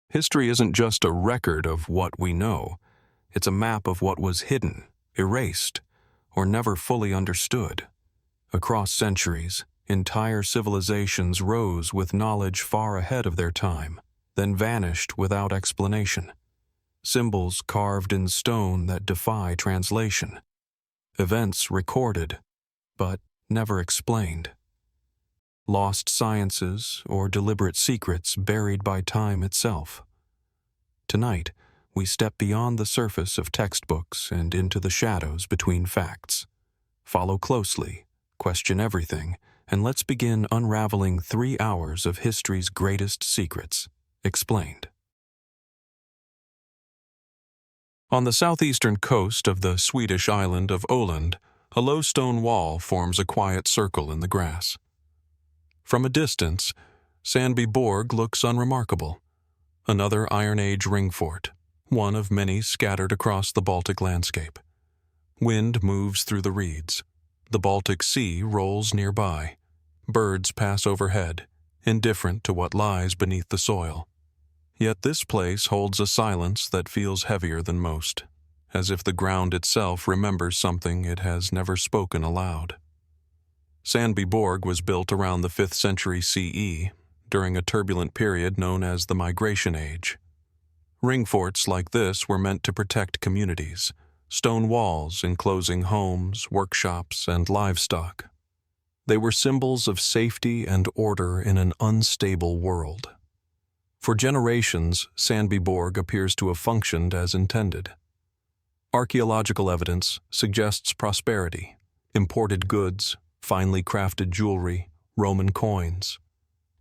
History isn't just a record of what we know. It's a map of what was hidden, erased, or never fully understood. Across centuries, entire civilizations rose with knowledge far ahead of their time, then vanished without explanation. Symbols carved in stone that defy translation. Events recorded, but never explained. Lost sciences or deliberate secrets buried by time itself. Tonight, we step beyond the surface of textbooks and into the shadows between facts. Follow closely, question everything, and let's begin unraveling 3 hours of history's greatest secrets, explained. On the southeastern coast of the Swedish island of Öland, a low stone wall forms a quiet circle in the grass. From a distance, Sandby Borg looks unremarkable. Another Iron Age ring fort, one of many scattered across the Baltic landscape. Wind moves through the reeds. The Baltic Sea rolls nearby. Birds pass overhead, indifferent to what lies beneath the soil. Yet this place holds a silence that feels heavier than most, as if the ground itself remembers something it has never spoken aloud. Sandby Borg was built around the 5th century CE, during a turbulent period known as the Migration Age. Ring forts like this were meant to protect communities, stone walls enclosing homes, workshops, and livestock. They were symbols of safety and order in an unstable world. For generations, Sandby Borg appears to have functioned as intended. Archaeological evidence suggests prosperity, imported goods, finely crafted jewelry, Roman coins.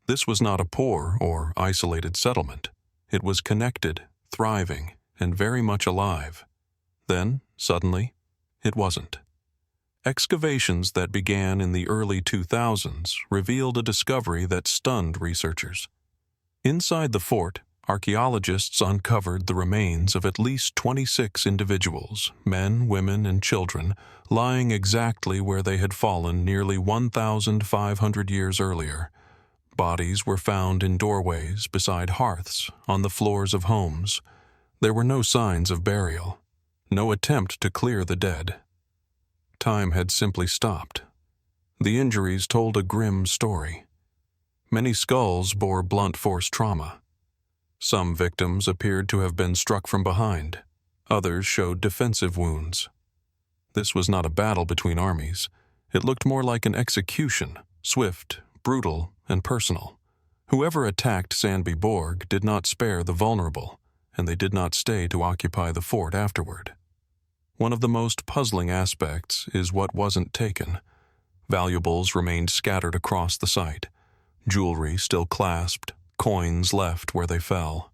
This was not a poor or isolated settlement. It was connected, thriving, and very much alive. Then, suddenly, it wasn't. Excavations that began in the early 2000s revealed a discovery that stunned researchers. Inside the fort, archaeologists uncovered the remains of at least 26 individuals, men, women, and children, lying exactly where they had fallen nearly 1,500 years earlier. Bodies were found in doorways, beside hearths, on the floors of homes. There were no signs of burial, no attempt to clear the dead. Time had simply stopped. The injuries told a grim story. Many skulls bore blunt force trauma. Some victims appeared to have been struck from behind. Others showed defensive wounds. This was not a battle between armies. It looked more like an execution, swift, brutal, and personal. Whoever attacked Sandby Borg did not spare the vulnerable, and they did not stay to occupy the fort afterward. One of the most puzzling aspects is what wasn't taken. Valuables remained scattered across the site. Jewelry still clasped, coins left where they fell.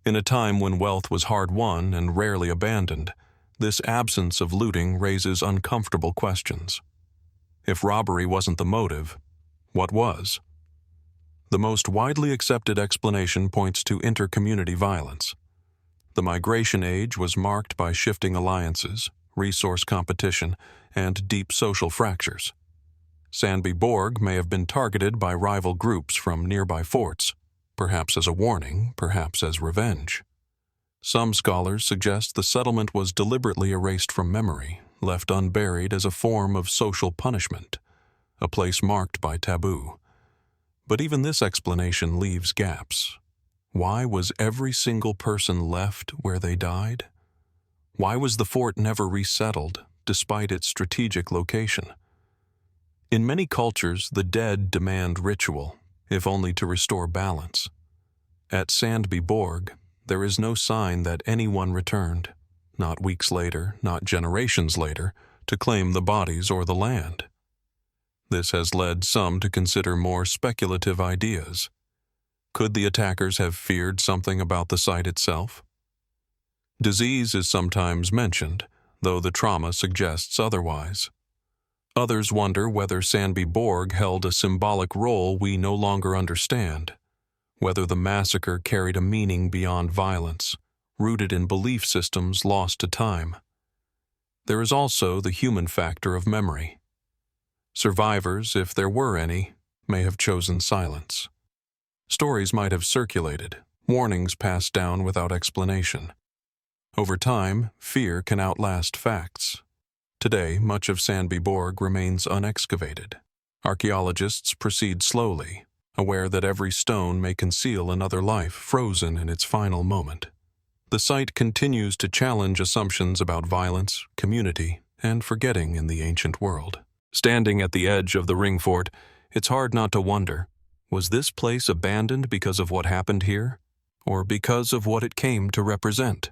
In a time when wealth was hard-won and rarely abandoned, this absence of looting raises uncomfortable questions. If robbery wasn't the motive, what was? The most widely accepted explanation points to inter-community violence. The Migration Age was marked by shifting alliances, resource competition, and deep social fractures. Sandby Borg may have been targeted by rival groups from nearby forts, perhaps as a warning, perhaps as revenge. Some scholars suggest the settlement was deliberately erased from memory, left unburied as a form of social punishment, a place marked by taboo. But even this explanation leaves gaps. Why was every single person left where they died? Why was the fort never resettled, despite its strategic location? In many cultures, the dead demand ritual, if only to restore balance. At Sandby Borg, there is no sign that anyone returned, not weeks later, not generations later, to claim the bodies or the land. This has led some to consider more speculative ideas. Could the attackers have feared something about the site itself? Disease is sometimes mentioned, though the trauma suggests otherwise. Others wonder whether Sandby Borg held a symbolic role we no longer understand, whether the massacre carried a meaning beyond violence, rooted in belief systems lost to time. There is also the human factor of memory. Survivors, if there were any, may have chosen silence. Stories might have circulated, warnings passed down without explanation. Over time, fear can outlast facts. Today, much of Sandby Borg remains unexcavated. Archaeologists proceed slowly, aware that every stone may conceal another life frozen in its final moment. The site continues to challenge assumptions about violence, community, and forgetting in the ancient world. Standing at the edge of the ring fort, it's hard not to wonder, was this place abandoned because of what happened here, or because of what it came to represent?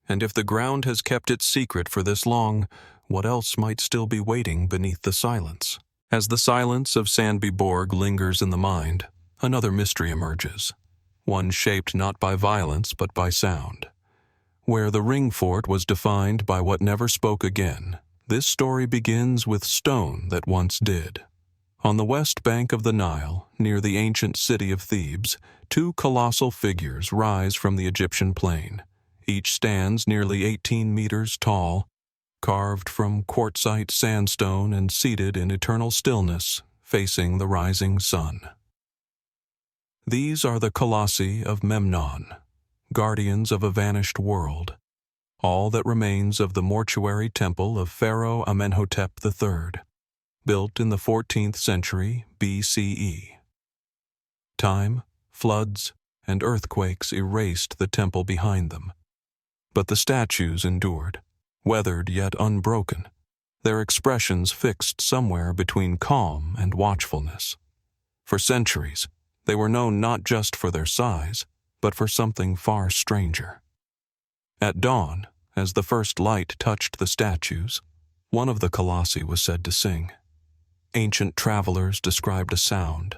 And if the ground has kept its secret for this long, what else might still be waiting beneath the silence? As the silence of Sandby Borg lingers in the mind, another mystery emerges, one shaped not by violence but by sound. Where the ring fort was defined by what never spoke again, this story begins with stone that once did. On the west bank of the Nile, near the ancient city of Thebes, two colossal figures rise from the Egyptian plain. Each stands nearly 18 meters tall, carved from quartzite sandstone and seated in eternal stillness, facing the rising sun. These are the Colossi of Memnon, guardians of a vanished world, all that remains of the mortuary temple of Pharaoh Amenhotep III, built in the 14th century BCE. Time, floods, and earthquakes erased the temple behind them, but the statues endured, weathered yet unbroken, their expressions fixed somewhere between calm and watchfulness. For centuries, they were known not just for their size, but for something far stranger. At dawn, as the first light touched the statues, one of the Colossi was said to sing. Ancient travelers described a sound,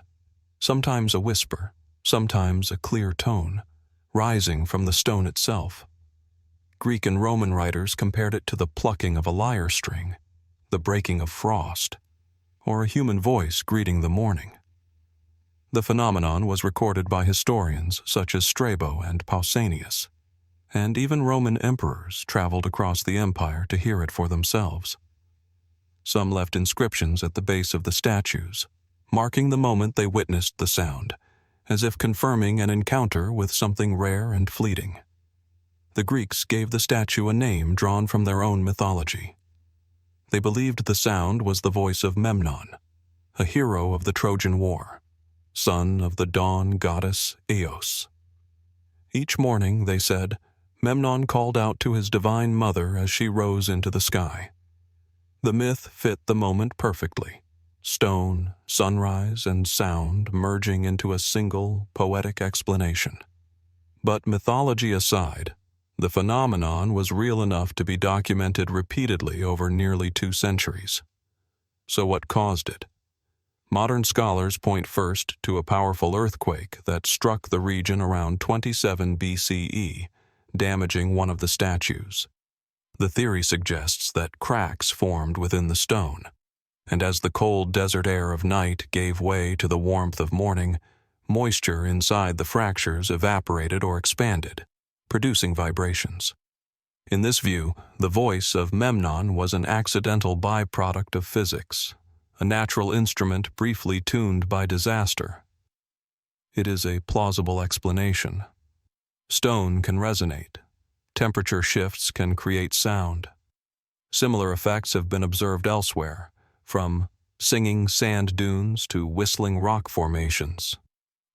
sometimes a whisper, sometimes a clear tone, rising from the stone itself. Greek and Roman writers compared it to the plucking of a lyre string, the breaking of frost, or a human voice greeting the morning. The phenomenon was recorded by historians such as Strabo and Pausanias, and even Roman emperors traveled across the empire to hear it for themselves. Some left inscriptions at the base of the statues, marking the moment they witnessed the sound, as if confirming an encounter with something rare and fleeting. The Greeks gave the statue a name drawn from their own mythology. They believed the sound was the voice of Memnon, a hero of the Trojan War, son of the dawn goddess Eos. Each morning, they said, Memnon called out to his divine mother as she rose into the sky. The myth fit the moment perfectly, stone, sunrise, and sound merging into a single, poetic explanation. But mythology aside, the phenomenon was real enough to be documented repeatedly over nearly 2 centuries. So what caused it? Modern scholars point first to a powerful earthquake that struck the region around 27 BCE, damaging one of the statues. The theory suggests that cracks formed within the stone, and as the cold desert air of night gave way to the warmth of morning, moisture inside the fractures evaporated or expanded, producing vibrations. In this view, the voice of Memnon was an accidental byproduct of physics, a natural instrument briefly tuned by disaster. It is a plausible explanation. Stone can resonate. Temperature shifts can create sound. Similar effects have been observed elsewhere, from singing sand dunes to whistling rock formations.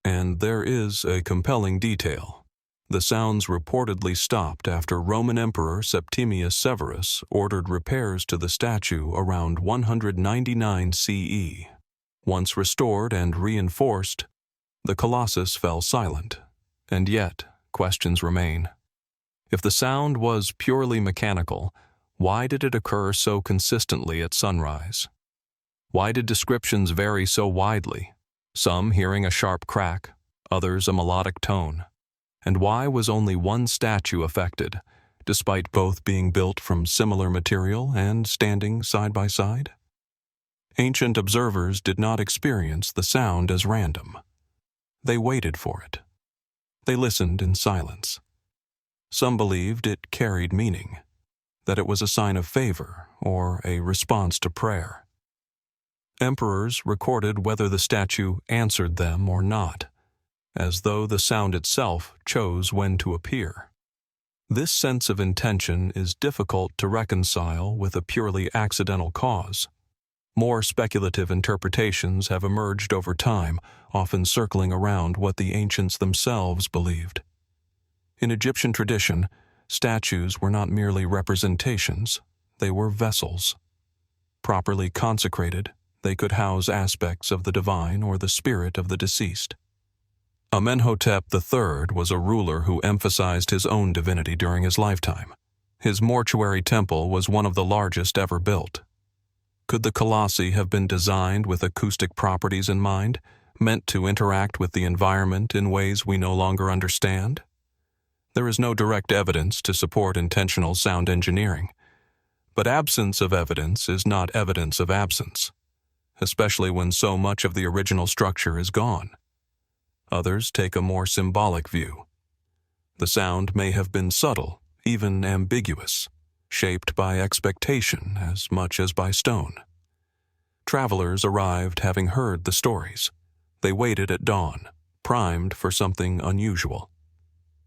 And there is a compelling detail. The sounds reportedly stopped after Roman Emperor Septimius Severus ordered repairs to the statue around 199 CE. Once restored and reinforced, the Colossus fell silent, and yet questions remain. If the sound was purely mechanical, why did it occur so consistently at sunrise? Why did descriptions vary so widely, some hearing a sharp crack, others a melodic tone? And why was only one statue affected, despite both being built from similar material and standing side by side? Ancient observers did not experience the sound as random. They waited for it. They listened in silence. Some believed it carried meaning, that it was a sign of favor or a response to prayer. Emperors recorded whether the statue answered them or not, as though the sound itself chose when to appear. This sense of intention is difficult to reconcile with a purely accidental cause. More speculative interpretations have emerged over time, often circling around what the ancients themselves believed. In Egyptian tradition, statues were not merely representations, they were vessels. Properly consecrated, they could house aspects of the divine or the spirit of the deceased. Amenhotep III was a ruler who emphasized his own divinity during his lifetime. His mortuary temple was one of the largest ever built. Could the Colossi have been designed with acoustic properties in mind, meant to interact with the environment in ways we no longer understand? There is no direct evidence to support intentional sound engineering. But absence of evidence is not evidence of absence, especially when so much of the original structure is gone. Others take a more symbolic view. The sound may have been subtle, even ambiguous, shaped by expectation as much as by stone. Travelers arrived having heard the stories. They waited at dawn, primed for something unusual.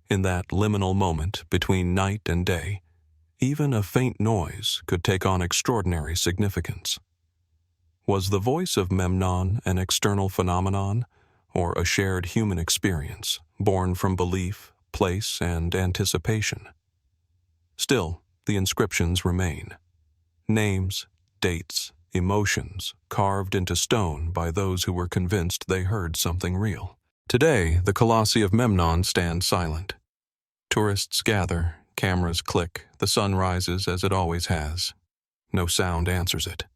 In that liminal moment between night and day, even a faint noise could take on extraordinary significance. Was the voice of Memnon an external phenomenon, or a shared human experience, born from belief, place, and anticipation? Still, the inscriptions remain. Names, dates, emotions, carved into stone by those who were convinced they heard something real. Today, the Colossi of Memnon stand silent. Tourists gather, cameras click, the sun rises as it always has. No sound answers it.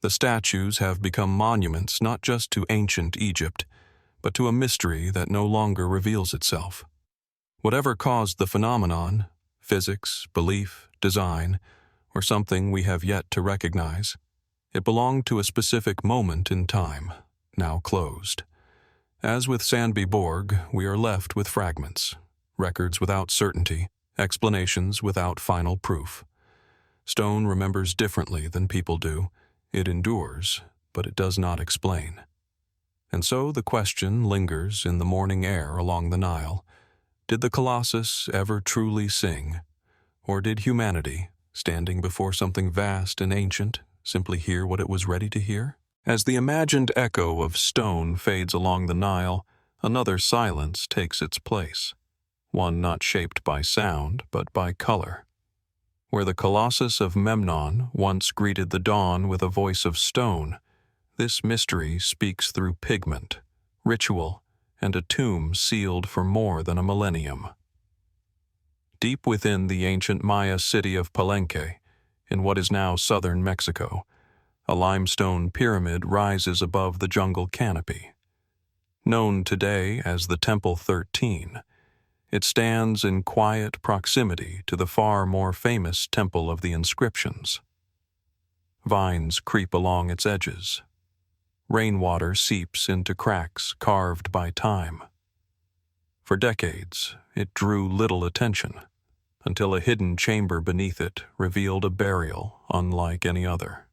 The statues have become monuments not just to ancient Egypt, but to a mystery that no longer reveals itself. Whatever caused the phenomenon, physics, belief, design, or something we have yet to recognize, it belonged to a specific moment in time, now closed. As with Sandby Borg, we are left with fragments, records without certainty, explanations without final proof. Stone remembers differently than people do. It endures, but it does not explain. And so the question lingers in the morning air along the Nile. Did the Colossus ever truly sing? Or did humanity, standing before something vast and ancient, simply hear what it was ready to hear? As the imagined echo of stone fades along the Nile, another silence takes its place, one not shaped by sound but by color. Where the Colossus of Memnon once greeted the dawn with a voice of stone, this mystery speaks through pigment, ritual, and a tomb sealed for more than a millennium. Deep within the ancient Maya city of Palenque, in what is now southern Mexico, a limestone pyramid rises above the jungle canopy. Known today as the Temple 13, it stands in quiet proximity to the far more famous Temple of the Inscriptions. Vines creep along its edges. Rainwater seeps into cracks carved by time. For decades, it drew little attention, until a hidden chamber beneath it revealed a burial unlike any other.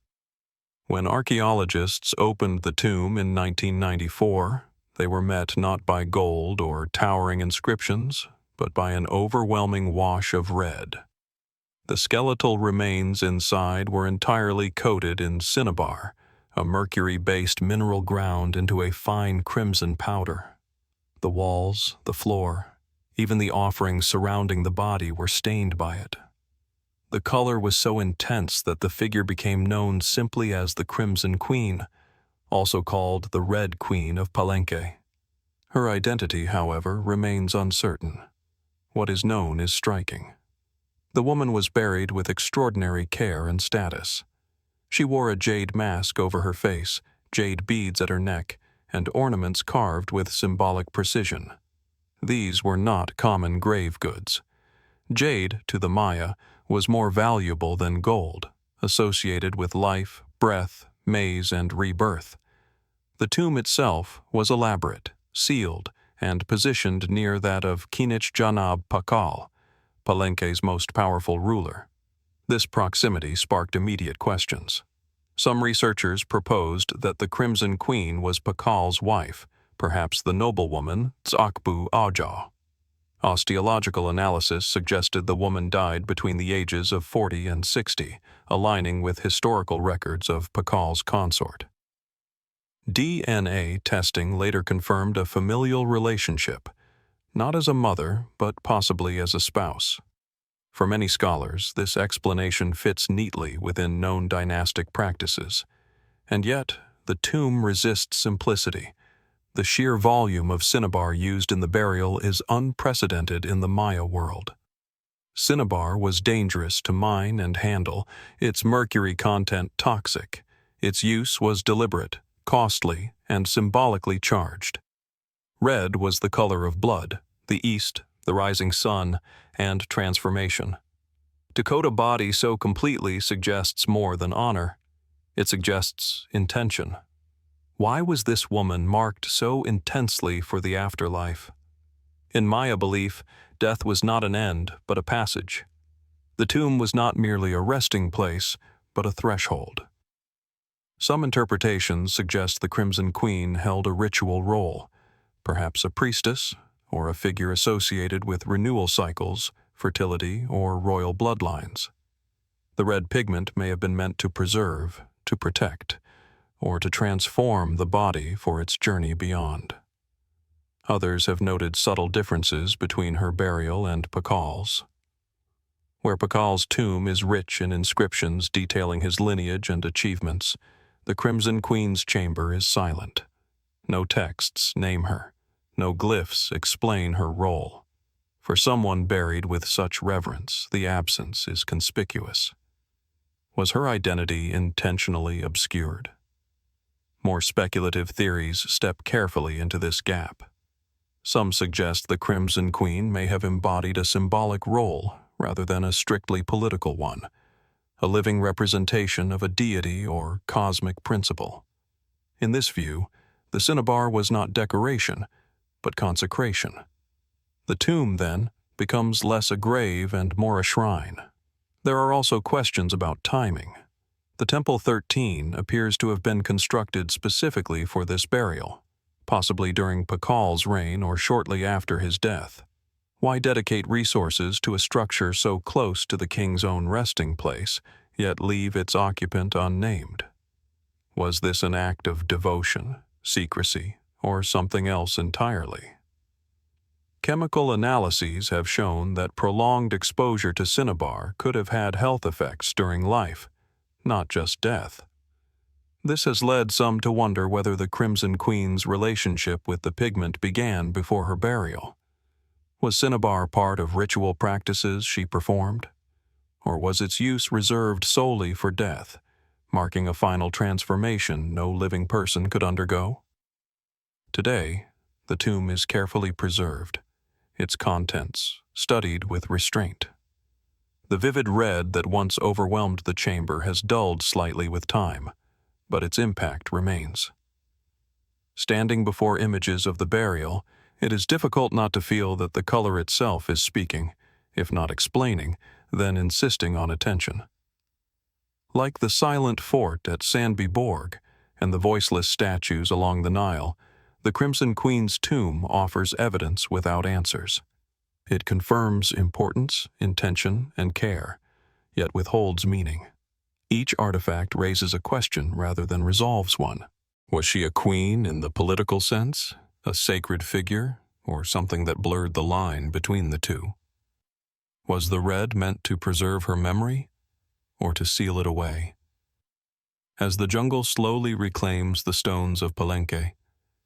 When archaeologists opened the tomb in 1994, they were met not by gold or towering inscriptions, but by an overwhelming wash of red. The skeletal remains inside were entirely coated in cinnabar, a mercury-based mineral ground into a fine crimson powder. The walls, the floor, even the offerings surrounding the body were stained by it. The color was so intense that the figure became known simply as the Crimson Queen, also called the Red Queen of Palenque. Her identity, however, remains uncertain. What is known is striking. The woman was buried with extraordinary care and status. She wore a jade mask over her face, jade beads at her neck, and ornaments carved with symbolic precision. These were not common grave goods. Jade, to the Maya, was more valuable than gold, associated with life, breath, maize, and rebirth. The tomb itself was elaborate, sealed, and positioned near that of Kinich Janab Pakal, Palenque's most powerful ruler. This proximity sparked immediate questions. Some researchers proposed that the Crimson Queen was Pakal's wife, perhaps the noblewoman Tsakbu Aja. Osteological analysis suggested the woman died between the ages of 40 and 60, aligning with historical records of Pakal's consort. DNA testing later confirmed a familial relationship, not as a mother, but possibly as a spouse. For many scholars, this explanation fits neatly within known dynastic practices. And yet, the tomb resists simplicity. The sheer volume of cinnabar used in the burial is unprecedented in the Maya world. Cinnabar was dangerous to mine and handle, its mercury content toxic. Its use was deliberate, costly, and symbolically charged. Red was the color of blood, the east, the rising sun, and transformation. To coat a body so completely suggests more than honor. It suggests intention. Why was this woman marked so intensely for the afterlife? In Maya belief, death was not an end, but a passage. The tomb was not merely a resting place, but a threshold. Some interpretations suggest the Crimson Queen held a ritual role, perhaps a priestess, or a figure associated with renewal cycles, fertility, or royal bloodlines. The red pigment may have been meant to preserve, to protect, or to transform the body for its journey beyond. Others have noted subtle differences between her burial and Pakal's. Where Pakal's tomb is rich in inscriptions detailing his lineage and achievements, the Crimson Queen's chamber is silent. No texts name her. No glyphs explain her role. For someone buried with such reverence, the absence is conspicuous. Was her identity intentionally obscured? More speculative theories step carefully into this gap. Some suggest the Crimson Queen may have embodied a symbolic role rather than a strictly political one, a living representation of a deity or cosmic principle. In this view, the cinnabar was not decoration, but consecration. The tomb, then, becomes less a grave and more a shrine. There are also questions about timing. The Temple 13 appears to have been constructed specifically for this burial, possibly during Pakal's reign or shortly after his death. Why dedicate resources to a structure so close to the king's own resting place, yet leave its occupant unnamed? Was this an act of devotion, secrecy, or something else entirely? Chemical analyses have shown that prolonged exposure to cinnabar could have had health effects during life, not just death. This has led some to wonder whether the Crimson Queen's relationship with the pigment began before her burial. Was cinnabar part of ritual practices she performed? Or was its use reserved solely for death, marking a final transformation no living person could undergo? Today, the tomb is carefully preserved, its contents studied with restraint. The vivid red that once overwhelmed the chamber has dulled slightly with time, but its impact remains. Standing before images of the burial, it is difficult not to feel that the color itself is speaking, if not explaining, then insisting on attention. Like the silent fort at Sandby Borg and the voiceless statues along the Nile, the Crimson Queen's tomb offers evidence without answers. It confirms importance, intention, and care, yet withholds meaning. Each artifact raises a question rather than resolves one. Was she a queen in the political sense, a sacred figure, or something that blurred the line between the two? Was the red meant to preserve her memory, or to seal it away? As the jungle slowly reclaims the stones of Palenque,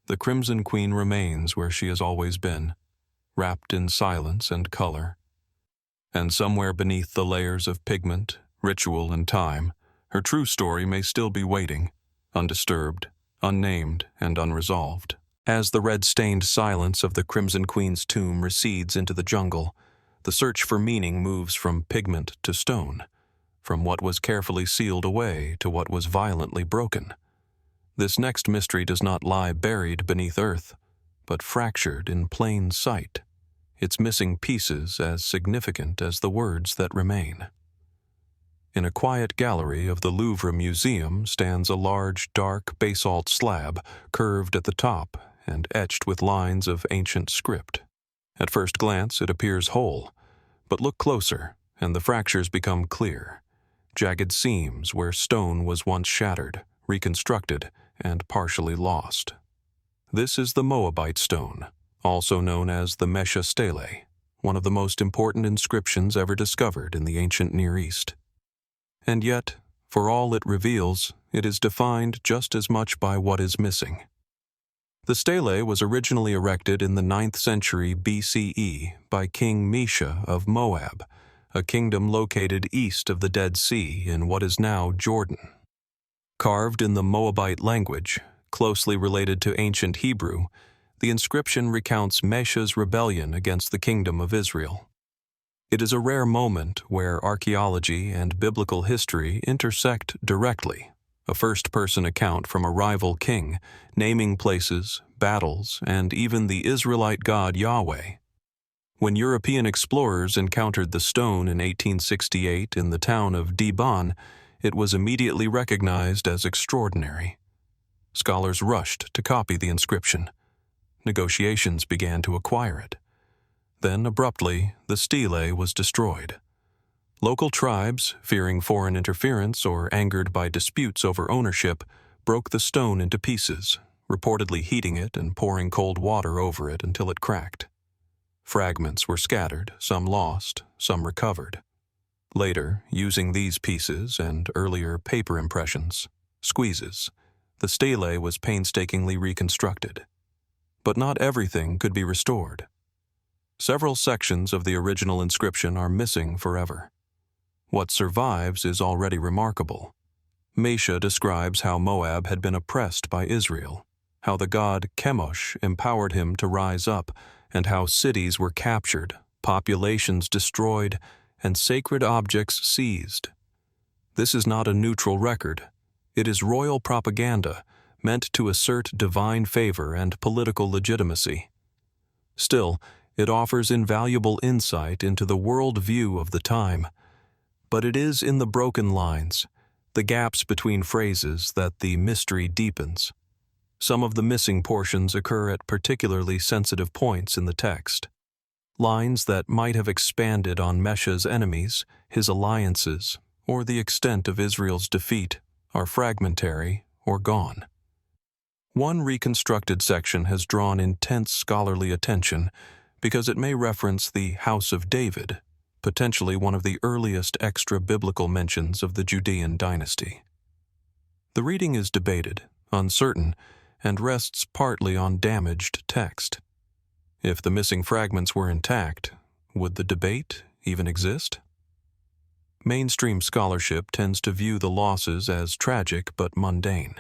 the Crimson Queen remains where she has always been, wrapped in silence and color. And somewhere beneath the layers of pigment, ritual, and time, her true story may still be waiting, undisturbed, unnamed, and unresolved. As the red-stained silence of the Crimson Queen's tomb recedes into the jungle, the search for meaning moves from pigment to stone, from what was carefully sealed away to what was violently broken. This next mystery does not lie buried beneath earth, but fractured in plain sight, its missing pieces as significant as the words that remain. In a quiet gallery of the Louvre Museum stands a large, dark basalt slab, curved at the top and etched with lines of ancient script. At first glance, it appears whole, but look closer, and the fractures become clear. Jagged seams where stone was once shattered, reconstructed, and partially lost. This is the Moabite stone, also known as the Mesha Stele, one of the most important inscriptions ever discovered in the ancient Near East. And yet, for all it reveals, it is defined just as much by what is missing. The stele was originally erected in the 9th century BCE by King Mesha of Moab, a kingdom located east of the Dead Sea in what is now Jordan. Carved in the Moabite language, closely related to ancient Hebrew, the inscription recounts Mesha's rebellion against the kingdom of Israel. It is a rare moment where archaeology and biblical history intersect directly, a first-person account from a rival king, naming places, battles, and even the Israelite god Yahweh. When European explorers encountered the stone in 1868 in the town of Dibon, it was immediately recognized as extraordinary. Scholars rushed to copy the inscription. Negotiations began to acquire it. Then, abruptly, the stele was destroyed. Local tribes, fearing foreign interference or angered by disputes over ownership, broke the stone into pieces, reportedly heating it and pouring cold water over it until it cracked. Fragments were scattered, some lost, some recovered. Later, using these pieces and earlier paper impressions, squeezes, the stele was painstakingly reconstructed. But not everything could be restored. Several sections of the original inscription are missing forever. What survives is already remarkable. Mesha describes how Moab had been oppressed by Israel, how the god Chemosh empowered him to rise up, and how cities were captured, populations destroyed, and sacred objects seized. This is not a neutral record. It is royal propaganda meant to assert divine favor and political legitimacy. Still, it offers invaluable insight into the world view of the time. But it is in the broken lines, the gaps between phrases, that the mystery deepens. Some of the missing portions occur at particularly sensitive points in the text. Lines that might have expanded on Mesha's enemies, his alliances, or the extent of Israel's defeat are fragmentary or gone. One reconstructed section has drawn intense scholarly attention because it may reference the House of David, potentially one of the earliest extra-biblical mentions of the Judean dynasty. The reading is debated, uncertain, and rests partly on damaged text. If the missing fragments were intact, would the debate even exist? Mainstream scholarship tends to view the losses as tragic but mundane,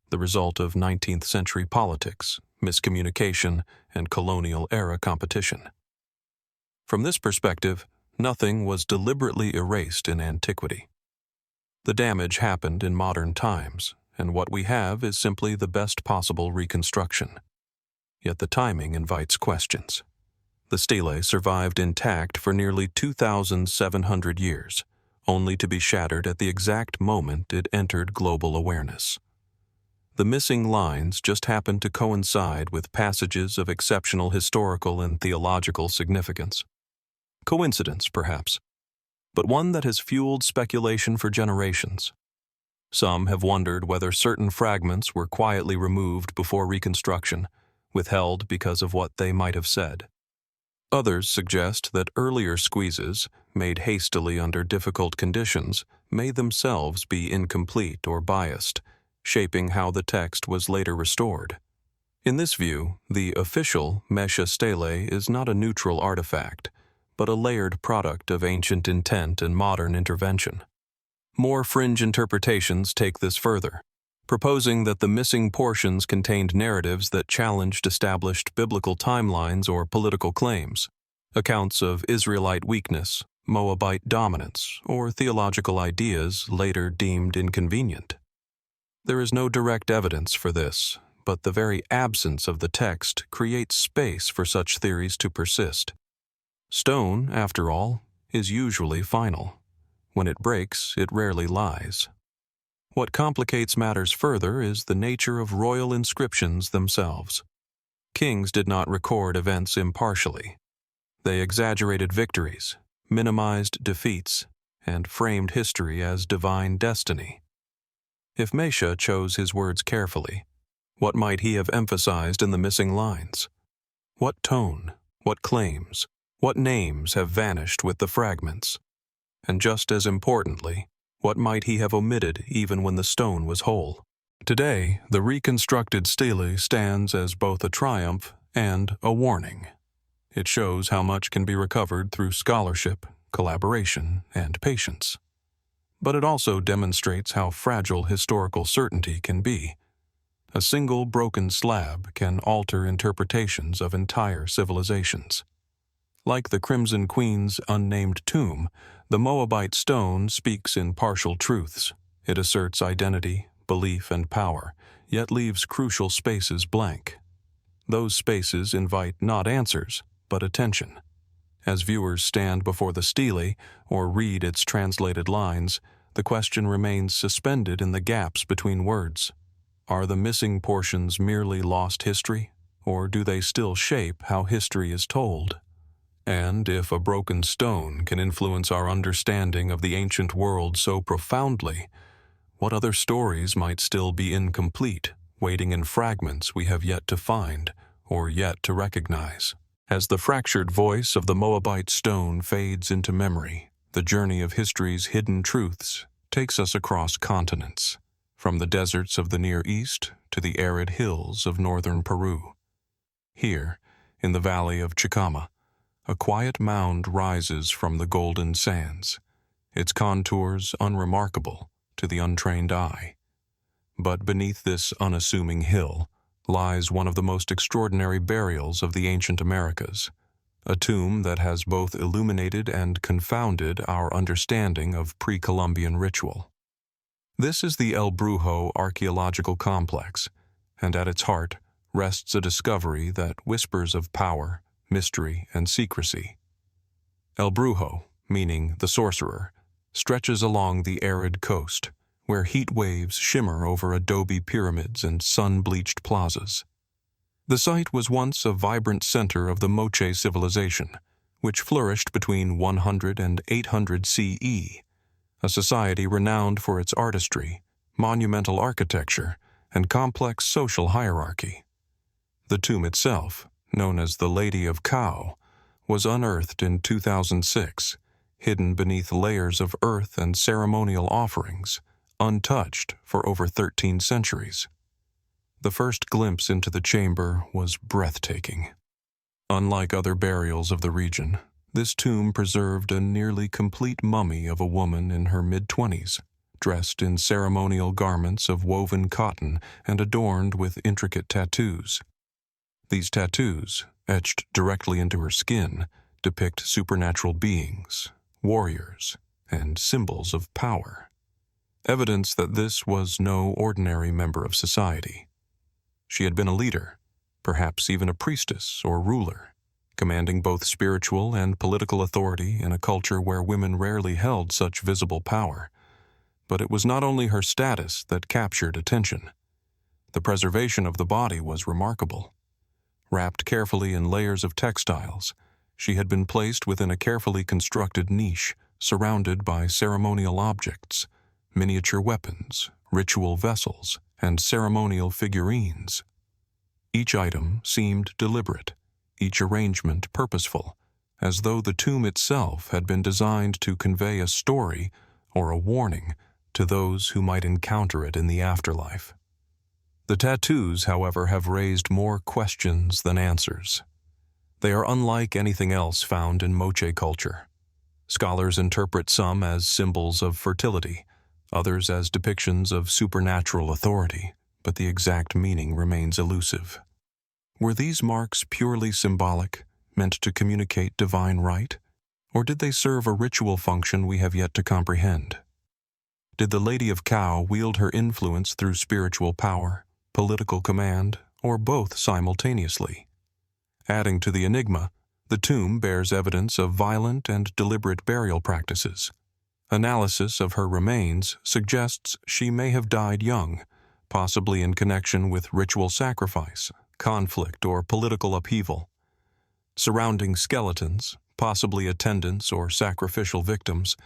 the result of 19th century politics, miscommunication, and colonial-era competition. From this perspective, nothing was deliberately erased in antiquity. The damage happened in modern times, and what we have is simply the best possible reconstruction. Yet the timing invites questions. The stele survived intact for nearly 2,700 years, only to be shattered at the exact moment it entered global awareness. The missing lines just happened to coincide with passages of exceptional historical and theological significance. Coincidence, perhaps, but one that has fueled speculation for generations. Some have wondered whether certain fragments were quietly removed before reconstruction, withheld because of what they might have said. Others suggest that earlier squeezes, made hastily under difficult conditions, may themselves be incomplete or biased, shaping how the text was later restored. In this view, the official Mesha Stele is not a neutral artifact, but a layered product of ancient intent and modern intervention. More fringe interpretations take this further, proposing that the missing portions contained narratives that challenged established biblical timelines or political claims, accounts of Israelite weakness, Moabite dominance, or theological ideas later deemed inconvenient. There is no direct evidence for this, but the very absence of the text creates space for such theories to persist. Stone, after all, is usually final. When it breaks, it rarely lies. What complicates matters further is the nature of royal inscriptions themselves. Kings did not record events impartially. They exaggerated victories, minimized defeats, and framed history as divine destiny. If Mesha chose his words carefully, what might he have emphasized in the missing lines? What tone, what claims, what names have vanished with the fragments? And just as importantly, what might he have omitted even when the stone was whole? Today, the reconstructed stele stands as both a triumph and a warning. It shows how much can be recovered through scholarship, collaboration, and patience. But it also demonstrates how fragile historical certainty can be. A single broken slab can alter interpretations of entire civilizations. Like the Crimson Queen's unnamed tomb, the Moabite stone speaks in partial truths. It asserts identity, belief, and power, yet leaves crucial spaces blank. Those spaces invite not answers, but attention. As viewers stand before the stele or read its translated lines, the question remains suspended in the gaps between words. Are the missing portions merely lost history, or do they still shape how history is told? And if a broken stone can influence our understanding of the ancient world so profoundly, what other stories might still be incomplete, waiting in fragments we have yet to find or yet to recognize? As the fractured voice of the Moabite stone fades into memory, the journey of history's hidden truths takes us across continents, from the deserts of the Near East to the arid hills of northern Peru. Here, in the valley of Chicama, a quiet mound rises from the golden sands, its contours unremarkable to the untrained eye. But beneath this unassuming hill lies one of the most extraordinary burials of the ancient Americas, a tomb that has both illuminated and confounded our understanding of pre-Columbian ritual. This is the El Brujo archaeological complex, and at its heart rests a discovery that whispers of power, mystery, and secrecy. El Brujo, meaning the sorcerer, stretches along the arid coast, where heat waves shimmer over adobe pyramids and sun-bleached plazas. The site was once a vibrant center of the Moche civilization, which flourished between 100 and 800 CE, a society renowned for its artistry, monumental architecture, and complex social hierarchy. The tomb itself, known as the Lady of Kao, was unearthed in 2006, hidden beneath layers of earth and ceremonial offerings, untouched for over 13 centuries. The first glimpse into the chamber was breathtaking. Unlike other burials of the region, this tomb preserved a nearly complete mummy of a woman in her mid-20s, dressed in ceremonial garments of woven cotton and adorned with intricate tattoos. These tattoos, etched directly into her skin, depict supernatural beings, warriors, and symbols of power. Evidence that this was no ordinary member of society. She had been a leader, perhaps even a priestess or ruler, commanding both spiritual and political authority in a culture where women rarely held such visible power. But it was not only her status that captured attention. The preservation of the body was remarkable. Wrapped carefully in layers of textiles, she had been placed within a carefully constructed niche surrounded by ceremonial objects, miniature weapons, ritual vessels, and ceremonial figurines. Each item seemed deliberate, each arrangement purposeful, as though the tomb itself had been designed to convey a story or a warning to those who might encounter it in the afterlife. The tattoos, however, have raised more questions than answers. They are unlike anything else found in Moche culture. Scholars interpret some as symbols of fertility, others as depictions of supernatural authority, but the exact meaning remains elusive. Were these marks purely symbolic, meant to communicate divine right, or did they serve a ritual function we have yet to comprehend? Did the Lady of Kao wield her influence through spiritual power, political command, or both simultaneously? Adding to the enigma, the tomb bears evidence of violent and deliberate burial practices. Analysis of her remains suggests she may have died young, possibly in connection with ritual sacrifice, conflict or political upheaval. Surrounding skeletons, possibly attendants or sacrificial victims,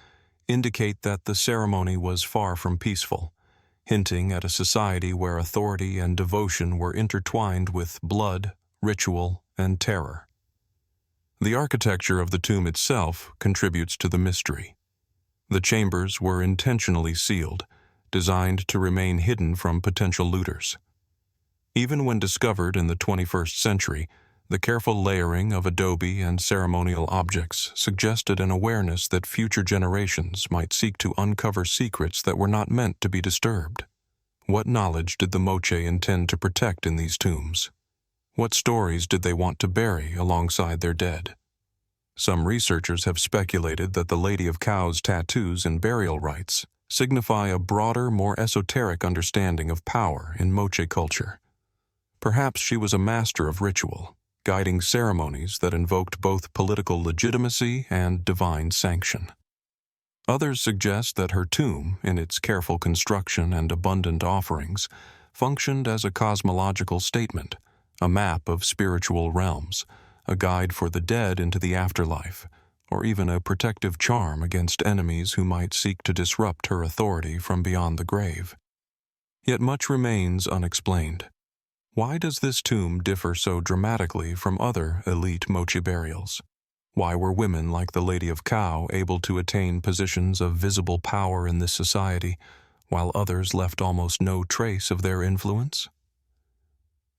indicate that the ceremony was far from peaceful, hinting at a society where authority and devotion were intertwined with blood, ritual, and terror. The architecture of the tomb itself contributes to the mystery. The chambers were intentionally sealed, designed to remain hidden from potential looters. Even when discovered in the 21st century, the careful layering of adobe and ceremonial objects suggested an awareness that future generations might seek to uncover secrets that were not meant to be disturbed. What knowledge did the Moche intend to protect in these tombs? What stories did they want to bury alongside their dead? Some researchers have speculated that the Lady of Cow's tattoos and burial rites signify a broader, more esoteric understanding of power in Moche culture. Perhaps she was a master of ritual, guiding ceremonies that invoked both political legitimacy and divine sanction. Others suggest that her tomb, in its careful construction and abundant offerings, functioned as a cosmological statement, a map of spiritual realms, a guide for the dead into the afterlife, or even a protective charm against enemies who might seek to disrupt her authority from beyond the grave. Yet much remains unexplained. Why does this tomb differ so dramatically from other elite Moche burials? Why were women like the Lady of Cow able to attain positions of visible power in this society, while others left almost no trace of their influence?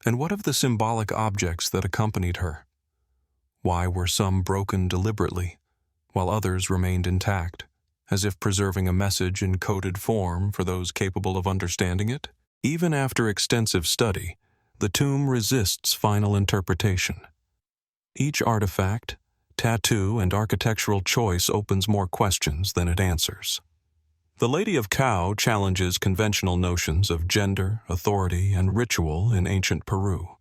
And what of the symbolic objects that accompanied her? Why were some broken deliberately, while others remained intact, as if preserving a message in coded form for those capable of understanding it? Even after extensive study, the tomb resists final interpretation. Each artifact, tattoo, and architectural choice opens more questions than it answers. The Lady of Cow challenges conventional notions of gender, authority, and ritual in ancient Peru.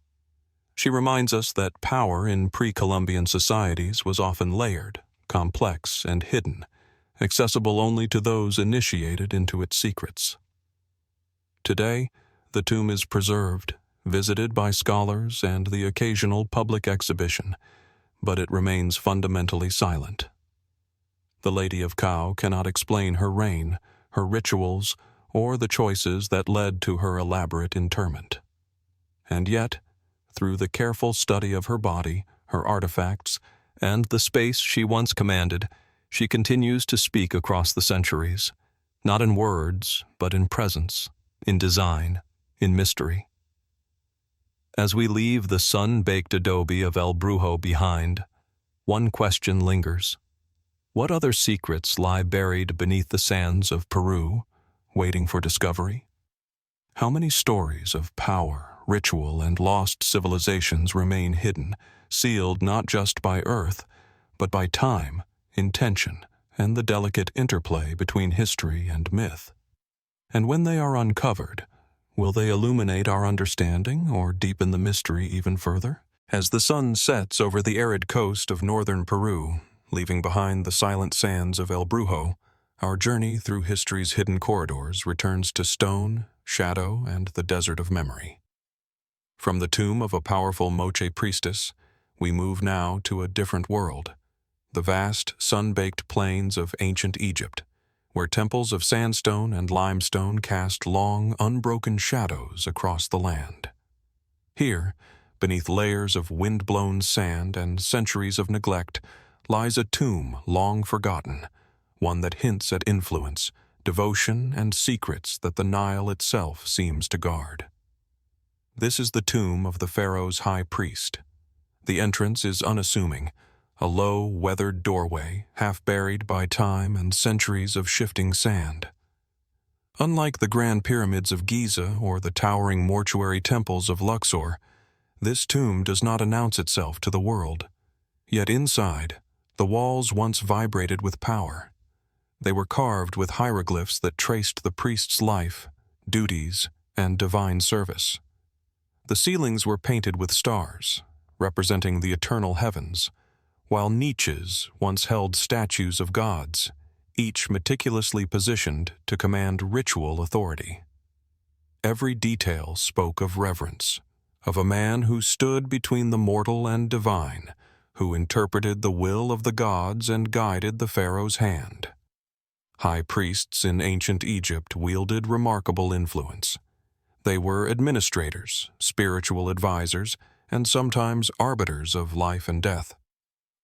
She reminds us that power in pre-Columbian societies was often layered, complex, and hidden, accessible only to those initiated into its secrets. Today, the tomb is preserved, visited by scholars and the occasional public exhibition, but it remains fundamentally silent. The Lady of Cow cannot explain her reign, her rituals, or the choices that led to her elaborate interment. And yet, through the careful study of her body, her artifacts, and the space she once commanded, she continues to speak across the centuries, not in words, but in presence, in design, in mystery. As we leave the sun-baked adobe of El Brujo behind, one question lingers. What other secrets lie buried beneath the sands of Peru, waiting for discovery? How many stories of power, ritual, and lost civilizations remain hidden, sealed not just by earth, but by time, intention, and the delicate interplay between history and myth? And when they are uncovered, will they illuminate our understanding or deepen the mystery even further? As the sun sets over the arid coast of northern Peru, leaving behind the silent sands of El Brujo, our journey through history's hidden corridors returns to stone, shadow, and the desert of memory. From the tomb of a powerful Moche priestess, we move now to a different world, the vast, sun-baked plains of ancient Egypt, where temples of sandstone and limestone cast long, unbroken shadows across the land. Here, beneath layers of wind-blown sand and centuries of neglect, lies a tomb long forgotten, one that hints at influence, devotion, and secrets that the Nile itself seems to guard. This is the tomb of the Pharaoh's high priest. The entrance is unassuming, a low, weathered doorway, half buried by time and centuries of shifting sand. Unlike the grand pyramids of Giza or the towering mortuary temples of Luxor, this tomb does not announce itself to the world. Yet inside, the walls once vibrated with power. They were carved with hieroglyphs that traced the priest's life, duties, and divine service. The ceilings were painted with stars, representing the eternal heavens, while niches once held statues of gods, each meticulously positioned to command ritual authority. Every detail spoke of reverence, of a man who stood between the mortal and divine, who interpreted the will of the gods and guided the pharaoh's hand. High priests in ancient Egypt wielded remarkable influence. They were administrators, spiritual advisors, and sometimes arbiters of life and death.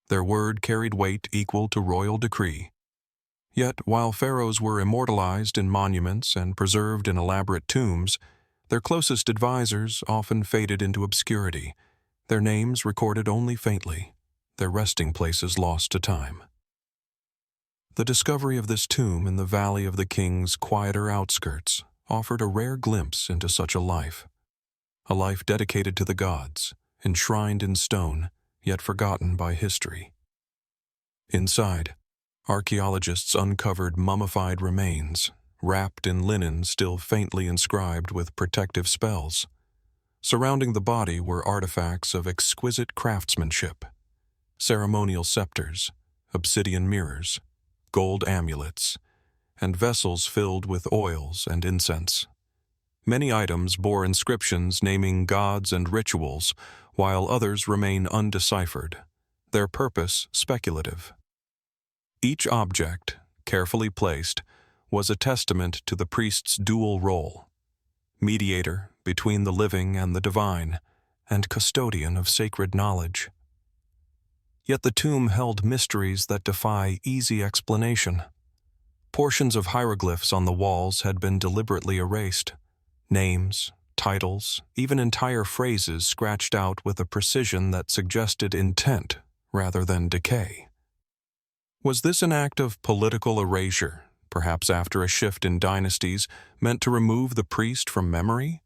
Their word carried weight equal to royal decree. Yet, while pharaohs were immortalized in monuments and preserved in elaborate tombs, their closest advisors often faded into obscurity, their names recorded only faintly, their resting places lost to time. The discovery of this tomb in the Valley of the King's quieter outskirts offered a rare glimpse into such a life dedicated to the gods, enshrined in stone, yet forgotten by history. Inside, archaeologists uncovered mummified remains, wrapped in linen still faintly inscribed with protective spells. Surrounding the body were artifacts of exquisite craftsmanship: ceremonial scepters, obsidian mirrors, gold amulets, and vessels filled with oils and incense. Many items bore inscriptions naming gods and rituals, while others remain undeciphered, their purpose speculative. Each object, carefully placed, was a testament to the priest's dual role: mediator between the living and the divine, and custodian of sacred knowledge. Yet the tomb held mysteries that defy easy explanation. Portions of hieroglyphs on the walls had been deliberately erased. Names, titles, even entire phrases scratched out with a precision that suggested intent rather than decay. Was this an act of political erasure, perhaps after a shift in dynasties, meant to remove the priest from memory?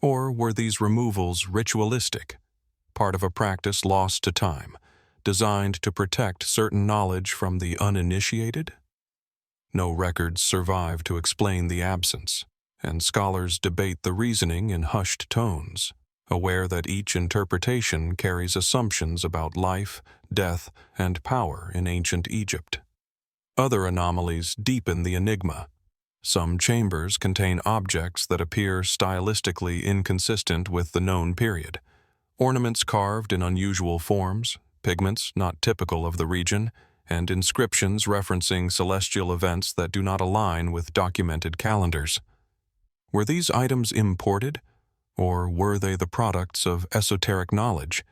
Or were these removals ritualistic, part of a practice lost to time, designed to protect certain knowledge from the uninitiated? No records survive to explain the absence, and scholars debate the reasoning in hushed tones, aware that each interpretation carries assumptions about life, death, and power in ancient Egypt. Other anomalies deepen the enigma. Some chambers contain objects that appear stylistically inconsistent with the known period: ornaments carved in unusual forms, pigments not typical of the region, and inscriptions referencing celestial events that do not align with documented calendars. Were these items imported, or were they the products of esoteric knowledge,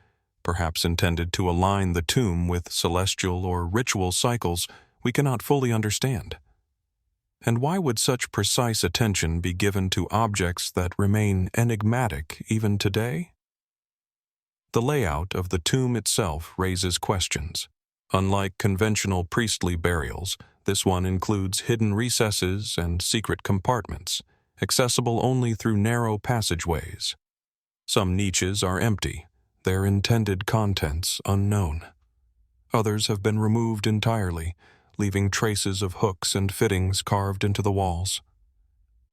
perhaps intended to align the tomb with celestial or ritual cycles we cannot fully understand? And why would such precise attention be given to objects that remain enigmatic even today? The layout of the tomb itself raises questions. Unlike conventional priestly burials, this one includes hidden recesses and secret compartments, accessible only through narrow passageways. Some niches are empty, their intended contents unknown. Others have been removed entirely, leaving traces of hooks and fittings carved into the walls.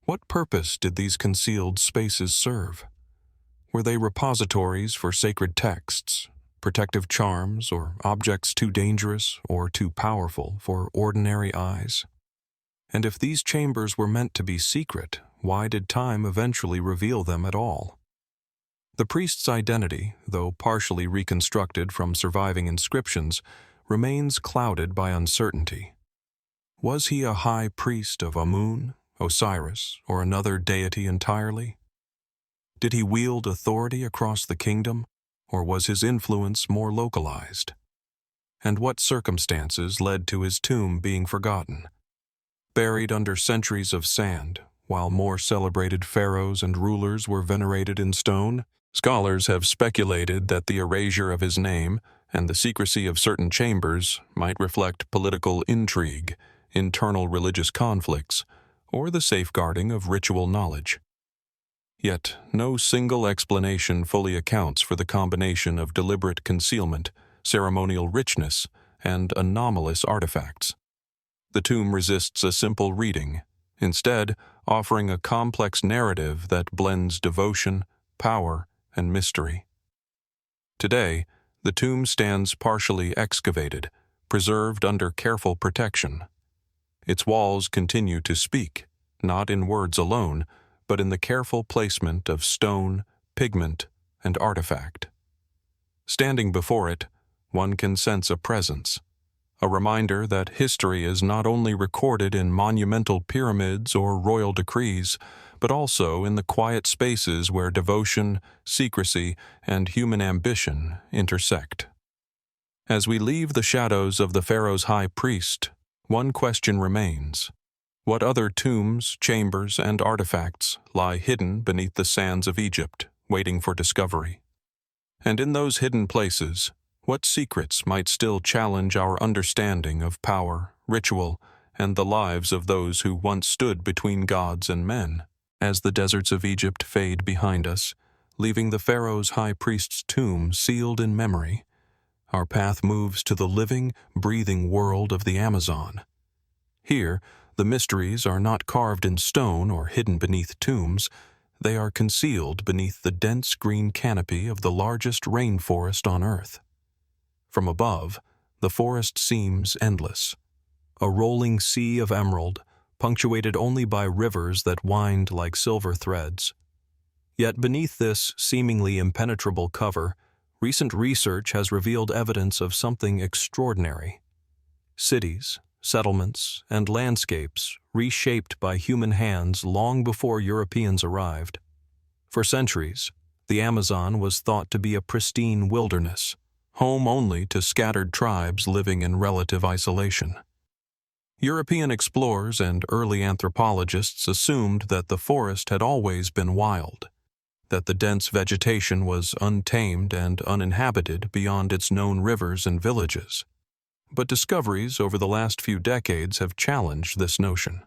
What purpose did these concealed spaces serve? Were they repositories for sacred texts, protective charms, or objects too dangerous or too powerful for ordinary eyes? And if these chambers were meant to be secret, why did time eventually reveal them at all? The priest's identity, though partially reconstructed from surviving inscriptions, remains clouded by uncertainty. Was he a high priest of Amun, Osiris, or another deity entirely? Did he wield authority across the kingdom, or was his influence more localized? And what circumstances led to his tomb being forgotten? Buried under centuries of sand, while more celebrated pharaohs and rulers were venerated in stone, scholars have speculated that the erasure of his name and the secrecy of certain chambers might reflect political intrigue, internal religious conflicts, or the safeguarding of ritual knowledge. Yet, no single explanation fully accounts for the combination of deliberate concealment, ceremonial richness, and anomalous artifacts. The tomb resists a simple reading, instead offering a complex narrative that blends devotion, power, and mystery. Today, the tomb stands partially excavated, preserved under careful protection. Its walls continue to speak, not in words alone, but in the careful placement of stone, pigment, and artifact. Standing before it, one can sense a presence, a reminder that history is not only recorded in monumental pyramids or royal decrees, but also in the quiet spaces where devotion, secrecy, and human ambition intersect. As we leave the shadows of the Pharaoh's high priest, one question remains. What other tombs, chambers, and artifacts lie hidden beneath the sands of Egypt, waiting for discovery? And in those hidden places, what secrets might still challenge our understanding of power, ritual, and the lives of those who once stood between gods and men? As the deserts of Egypt fade behind us, leaving the Pharaoh's high priest's tomb sealed in memory, our path moves to the living, breathing world of the Amazon. Here, the mysteries are not carved in stone or hidden beneath tombs. They are concealed beneath the dense green canopy of the largest rainforest on Earth. From above, the forest seems endless, a rolling sea of emerald, punctuated only by rivers that wind like silver threads. Yet beneath this seemingly impenetrable cover, recent research has revealed evidence of something extraordinary. Cities, settlements, and landscapes reshaped by human hands long before Europeans arrived. For centuries, the Amazon was thought to be a pristine wilderness, home only to scattered tribes living in relative isolation. European explorers and early anthropologists assumed that the forest had always been wild, that the dense vegetation was untamed and uninhabited beyond its known rivers and villages. But discoveries over the last few decades have challenged this notion.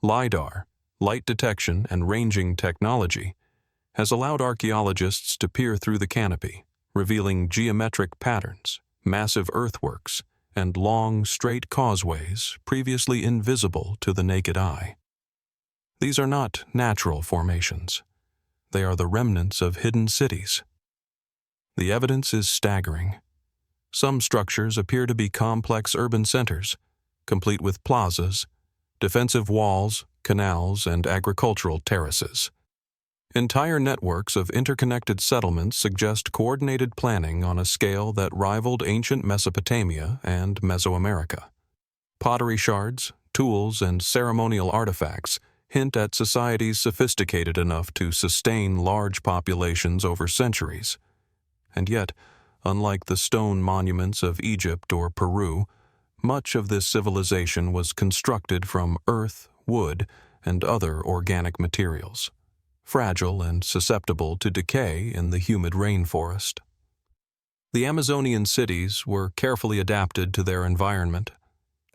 LiDAR, light detection and ranging technology, has allowed archaeologists to peer through the canopy, revealing geometric patterns, massive earthworks, and long, straight causeways previously invisible to the naked eye. These are not natural formations. They are the remnants of hidden cities. The evidence is staggering. Some structures appear to be complex urban centers, complete with plazas, defensive walls, canals, and agricultural terraces. Entire networks of interconnected settlements suggest coordinated planning on a scale that rivaled ancient Mesopotamia and Mesoamerica. Pottery shards, tools, and ceremonial artifacts hint at societies sophisticated enough to sustain large populations over centuries. And yet, unlike the stone monuments of Egypt or Peru, much of this civilization was constructed from earth, wood, and other organic materials, fragile and susceptible to decay in the humid rainforest. The Amazonian cities were carefully adapted to their environment.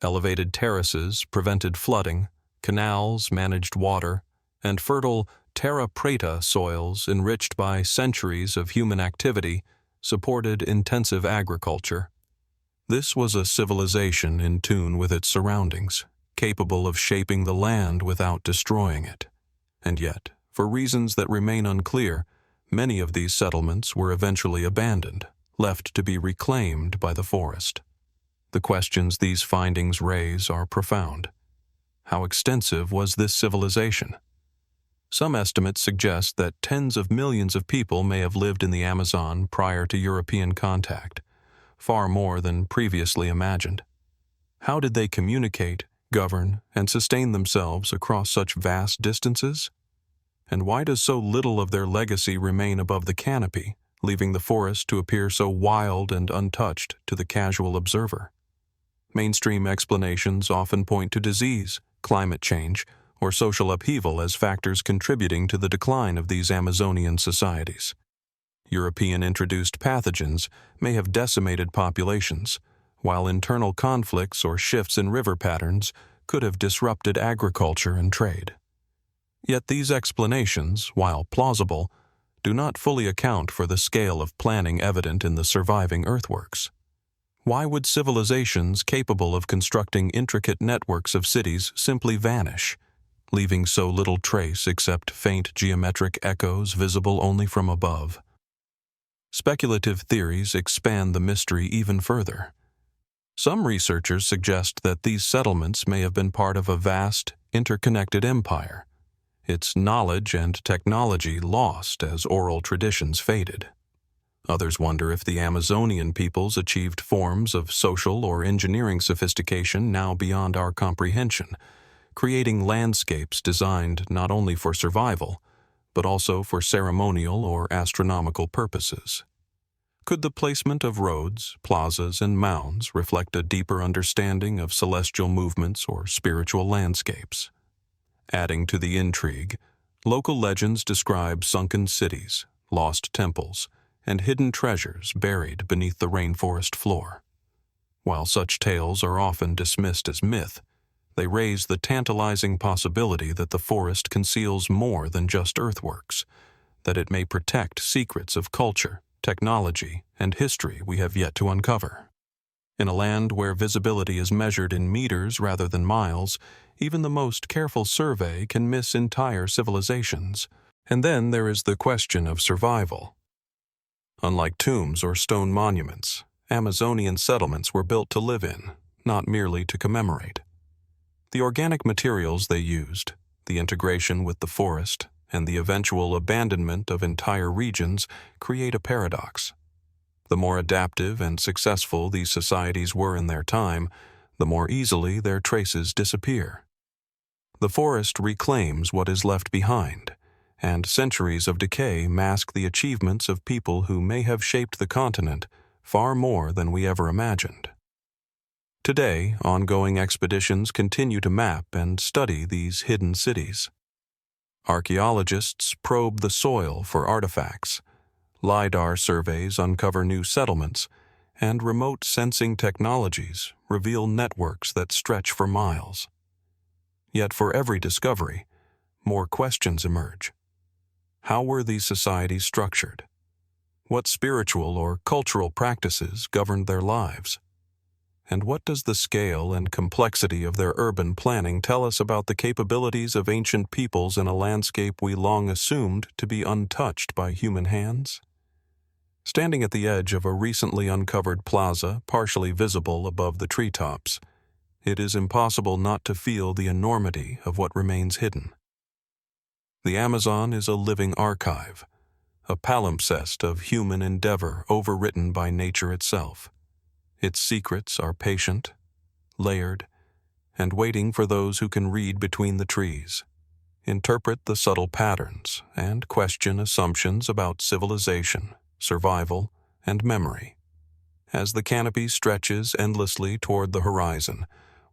Elevated terraces prevented flooding, canals managed water, and fertile terra preta soils enriched by centuries of human activity supported intensive agriculture. This was a civilization in tune with its surroundings, capable of shaping the land without destroying it. And yet, for reasons that remain unclear, many of these settlements were eventually abandoned, left to be reclaimed by the forest. The questions these findings raise are profound. How extensive was this civilization? Some estimates suggest that tens of millions of people may have lived in the Amazon prior to European contact, far more than previously imagined. How did they communicate, govern, and sustain themselves across such vast distances? And why does so little of their legacy remain above the canopy, leaving the forest to appear so wild and untouched to the casual observer? Mainstream explanations often point to disease, climate change, or social upheaval as factors contributing to the decline of these Amazonian societies. European-introduced pathogens may have decimated populations, while internal conflicts or shifts in river patterns could have disrupted agriculture and trade. Yet these explanations, while plausible, do not fully account for the scale of planning evident in the surviving earthworks. Why would civilizations capable of constructing intricate networks of cities simply vanish, leaving so little trace except faint geometric echoes visible only from above? Speculative theories expand the mystery even further. Some researchers suggest that these settlements may have been part of a vast, interconnected empire, its knowledge and technology lost as oral traditions faded. Others wonder if the Amazonian peoples achieved forms of social or engineering sophistication now beyond our comprehension, creating landscapes designed not only for survival, but also for ceremonial or astronomical purposes. Could the placement of roads, plazas, and mounds reflect a deeper understanding of celestial movements or spiritual landscapes? Adding to the intrigue, local legends describe sunken cities, lost temples, and hidden treasures buried beneath the rainforest floor. While such tales are often dismissed as myth, they raise the tantalizing possibility that the forest conceals more than just earthworks, that it may protect secrets of culture, technology, and history we have yet to uncover. In a land where visibility is measured in meters rather than miles, even the most careful survey can miss entire civilizations. And then there is the question of survival. Unlike tombs or stone monuments, Amazonian settlements were built to live in, not merely to commemorate. The organic materials they used, the integration with the forest, and the eventual abandonment of entire regions create a paradox. The more adaptive and successful these societies were in their time, the more easily their traces disappear. The forest reclaims what is left behind, and centuries of decay mask the achievements of people who may have shaped the continent far more than we ever imagined. Today, ongoing expeditions continue to map and study these hidden cities. Archaeologists probe the soil for artifacts, LiDAR surveys uncover new settlements, and remote sensing technologies reveal networks that stretch for miles. Yet for every discovery, more questions emerge. How were these societies structured? What spiritual or cultural practices governed their lives? And what does the scale and complexity of their urban planning tell us about the capabilities of ancient peoples in a landscape we long assumed to be untouched by human hands? Standing at the edge of a recently uncovered plaza partially visible above the treetops, it is impossible not to feel the enormity of what remains hidden. The Amazon is a living archive, a palimpsest of human endeavor overwritten by nature itself. Its secrets are patient, layered, and waiting for those who can read between the trees, interpret the subtle patterns, and question assumptions about civilization, survival, and memory. As the canopy stretches endlessly toward the horizon,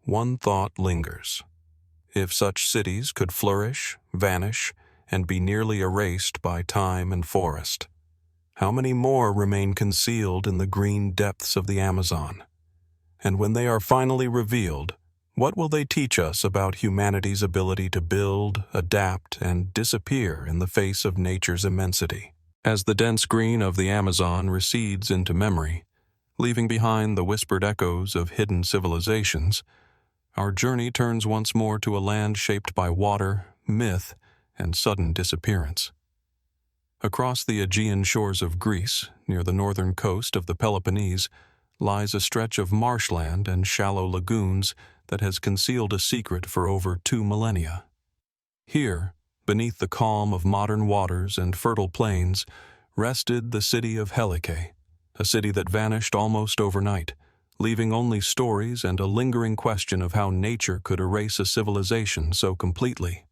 one thought lingers. If such cities could flourish, vanish, and be nearly erased by time and forest, how many more remain concealed in the green depths of the Amazon? And when they are finally revealed, what will they teach us about humanity's ability to build, adapt, and disappear in the face of nature's immensity? As the dense green of the Amazon recedes into memory, leaving behind the whispered echoes of hidden civilizations, our journey turns once more to a land shaped by water, myth, and sudden disappearance. Across the Aegean shores of Greece, near the northern coast of the Peloponnese, lies a stretch of marshland and shallow lagoons that has concealed a secret for over 2 millennia. Here, beneath the calm of modern waters and fertile plains, rested the city of Helike, a city that vanished almost overnight, leaving only stories and a lingering question of how nature could erase a civilization so completely.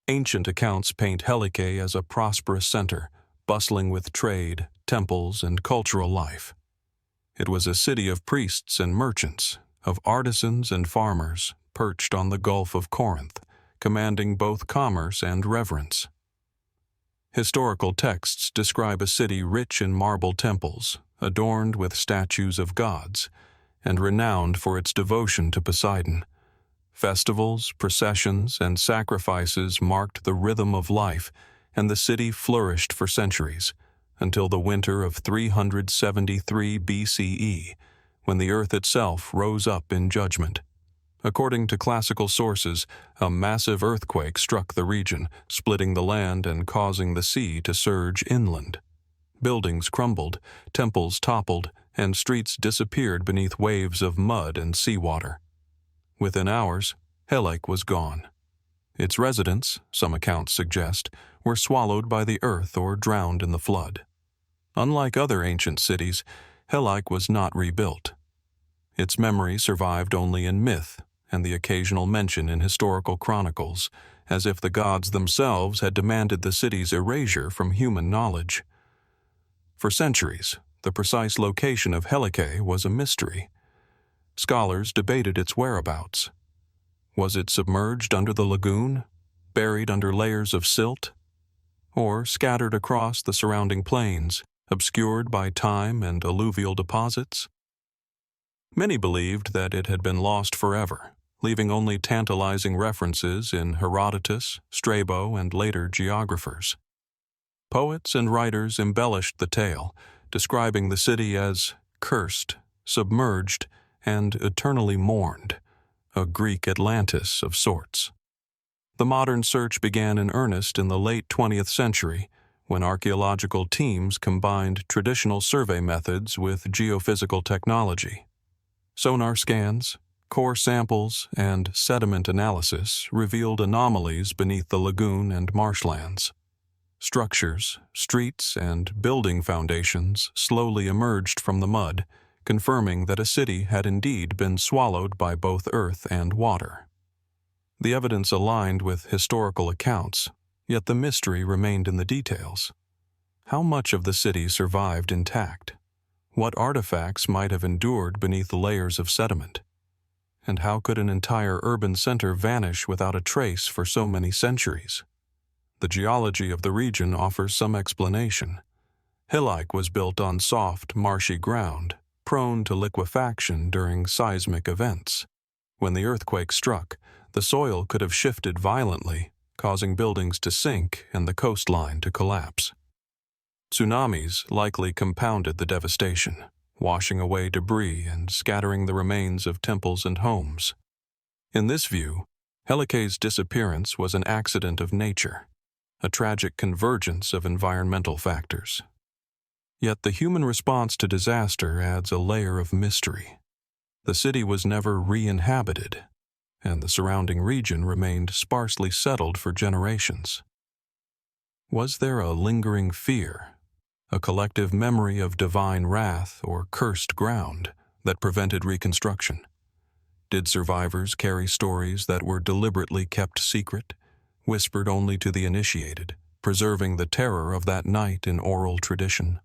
Ancient accounts paint Helike as a prosperous center, bustling with trade, temples, and cultural life. It was a city of priests and merchants, of artisans and farmers, perched on the Gulf of Corinth, commanding both commerce and reverence. Historical texts describe a city rich in marble temples, adorned with statues of gods, and renowned for its devotion to Poseidon. Festivals, processions, and sacrifices marked the rhythm of life, and the city flourished for centuries, until the winter of 373 BCE, when the earth itself rose up in judgment. According to classical sources, a massive earthquake struck the region, splitting the land and causing the sea to surge inland. Buildings crumbled, temples toppled, and streets disappeared beneath waves of mud and seawater. Within hours, Helike was gone. Its residents, some accounts suggest, were swallowed by the earth or drowned in the flood. Unlike other ancient cities, Helike was not rebuilt. Its memory survived only in myth and the occasional mention in historical chronicles, as if the gods themselves had demanded the city's erasure from human knowledge. For centuries, the precise location of Helike was a mystery. Scholars debated its whereabouts. Was it submerged under the lagoon, buried under layers of silt, or scattered across the surrounding plains, obscured by time and alluvial deposits? Many believed that it had been lost forever, leaving only tantalizing references in Herodotus, Strabo, and later geographers. Poets and writers embellished the tale, describing the city as cursed, submerged, and eternally mourned, a Greek Atlantis of sorts. The modern search began in earnest in the late 20th century, when archaeological teams combined traditional survey methods with geophysical technology. Sonar scans, core samples, and sediment analysis revealed anomalies beneath the lagoon and marshlands. Structures, streets, and building foundations slowly emerged from the mud, confirming that a city had indeed been swallowed by both earth and water. The evidence aligned with historical accounts, yet the mystery remained in the details. How much of the city survived intact? What artifacts might have endured beneath the layers of sediment? And how could an entire urban center vanish without a trace for so many centuries? The geology of the region offers some explanation. Helike was built on soft, marshy ground, prone to liquefaction during seismic events. When the earthquake struck, the soil could have shifted violently, causing buildings to sink and the coastline to collapse. Tsunamis likely compounded the devastation, washing away debris and scattering the remains of temples and homes. In this view, Helike's disappearance was an accident of nature, a tragic convergence of environmental factors. Yet the human response to disaster adds a layer of mystery. The city was never re-inhabited, and the surrounding region remained sparsely settled for generations. Was there a lingering fear, a collective memory of divine wrath or cursed ground that prevented reconstruction? Did survivors carry stories that were deliberately kept secret, whispered only to the initiated, preserving the terror of that night in oral tradition?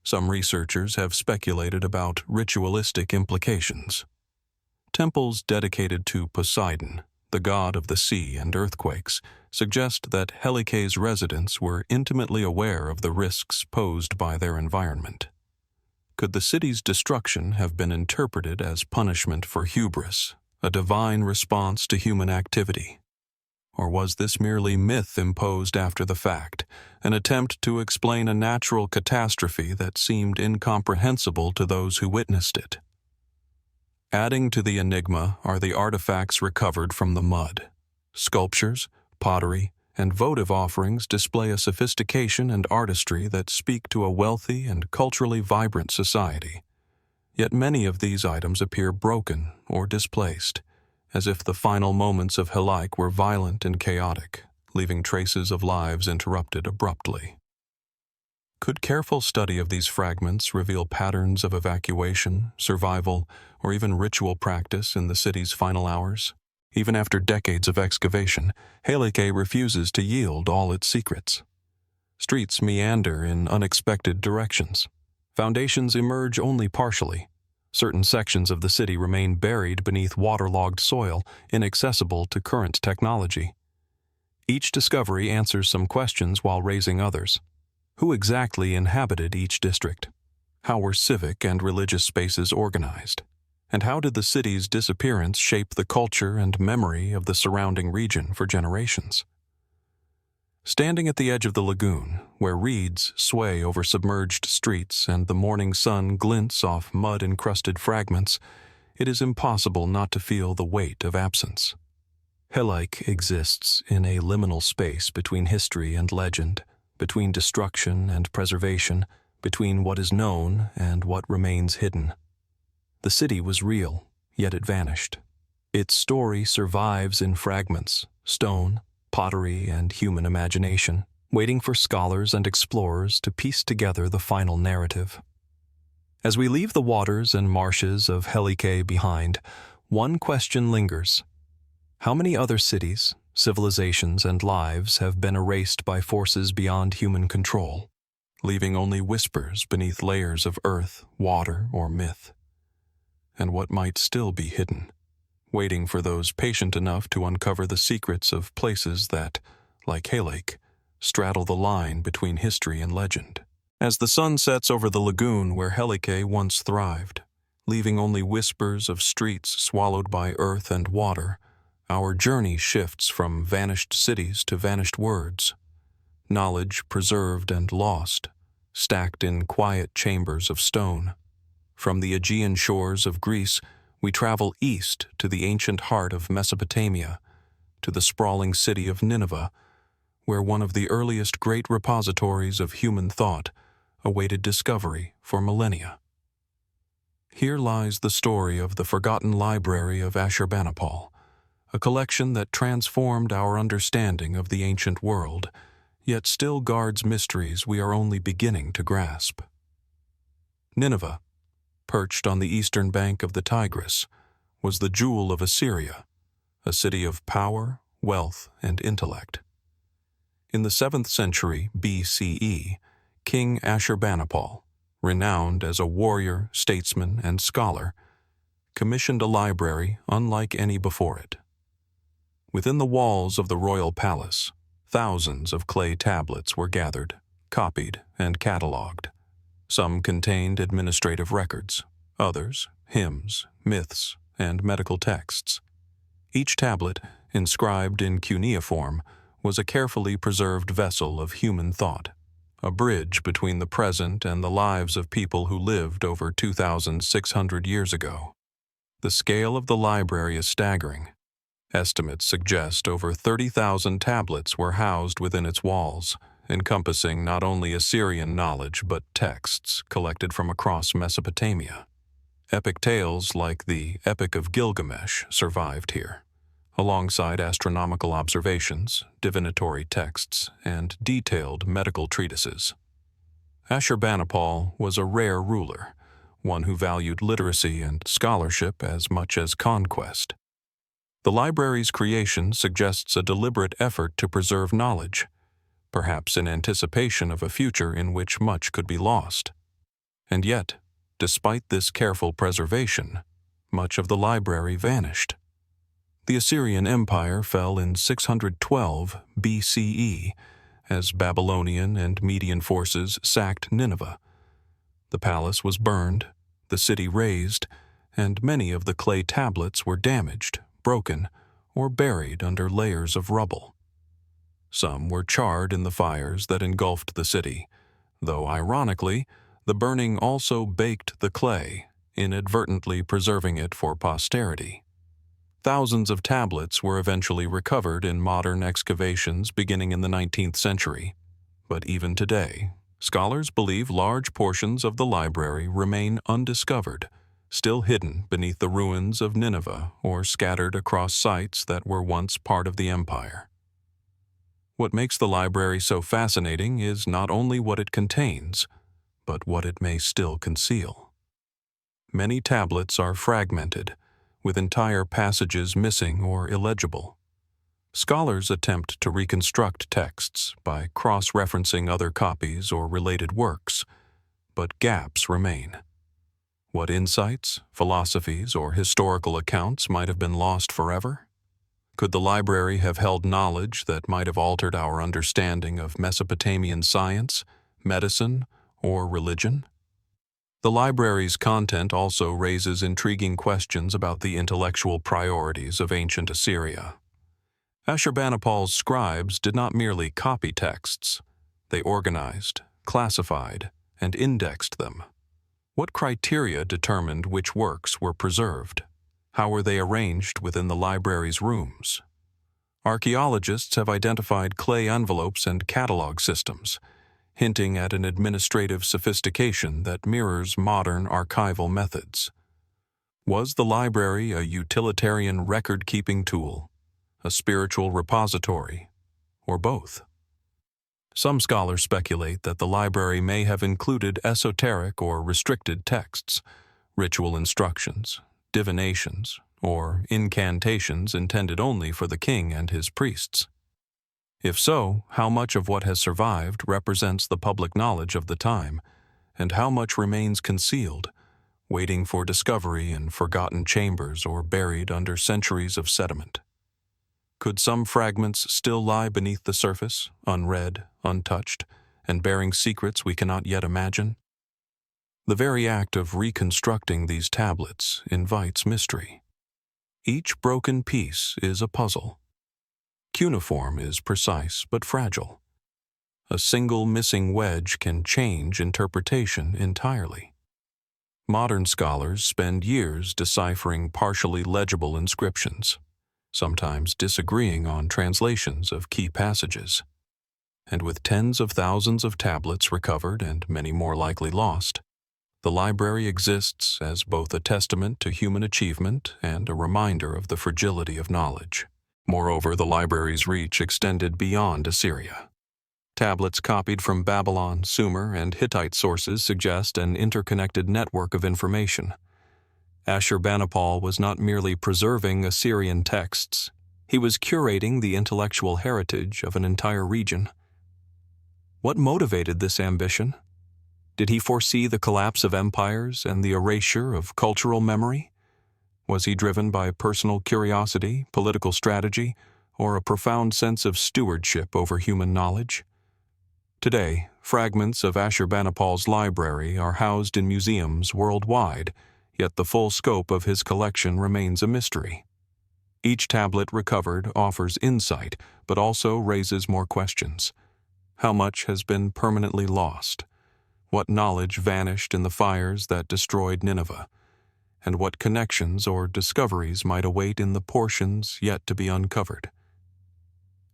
Some researchers have speculated about ritualistic implications. Temples dedicated to Poseidon, the god of the sea and earthquakes, suggest that Helike's residents were intimately aware of the risks posed by their environment. Could the city's destruction have been interpreted as punishment for hubris, a divine response to human activity? Or was this merely myth imposed after the fact, an attempt to explain a natural catastrophe that seemed incomprehensible to those who witnessed it? Adding to the enigma are the artifacts recovered from the mud. Sculptures, pottery, and votive offerings display a sophistication and artistry that speak to a wealthy and culturally vibrant society. Yet many of these items appear broken or displaced, as if the final moments of Helike were violent and chaotic, leaving traces of lives interrupted abruptly. Could careful study of these fragments reveal patterns of evacuation, survival, or even ritual practice in the city's final hours? Even after decades of excavation, Helike refuses to yield all its secrets. Streets meander in unexpected directions. Foundations emerge only partially. Certain sections of the city remain buried beneath waterlogged soil, inaccessible to current technology. Each discovery answers some questions while raising others. Who exactly inhabited each district? How were civic and religious spaces organized? And how did the city's disappearance shape the culture and memory of the surrounding region for generations? Standing at the edge of the lagoon, where reeds sway over submerged streets and the morning sun glints off mud-encrusted fragments, it is impossible not to feel the weight of absence. Helike exists in a liminal space between history and legend, between destruction and preservation, between what is known and what remains hidden. The city was real, yet it vanished. Its story survives in fragments, stone, pottery, and human imagination, waiting for scholars and explorers to piece together the final narrative. As we leave the waters and marshes of Helike behind, one question lingers. How many other cities, civilizations, and lives have been erased by forces beyond human control, leaving only whispers beneath layers of earth, water, or myth? And what might still be hidden, waiting for those patient enough to uncover the secrets of places that, like Helike, straddle the line between history and legend? As the sun sets over the lagoon where Helike once thrived, leaving only whispers of streets swallowed by earth and water, our journey shifts from vanished cities to vanished words, knowledge preserved and lost, stacked in quiet chambers of stone. From the Aegean shores of Greece, we travel east to the ancient heart of Mesopotamia, to the sprawling city of Nineveh, where one of the earliest great repositories of human thought awaited discovery for millennia. Here lies the story of the forgotten library of Ashurbanipal, a collection that transformed our understanding of the ancient world, yet still guards mysteries we are only beginning to grasp. Nineveh, perched on the eastern bank of the Tigris, was the jewel of Assyria, a city of power, wealth, and intellect. In the 7th century BCE, King Ashurbanipal, renowned as a warrior, statesman, and scholar, commissioned a library unlike any before it. Within the walls of the royal palace, thousands of clay tablets were gathered, copied, and catalogued. Some contained administrative records, others hymns, myths, and medical texts. Each tablet, inscribed in cuneiform, was a carefully preserved vessel of human thought, a bridge between the present and the lives of people who lived over 2,600 years ago. The scale of the library is staggering. Estimates suggest over 30,000 tablets were housed within its walls, encompassing not only Assyrian knowledge but texts collected from across Mesopotamia. Epic tales like the Epic of Gilgamesh survived here, alongside astronomical observations, divinatory texts, and detailed medical treatises. Ashurbanipal was a rare ruler, one who valued literacy and scholarship as much as conquest. The library's creation suggests a deliberate effort to preserve knowledge, perhaps in anticipation of a future in which much could be lost. And yet, despite this careful preservation, much of the library vanished. The Assyrian Empire fell in 612 BCE as Babylonian and Median forces sacked Nineveh. The palace was burned, the city razed, and many of the clay tablets were damaged, broken, or buried under layers of rubble. Some were charred in the fires that engulfed the city, though ironically, the burning also baked the clay, inadvertently preserving it for posterity. Thousands of tablets were eventually recovered in modern excavations beginning in the 19th century, but even today, scholars believe large portions of the library remain undiscovered, still hidden beneath the ruins of Nineveh or scattered across sites that were once part of the empire. What makes the library so fascinating is not only what it contains, but what it may still conceal. Many tablets are fragmented, with entire passages missing or illegible. Scholars attempt to reconstruct texts by cross-referencing other copies or related works, but gaps remain. What insights, philosophies, or historical accounts might have been lost forever? Could the library have held knowledge that might have altered our understanding of Mesopotamian science, medicine, or religion? The library's content also raises intriguing questions about the intellectual priorities of ancient Assyria. Ashurbanipal's scribes did not merely copy texts. They organized, classified, and indexed them. What criteria determined which works were preserved? How were they arranged within the library's rooms? Archaeologists have identified clay envelopes and catalog systems, hinting at an administrative sophistication that mirrors modern archival methods. Was the library a utilitarian record-keeping tool, a spiritual repository, or both? Some scholars speculate that the library may have included esoteric or restricted texts, ritual instructions, divinations, or incantations intended only for the king and his priests. If so, how much of what has survived represents the public knowledge of the time, and how much remains concealed, waiting for discovery in forgotten chambers or buried under centuries of sediment? Could some fragments still lie beneath the surface, unread, untouched, and bearing secrets we cannot yet imagine? The very act of reconstructing these tablets invites mystery. Each broken piece is a puzzle. Cuneiform is precise but fragile. A single missing wedge can change interpretation entirely. Modern scholars spend years deciphering partially legible inscriptions, sometimes disagreeing on translations of key passages. And with tens of thousands of tablets recovered and many more likely lost, the library exists as both a testament to human achievement and a reminder of the fragility of knowledge. Moreover, the library's reach extended beyond Assyria. Tablets copied from Babylon, Sumer, and Hittite sources suggest an interconnected network of information. Ashurbanipal was not merely preserving Assyrian texts, he was curating the intellectual heritage of an entire region. What motivated this ambition? Did he foresee the collapse of empires and the erasure of cultural memory? Was he driven by personal curiosity, political strategy, or a profound sense of stewardship over human knowledge? Today, fragments of Ashurbanipal's library are housed in museums worldwide, yet the full scope of his collection remains a mystery. Each tablet recovered offers insight, but also raises more questions. How much has been permanently lost? What knowledge vanished in the fires that destroyed Nineveh? And what connections or discoveries might await in the portions yet to be uncovered?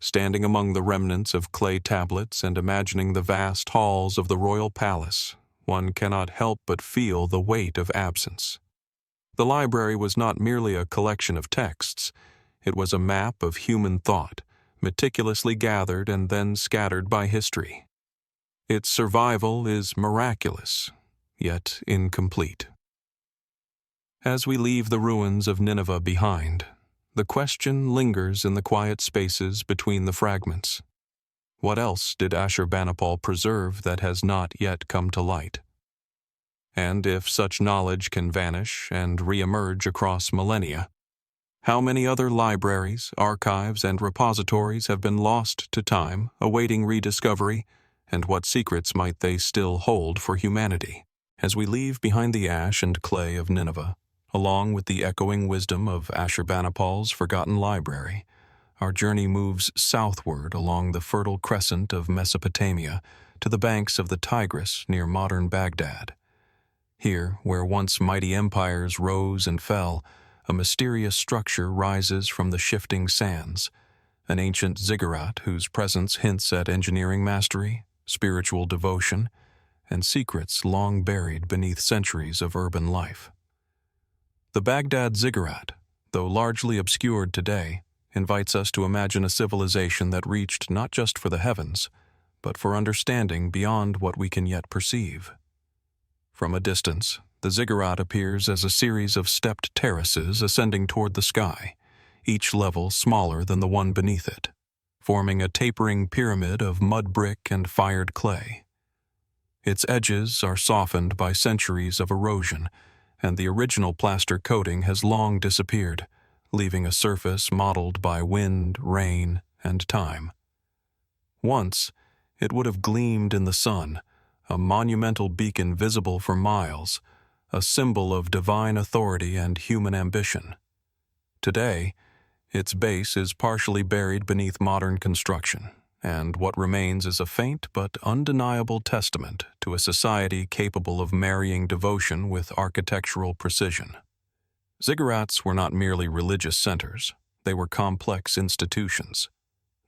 Standing among the remnants of clay tablets and imagining the vast halls of the royal palace, one cannot help but feel the weight of absence. The library was not merely a collection of texts, it was a map of human thought, meticulously gathered and then scattered by history. Its survival is miraculous, yet incomplete. As we leave the ruins of Nineveh behind, the question lingers in the quiet spaces between the fragments. What else did Ashurbanipal preserve that has not yet come to light? And if such knowledge can vanish and re-emerge across millennia, how many other libraries, archives, and repositories have been lost to time, awaiting rediscovery, and what secrets might they still hold for humanity? As we leave behind the ash and clay of Nineveh, along with the echoing wisdom of Ashurbanipal's forgotten library, our journey moves southward along the fertile crescent of Mesopotamia to the banks of the Tigris near modern Baghdad. Here, where once mighty empires rose and fell, a mysterious structure rises from the shifting sands, an ancient ziggurat whose presence hints at engineering mastery, spiritual devotion, and secrets long buried beneath centuries of urban life. The Baghdad Ziggurat, though largely obscured today, invites us to imagine a civilization that reached not just for the heavens, but for understanding beyond what we can yet perceive. From a distance, the ziggurat appears as a series of stepped terraces ascending toward the sky, each level smaller than the one beneath it, forming a tapering pyramid of mud brick and fired clay. Its edges are softened by centuries of erosion, and the original plaster coating has long disappeared, leaving a surface mottled by wind, rain, and time. Once, it would have gleamed in the sun, a monumental beacon visible for miles, a symbol of divine authority and human ambition. Today, its base is partially buried beneath modern construction, and what remains is a faint but undeniable testament to a society capable of marrying devotion with architectural precision. Ziggurats were not merely religious centers, they were complex institutions.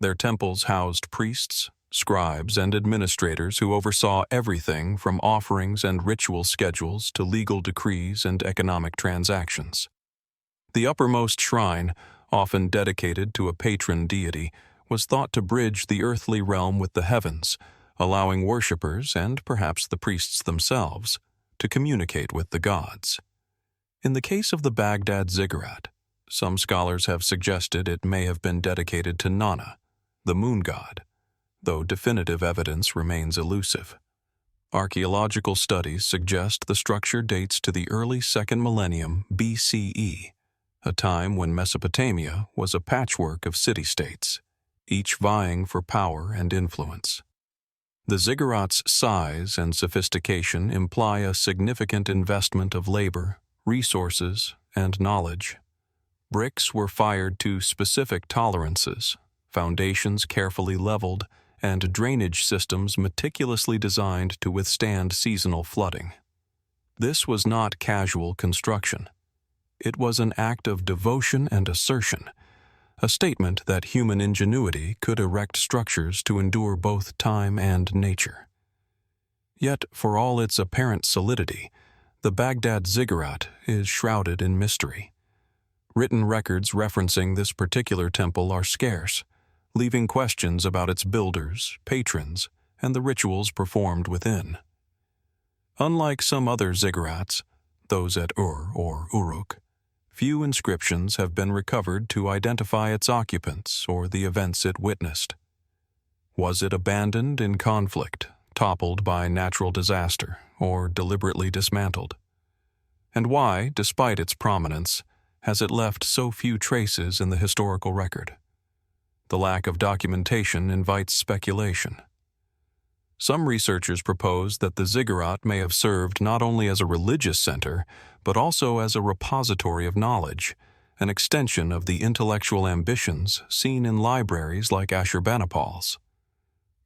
Their temples housed priests, scribes and administrators who oversaw everything from offerings and ritual schedules to legal decrees and economic transactions. The uppermost shrine, often dedicated to a patron deity, was thought to bridge the earthly realm with the heavens, allowing worshippers, and perhaps the priests themselves, to communicate with the gods. In the case of the Baghdad Ziggurat, some scholars have suggested it may have been dedicated to Nana, the moon god, though definitive evidence remains elusive. Archaeological studies suggest the structure dates to the early 2nd millennium BCE, a time when Mesopotamia was a patchwork of city-states, each vying for power and influence. The ziggurat's size and sophistication imply a significant investment of labor, resources, and knowledge. Bricks were fired to specific tolerances, foundations carefully leveled, and drainage systems meticulously designed to withstand seasonal flooding. This was not casual construction. It was an act of devotion and assertion, a statement that human ingenuity could erect structures to endure both time and nature. Yet, for all its apparent solidity, the Baghdad Ziggurat is shrouded in mystery. Written records referencing this particular temple are scarce, leaving questions about its builders, patrons, and the rituals performed within. Unlike some other ziggurats, those at Ur or Uruk, few inscriptions have been recovered to identify its occupants or the events it witnessed. Was it abandoned in conflict, toppled by natural disaster, or deliberately dismantled? And why, despite its prominence, has it left so few traces in the historical record? The lack of documentation invites speculation. Some researchers propose that the ziggurat may have served not only as a religious center, but also as a repository of knowledge, an extension of the intellectual ambitions seen in libraries like Ashurbanipal's.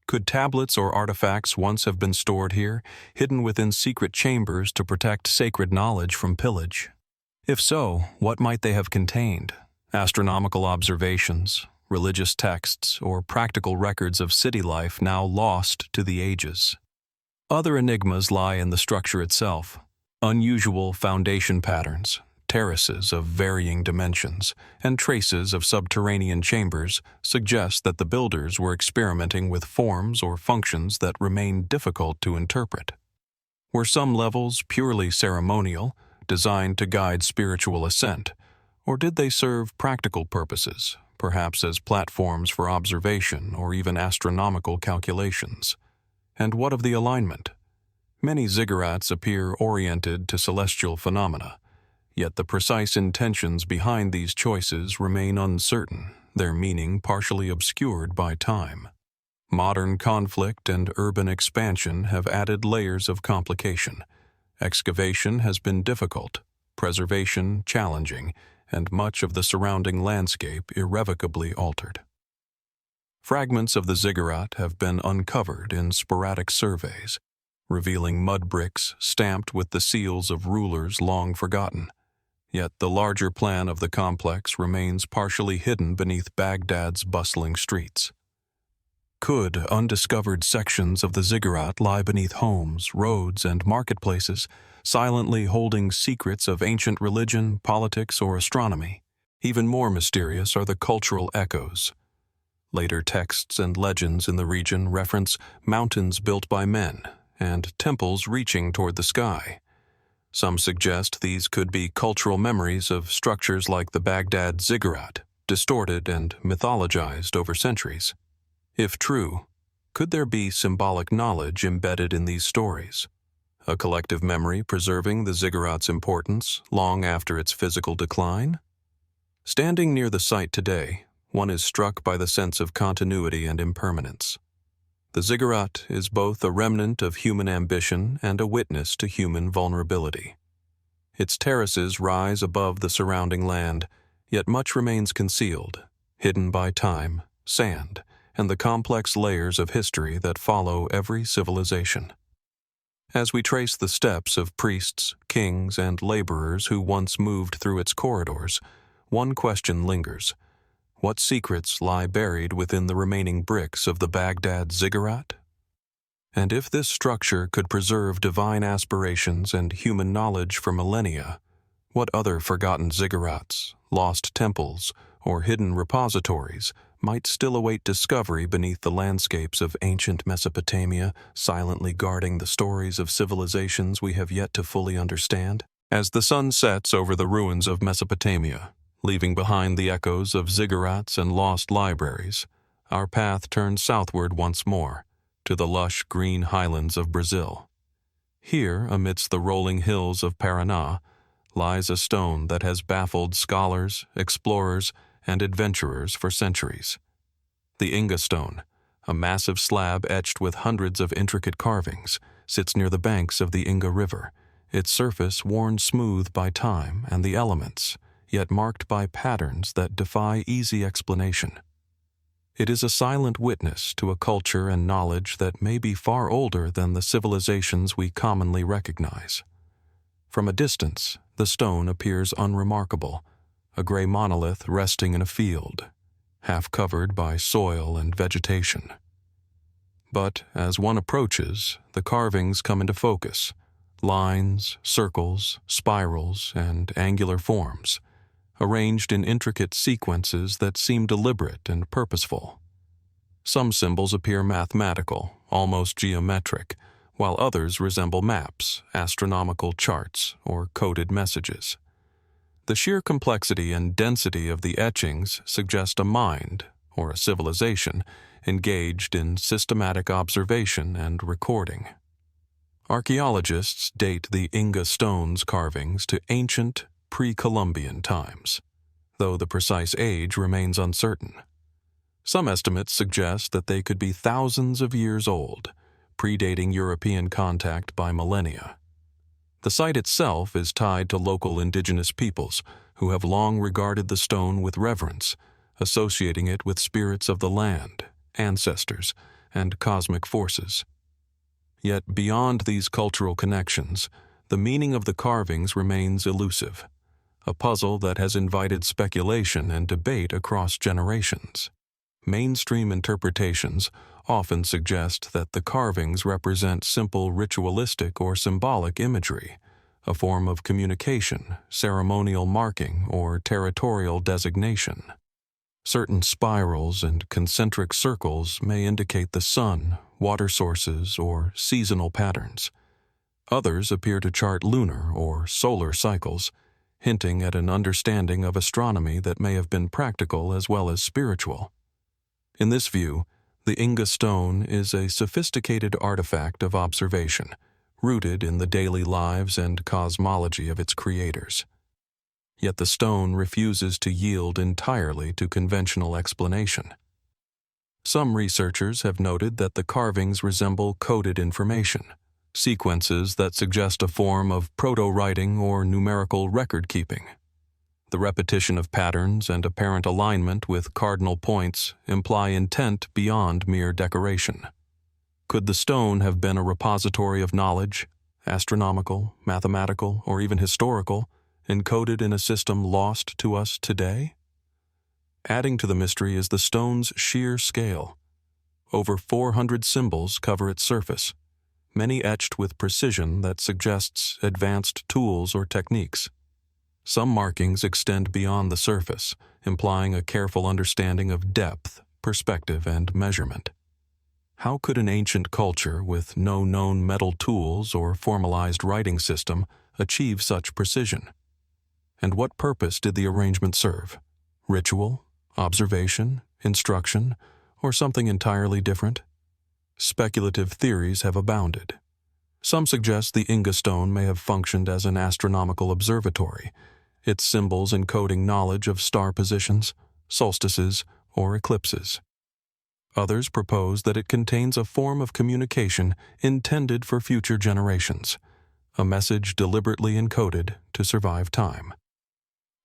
Could tablets or artifacts once have been stored here, hidden within secret chambers to protect sacred knowledge from pillage? If so, what might they have contained? Astronomical observations, religious texts, or practical records of city life now lost to the ages? Other enigmas lie in the structure itself. Unusual foundation patterns, terraces of varying dimensions, and traces of subterranean chambers suggest that the builders were experimenting with forms or functions that remain difficult to interpret. Were some levels purely ceremonial, designed to guide spiritual ascent, or did they serve practical purposes, perhaps as platforms for observation or even astronomical calculations? And what of the alignment? Many ziggurats appear oriented to celestial phenomena, yet the precise intentions behind these choices remain uncertain, their meaning partially obscured by time. Modern conflict and urban expansion have added layers of complication. Excavation has been difficult, preservation challenging, and much of the surrounding landscape irrevocably altered. Fragments of the ziggurat have been uncovered in sporadic surveys, revealing mud bricks stamped with the seals of rulers long forgotten. Yet the larger plan of the complex remains partially hidden beneath Baghdad's bustling streets. Could undiscovered sections of the ziggurat lie beneath homes, roads, and marketplaces, silently holding secrets of ancient religion, politics, or astronomy? Even more mysterious are the cultural echoes. Later texts and legends in the region reference mountains built by men and temples reaching toward the sky. Some suggest these could be cultural memories of structures like the Baghdad Ziggurat, distorted and mythologized over centuries. If true, could there be symbolic knowledge embedded in these stories? A collective memory preserving the ziggurat's importance long after its physical decline? Standing near the site today, one is struck by the sense of continuity and impermanence. The ziggurat is both a remnant of human ambition and a witness to human vulnerability. Its terraces rise above the surrounding land, yet much remains concealed, hidden by time, sand, and the complex layers of history that follow every civilization. As we trace the steps of priests, kings, and laborers who once moved through its corridors, one question lingers. What secrets lie buried within the remaining bricks of the Baghdad Ziggurat? And if this structure could preserve divine aspirations and human knowledge for millennia, what other forgotten ziggurats, lost temples, or hidden repositories might still await discovery beneath the landscapes of ancient Mesopotamia, silently guarding the stories of civilizations we have yet to fully understand? As the sun sets over the ruins of Mesopotamia, leaving behind the echoes of ziggurats and lost libraries, our path turns southward once more, to the lush green highlands of Brazil. Here, amidst the rolling hills of Paraná, lies a stone that has baffled scholars, explorers, and adventurers for centuries. The Inga Stone, a massive slab etched with hundreds of intricate carvings, sits near the banks of the Inga River, its surface worn smooth by time and the elements, yet marked by patterns that defy easy explanation. It is a silent witness to a culture and knowledge that may be far older than the civilizations we commonly recognize. From a distance, the stone appears unremarkable, a gray monolith resting in a field, half covered by soil and vegetation. But as one approaches, the carvings come into focus: lines, circles, spirals, and angular forms, arranged in intricate sequences that seem deliberate and purposeful. Some symbols appear mathematical, almost geometric, while others resemble maps, astronomical charts, or coded messages. The sheer complexity and density of the etchings suggest a mind, or a civilization, engaged in systematic observation and recording. Archaeologists date the Inga Stone's carvings to ancient, pre-Columbian times, though the precise age remains uncertain. Some estimates suggest that they could be thousands of years old, predating European contact by millennia. The site itself is tied to local indigenous peoples who have long regarded the stone with reverence, associating it with spirits of the land, ancestors, and cosmic forces. Yet beyond these cultural connections, the meaning of the carvings remains elusive, a puzzle that has invited speculation and debate across generations. Mainstream interpretations often suggest that the carvings represent simple ritualistic or symbolic imagery, a form of communication, ceremonial marking, or territorial designation. Certain spirals and concentric circles may indicate the sun, water sources, or seasonal patterns. Others appear to chart lunar or solar cycles, hinting at an understanding of astronomy that may have been practical as well as spiritual. In this view, the Inga Stone is a sophisticated artifact of observation, rooted in the daily lives and cosmology of its creators. Yet the stone refuses to yield entirely to conventional explanation. Some researchers have noted that the carvings resemble coded information, sequences that suggest a form of proto-writing or numerical record-keeping. The repetition of patterns and apparent alignment with cardinal points imply intent beyond mere decoration. Could the stone have been a repository of knowledge, astronomical, mathematical, or even historical, encoded in a system lost to us today? Adding to the mystery is the stone's sheer scale. Over 400 symbols cover its surface, many etched with precision that suggests advanced tools or techniques. Some markings extend beyond the surface, implying a careful understanding of depth, perspective, and measurement. How could an ancient culture with no known metal tools or formalized writing system achieve such precision? And what purpose did the arrangement serve? Ritual, observation, instruction, or something entirely different? Speculative theories have abounded. Some suggest the Inga Stone may have functioned as an astronomical observatory, its symbols encoding knowledge of star positions, solstices, or eclipses. Others propose that it contains a form of communication intended for future generations, a message deliberately encoded to survive time.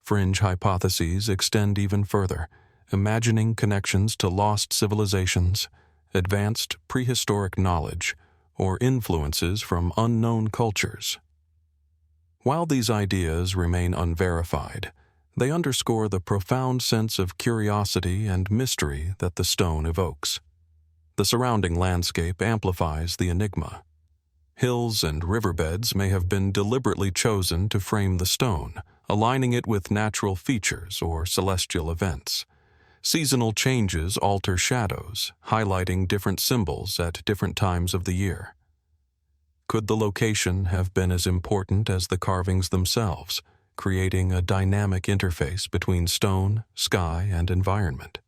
Fringe hypotheses extend even further, imagining connections to lost civilizations, advanced prehistoric knowledge, or influences from unknown cultures. While these ideas remain unverified, They underscore the profound sense of curiosity and mystery that the stone evokes. The surrounding landscape amplifies the enigma. Hills and riverbeds may have been deliberately chosen to frame the stone, aligning it with natural features or celestial events. Seasonal changes alter shadows, highlighting different symbols at different times of the year. Could the location have been as important as the carvings themselves, creating a dynamic interface between stone, sky, and environment?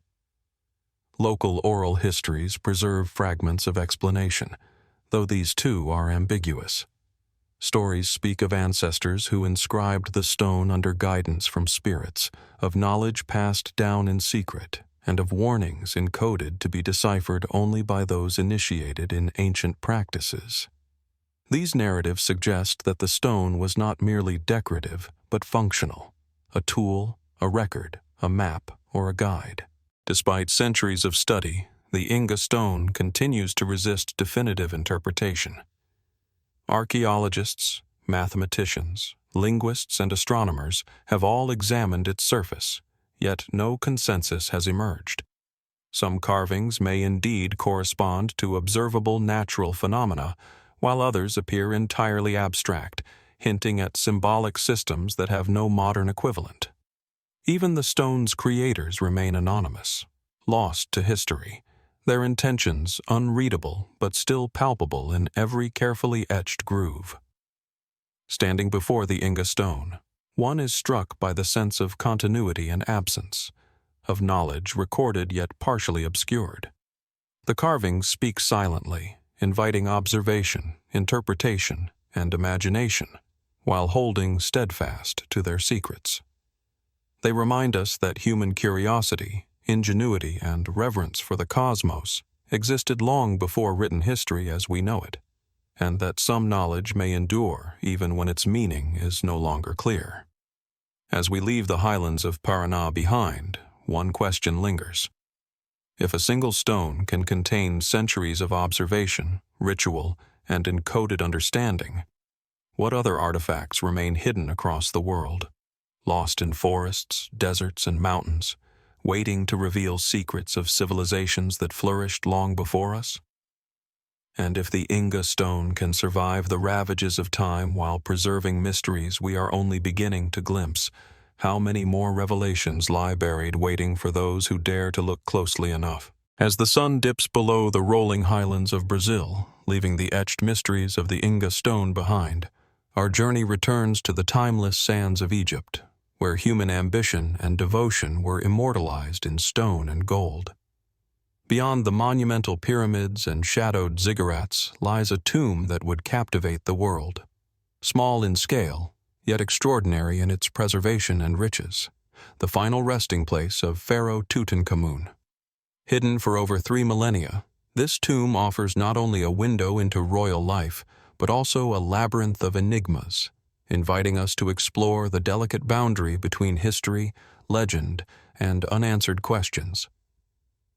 Local oral histories preserve fragments of explanation, though these too are ambiguous. Stories speak of ancestors who inscribed the stone under guidance from spirits, of knowledge passed down in secret, and of warnings encoded to be deciphered only by those initiated in ancient practices. These narratives suggest that the stone was not merely decorative, but functional, a tool, a record, a map, or a guide. Despite centuries of study, the Inga Stone continues to resist definitive interpretation. Archaeologists, mathematicians, linguists, and astronomers have all examined its surface, yet no consensus has emerged. Some carvings may indeed correspond to observable natural phenomena, while others appear entirely abstract, hinting at symbolic systems that have no modern equivalent. Even the stone's creators remain anonymous, lost to history, their intentions unreadable but still palpable in every carefully etched groove. Standing before the Inga Stone, one is struck by the sense of continuity and absence, of knowledge recorded yet partially obscured. The carvings speak silently, inviting observation, interpretation, and imagination, while holding steadfast to their secrets. They remind us that human curiosity, ingenuity, and reverence for the cosmos existed long before written history as we know it, and that some knowledge may endure even when its meaning is no longer clear. As we leave the highlands of Paraná behind, one question lingers. If a single stone can contain centuries of observation, ritual, and encoded understanding, what other artifacts remain hidden across the world, lost in forests, deserts, and mountains, waiting to reveal secrets of civilizations that flourished long before us? And if the Inga Stone can survive the ravages of time while preserving mysteries we are only beginning to glimpse, how many more revelations lie buried waiting for those who dare to look closely enough? As the sun dips below the rolling highlands of Brazil, leaving the etched mysteries of the Inga Stone behind, our journey returns to the timeless sands of Egypt, where human ambition and devotion were immortalized in stone and gold. Beyond the monumental pyramids and shadowed ziggurats lies a tomb that would captivate the world. Small in scale, yet extraordinary in its preservation and riches, the final resting place of Pharaoh Tutankhamun. Hidden for over 3 millennia, this tomb offers not only a window into royal life, but also a labyrinth of enigmas, inviting us to explore the delicate boundary between history, legend, and unanswered questions.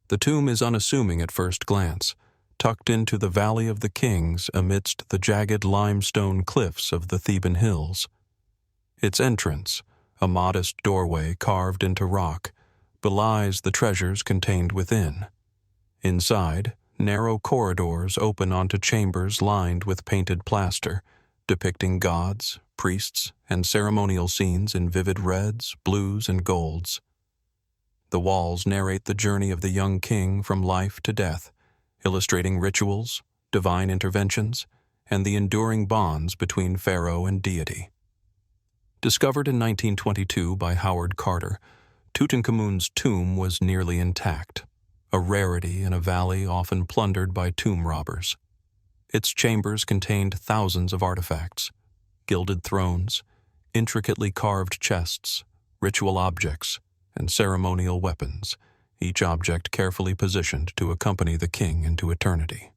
The tomb is unassuming at first glance, tucked into the Valley of the Kings amidst the jagged limestone cliffs of the Theban hills. Its entrance, a modest doorway carved into rock, belies the treasures contained within. Inside, narrow corridors open onto chambers lined with painted plaster, depicting gods, priests, and ceremonial scenes in vivid reds, blues, and golds. The walls narrate the journey of the young king from life to death, illustrating rituals, divine interventions, and the enduring bonds between pharaoh and deity. Discovered in 1922 by Howard Carter, Tutankhamun's tomb was nearly intact, a rarity in a valley often plundered by tomb robbers. Its chambers contained thousands of artifacts, gilded thrones, intricately carved chests, ritual objects, and ceremonial weapons, each object carefully positioned to accompany the king into eternity.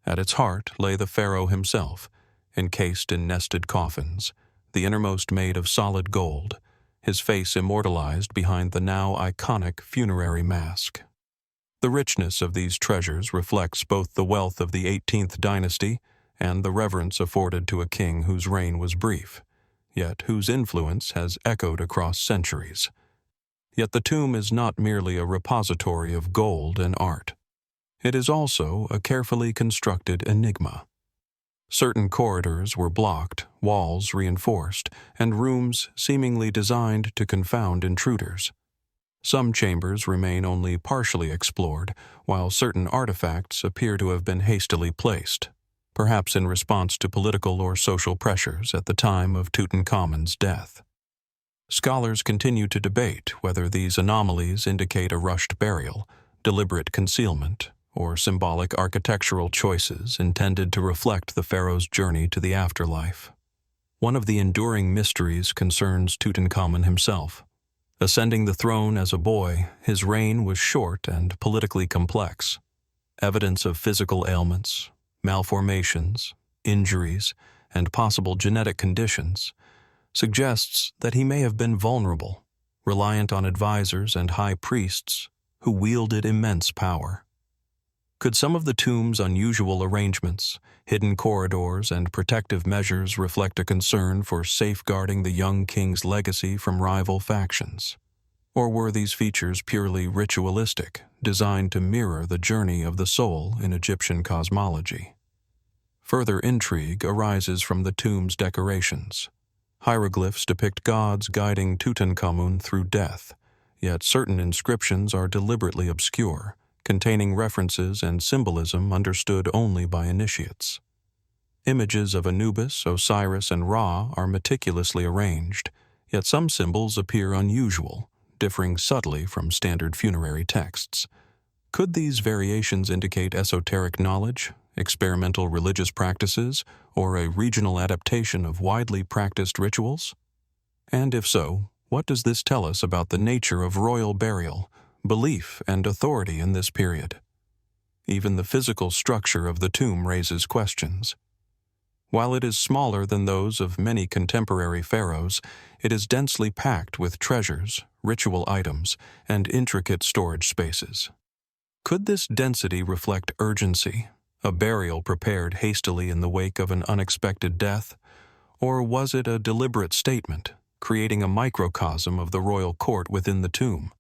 At its heart lay the pharaoh himself, encased in nested coffins, the innermost made of solid gold, his face immortalized behind the now iconic funerary mask. The richness of these treasures reflects both the wealth of the 18th dynasty and the reverence afforded to a king whose reign was brief, yet whose influence has echoed across centuries. Yet the tomb is not merely a repository of gold and art. It is also a carefully constructed enigma. Certain corridors were blocked, walls reinforced, and rooms seemingly designed to confound intruders. Some chambers remain only partially explored, while certain artifacts appear to have been hastily placed, perhaps in response to political or social pressures at the time of Tutankhamun's death. Scholars continue to debate whether these anomalies indicate a rushed burial, deliberate concealment, or symbolic architectural choices intended to reflect the pharaoh's journey to the afterlife. One of the enduring mysteries concerns Tutankhamun himself. Ascending the throne as a boy, his reign was short and politically complex. Evidence of physical ailments, malformations, injuries, and possible genetic conditions suggests that he may have been vulnerable, reliant on advisors and high priests who wielded immense power. Could some of the tomb's unusual arrangements, hidden corridors, and protective measures reflect a concern for safeguarding the young king's legacy from rival factions? Or were these features purely ritualistic, designed to mirror the journey of the soul in Egyptian cosmology? Further intrigue arises from the tomb's decorations. Hieroglyphs depict gods guiding Tutankhamun through death, yet certain inscriptions are deliberately obscure, containing references and symbolism understood only by initiates. Images of Anubis, Osiris, and Ra are meticulously arranged, yet some symbols appear unusual, differing subtly from standard funerary texts. Could these variations indicate esoteric knowledge, experimental religious practices, or a regional adaptation of widely practiced rituals? And if so, what does this tell us about the nature of royal burial, belief, and authority in this period? Even the physical structure of the tomb raises questions. While it is smaller than those of many contemporary pharaohs, it is densely packed with treasures, ritual items, and intricate storage spaces. Could this density reflect urgency, a burial prepared hastily in the wake of an unexpected death? Or was it a deliberate statement, creating a microcosm of the royal court within the tomb?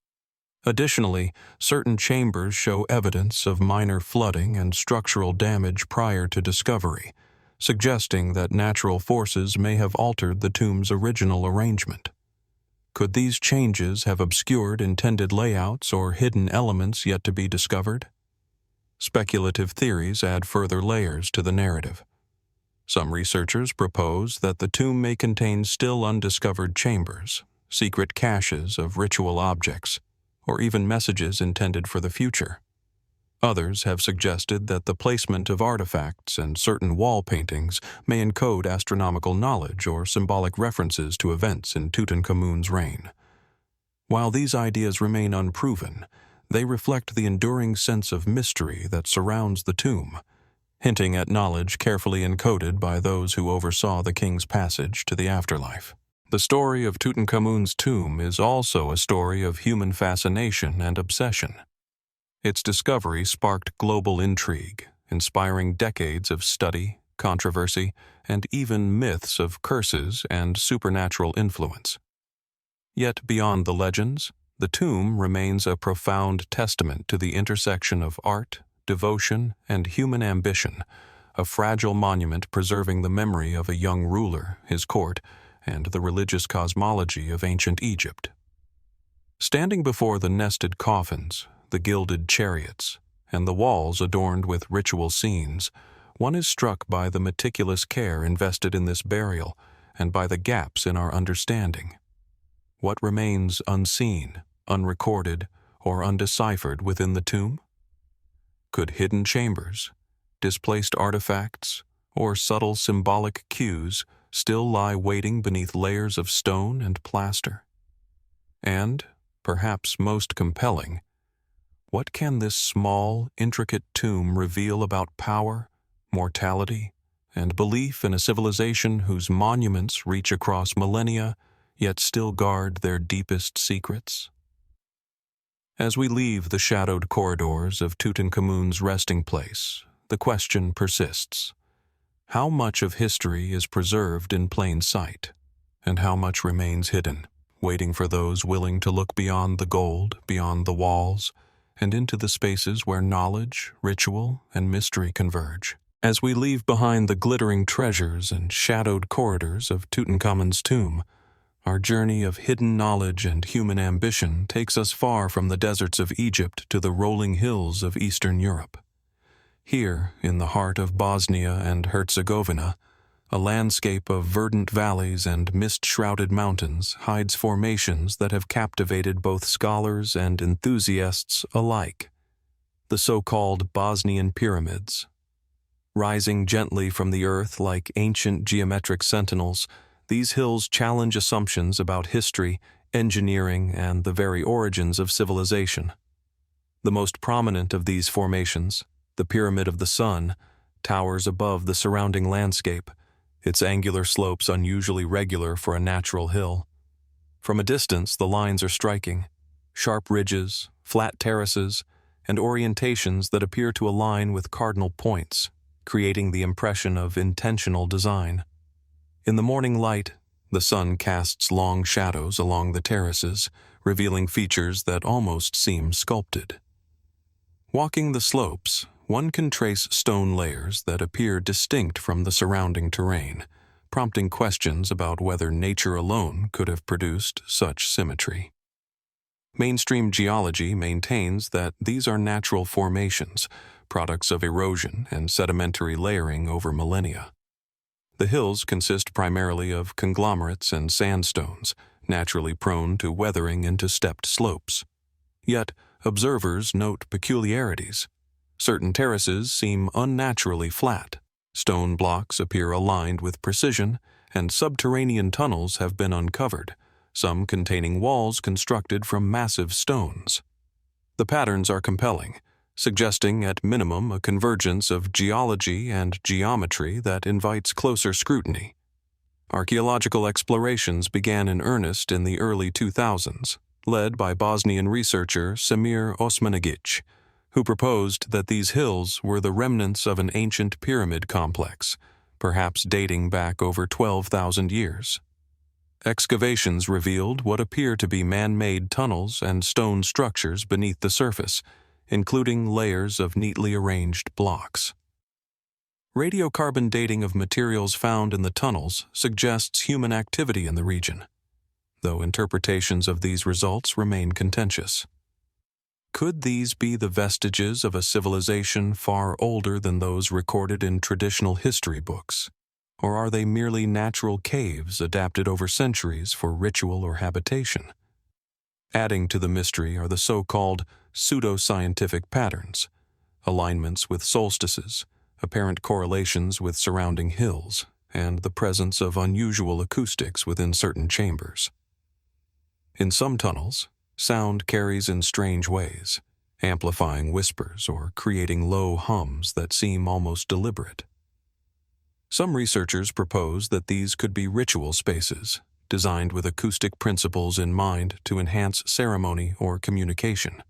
Additionally, certain chambers show evidence of minor flooding and structural damage prior to discovery, suggesting that natural forces may have altered the tomb's original arrangement. Could these changes have obscured intended layouts or hidden elements yet to be discovered? Speculative theories add further layers to the narrative. Some researchers propose that the tomb may contain still undiscovered chambers, secret caches of ritual objects, or even messages intended for the future. Others have suggested that the placement of artifacts and certain wall paintings may encode astronomical knowledge or symbolic references to events in Tutankhamun's reign. While these ideas remain unproven, they reflect the enduring sense of mystery that surrounds the tomb, hinting at knowledge carefully encoded by those who oversaw the king's passage to the afterlife. The story of Tutankhamun's tomb is also a story of human fascination and obsession. Its discovery sparked global intrigue, inspiring decades of study, controversy, and even myths of curses and supernatural influence. Yet beyond the legends, the tomb remains a profound testament to the intersection of art, devotion, and human ambition, a fragile monument preserving the memory of a young ruler, his court, and the religious cosmology of ancient Egypt. Standing before the nested coffins, the gilded chariots, and the walls adorned with ritual scenes, one is struck by the meticulous care invested in this burial and by the gaps in our understanding. What remains unseen, unrecorded, or undeciphered within the tomb? Could hidden chambers, displaced artifacts, or subtle symbolic cues still lie waiting beneath layers of stone and plaster? And, perhaps most compelling, what can this small, intricate tomb reveal about power, mortality, and belief in a civilization whose monuments reach across millennia, yet still guard their deepest secrets? As we leave the shadowed corridors of Tutankhamun's resting place, the question persists. How much of history is preserved in plain sight? and how much remains hidden, waiting for those willing to look beyond the gold, beyond the walls, and into the spaces where knowledge, ritual, and mystery converge. As we leave behind the glittering treasures and shadowed corridors of Tutankhamun's tomb, our journey of hidden knowledge and human ambition takes us far from the deserts of Egypt to the rolling hills of Eastern Europe. Here, in the heart of Bosnia and Herzegovina, a landscape of verdant valleys and mist-shrouded mountains hides formations that have captivated both scholars and enthusiasts alike. The so-called Bosnian pyramids. Rising gently from the earth like ancient geometric sentinels, these hills challenge assumptions about history, engineering, and the very origins of civilization. The most prominent of these formations, the Pyramid of the Sun, towers above the surrounding landscape, its angular slopes unusually regular for a natural hill. From a distance, the lines are striking, sharp ridges, flat terraces, and orientations that appear to align with cardinal points, creating the impression of intentional design. In the morning light, the sun casts long shadows along the terraces, revealing features that almost seem sculpted. Walking the slopes, one can trace stone layers that appear distinct from the surrounding terrain, prompting questions about whether nature alone could have produced such symmetry. Mainstream geology maintains that these are natural formations, products of erosion and sedimentary layering over millennia. The hills consist primarily of conglomerates and sandstones, naturally prone to weathering into stepped slopes. Yet, observers note peculiarities. Certain terraces seem unnaturally flat, stone blocks appear aligned with precision, and subterranean tunnels have been uncovered, some containing walls constructed from massive stones. The patterns are compelling, suggesting at minimum a convergence of geology and geometry that invites closer scrutiny. Archaeological explorations began in earnest in the early 2000s, led by Bosnian researcher Semir Osmanagić, who proposed that these hills were the remnants of an ancient pyramid complex, perhaps dating back over 12,000 years. Excavations revealed what appear to be man-made tunnels and stone structures beneath the surface, including layers of neatly arranged blocks. Radiocarbon dating of materials found in the tunnels suggests human activity in the region, though interpretations of these results remain contentious. Could these be the vestiges of a civilization far older than those recorded in traditional history books? Or are they merely natural caves adapted over centuries for ritual or habitation? Adding to the mystery are the so-called pseudo-scientific patterns, alignments with solstices, apparent correlations with surrounding hills, and the presence of unusual acoustics within certain chambers. In some tunnels, sound carries in strange ways, amplifying whispers or creating low hums that seem almost deliberate. Some researchers propose that these could be ritual spaces, designed with acoustic principles in mind to enhance ceremony or communication.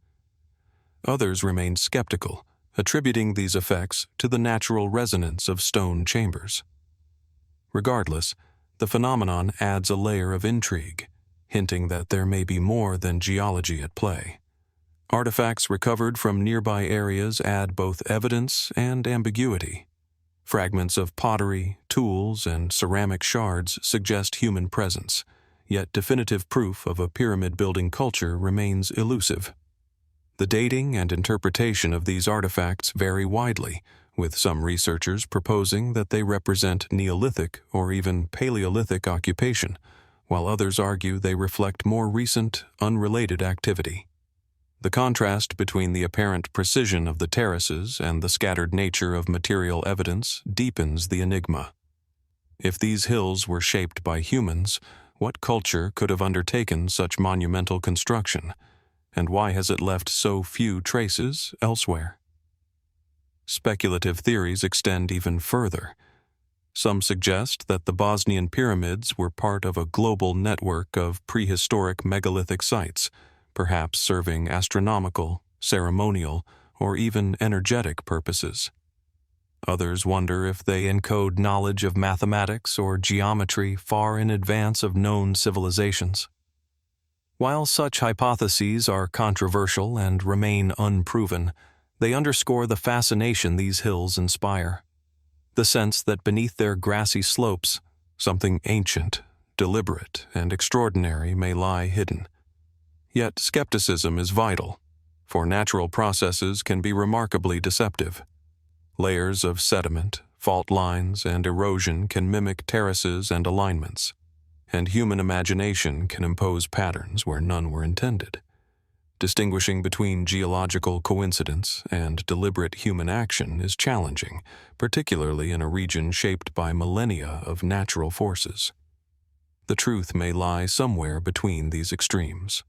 Others remain skeptical, attributing these effects to the natural resonance of stone chambers. Regardless, the phenomenon adds a layer of intrigue, hinting that there may be more than geology at play. Artifacts recovered from nearby areas add both evidence and ambiguity. Fragments of pottery, tools, and ceramic shards suggest human presence, yet definitive proof of a pyramid-building culture remains elusive. The dating and interpretation of these artifacts vary widely, with some researchers proposing that they represent Neolithic or even Paleolithic occupation, while others argue they reflect more recent, unrelated activity. The contrast between the apparent precision of the terraces and the scattered nature of material evidence deepens the enigma. If these hills were shaped by humans, what culture could have undertaken such monumental construction, and why has it left so few traces elsewhere? Speculative theories extend even further. Some suggest that the Bosnian pyramids were part of a global network of prehistoric megalithic sites, perhaps serving astronomical, ceremonial, or even energetic purposes. Others wonder if they encode knowledge of mathematics or geometry far in advance of known civilizations. While such hypotheses are controversial and remain unproven, they underscore the fascination these hills inspire. The sense that beneath their grassy slopes, something ancient, deliberate, and extraordinary may lie hidden. Yet skepticism is vital, for natural processes can be remarkably deceptive. Layers of sediment, fault lines, and erosion can mimic terraces and alignments, and human imagination can impose patterns where none were intended. Distinguishing between geological coincidence and deliberate human action is challenging, particularly in a region shaped by millennia of natural forces. The truth may lie somewhere between these extremes,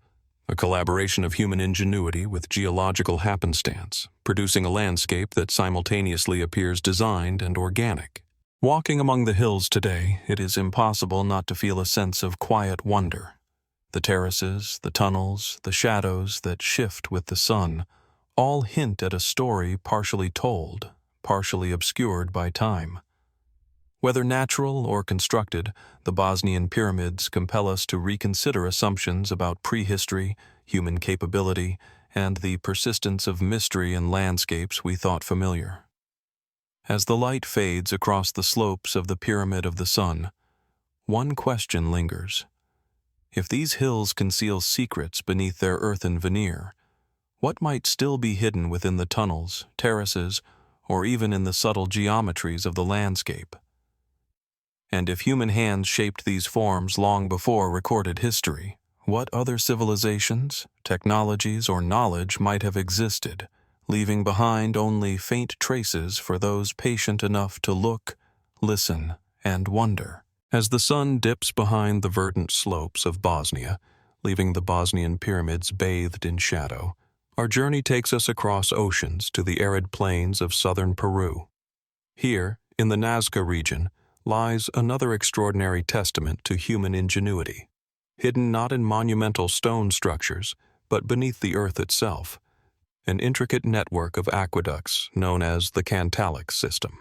a collaboration of human ingenuity with geological happenstance, producing a landscape that simultaneously appears designed and organic. Walking among the hills today, it is impossible not to feel a sense of quiet wonder. The terraces, the tunnels, the shadows that shift with the sun, all hint at a story partially told, partially obscured by time. Whether natural or constructed, the Bosnian pyramids compel us to reconsider assumptions about prehistory, human capability, and the persistence of mystery in landscapes we thought familiar. As the light fades across the slopes of the Pyramid of the Sun, one question lingers. If these hills conceal secrets beneath their earthen veneer, what might still be hidden within the tunnels, terraces, or even in the subtle geometries of the landscape? And if human hands shaped these forms long before recorded history, what other civilizations, technologies, or knowledge might have existed, leaving behind only faint traces for those patient enough to look, listen, and wonder? As the sun dips behind the verdant slopes of Bosnia, leaving the Bosnian pyramids bathed in shadow, our journey takes us across oceans to the arid plains of southern Peru. Here, in the Nasca region, lies another extraordinary testament to human ingenuity, hidden not in monumental stone structures, but beneath the earth itself, an intricate network of aqueducts known as the Cantalloc system.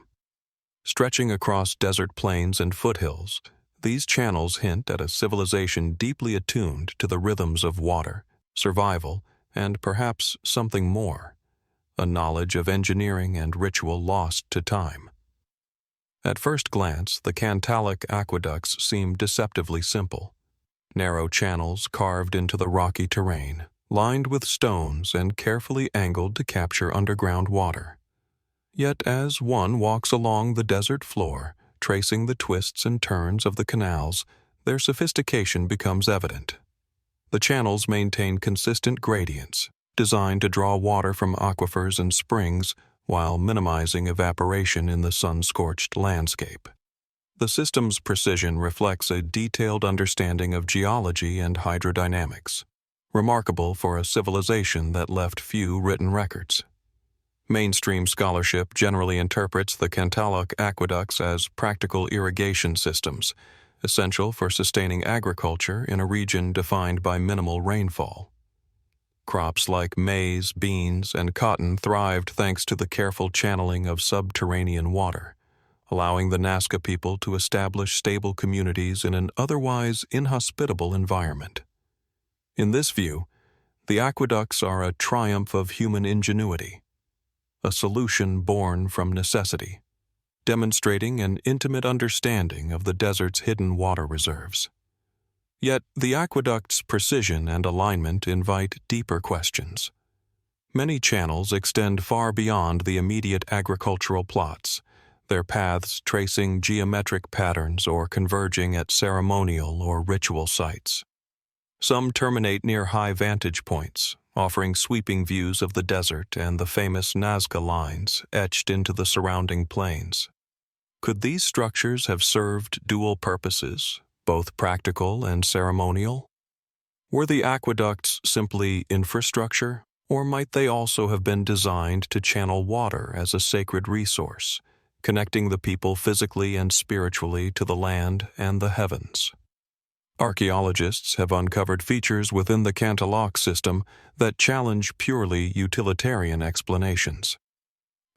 Stretching across desert plains and foothills, these channels hint at a civilization deeply attuned to the rhythms of water, survival, and perhaps something more, a knowledge of engineering and ritual lost to time. At first glance, the Cantalloc aqueducts seem deceptively simple. Narrow channels carved into the rocky terrain, lined with stones and carefully angled to capture underground water. Yet as one walks along the desert floor, tracing the twists and turns of the canals, their sophistication becomes evident. The channels maintain consistent gradients, designed to draw water from aquifers and springs while minimizing evaporation in the sun-scorched landscape. The system's precision reflects a detailed understanding of geology and hydrodynamics, remarkable for a civilization that left few written records. Mainstream scholarship generally interprets the Cantalloc aqueducts as practical irrigation systems, essential for sustaining agriculture in a region defined by minimal rainfall. Crops like maize, beans, and cotton thrived thanks to the careful channeling of subterranean water, allowing the Nasca people to establish stable communities in an otherwise inhospitable environment. In this view, the aqueducts are a triumph of human ingenuity, a solution born from necessity, demonstrating an intimate understanding of the desert's hidden water reserves. Yet the aqueduct's precision and alignment invite deeper questions. Many channels extend far beyond the immediate agricultural plots, their paths tracing geometric patterns or converging at ceremonial or ritual sites. Some terminate near high vantage points, offering sweeping views of the desert and the famous Nasca lines etched into the surrounding plains. Could these structures have served dual purposes, both practical and ceremonial? Were the aqueducts simply infrastructure, or might they also have been designed to channel water as a sacred resource, connecting the people physically and spiritually to the land and the heavens? Archaeologists have uncovered features within the Cantalloc system that challenge purely utilitarian explanations.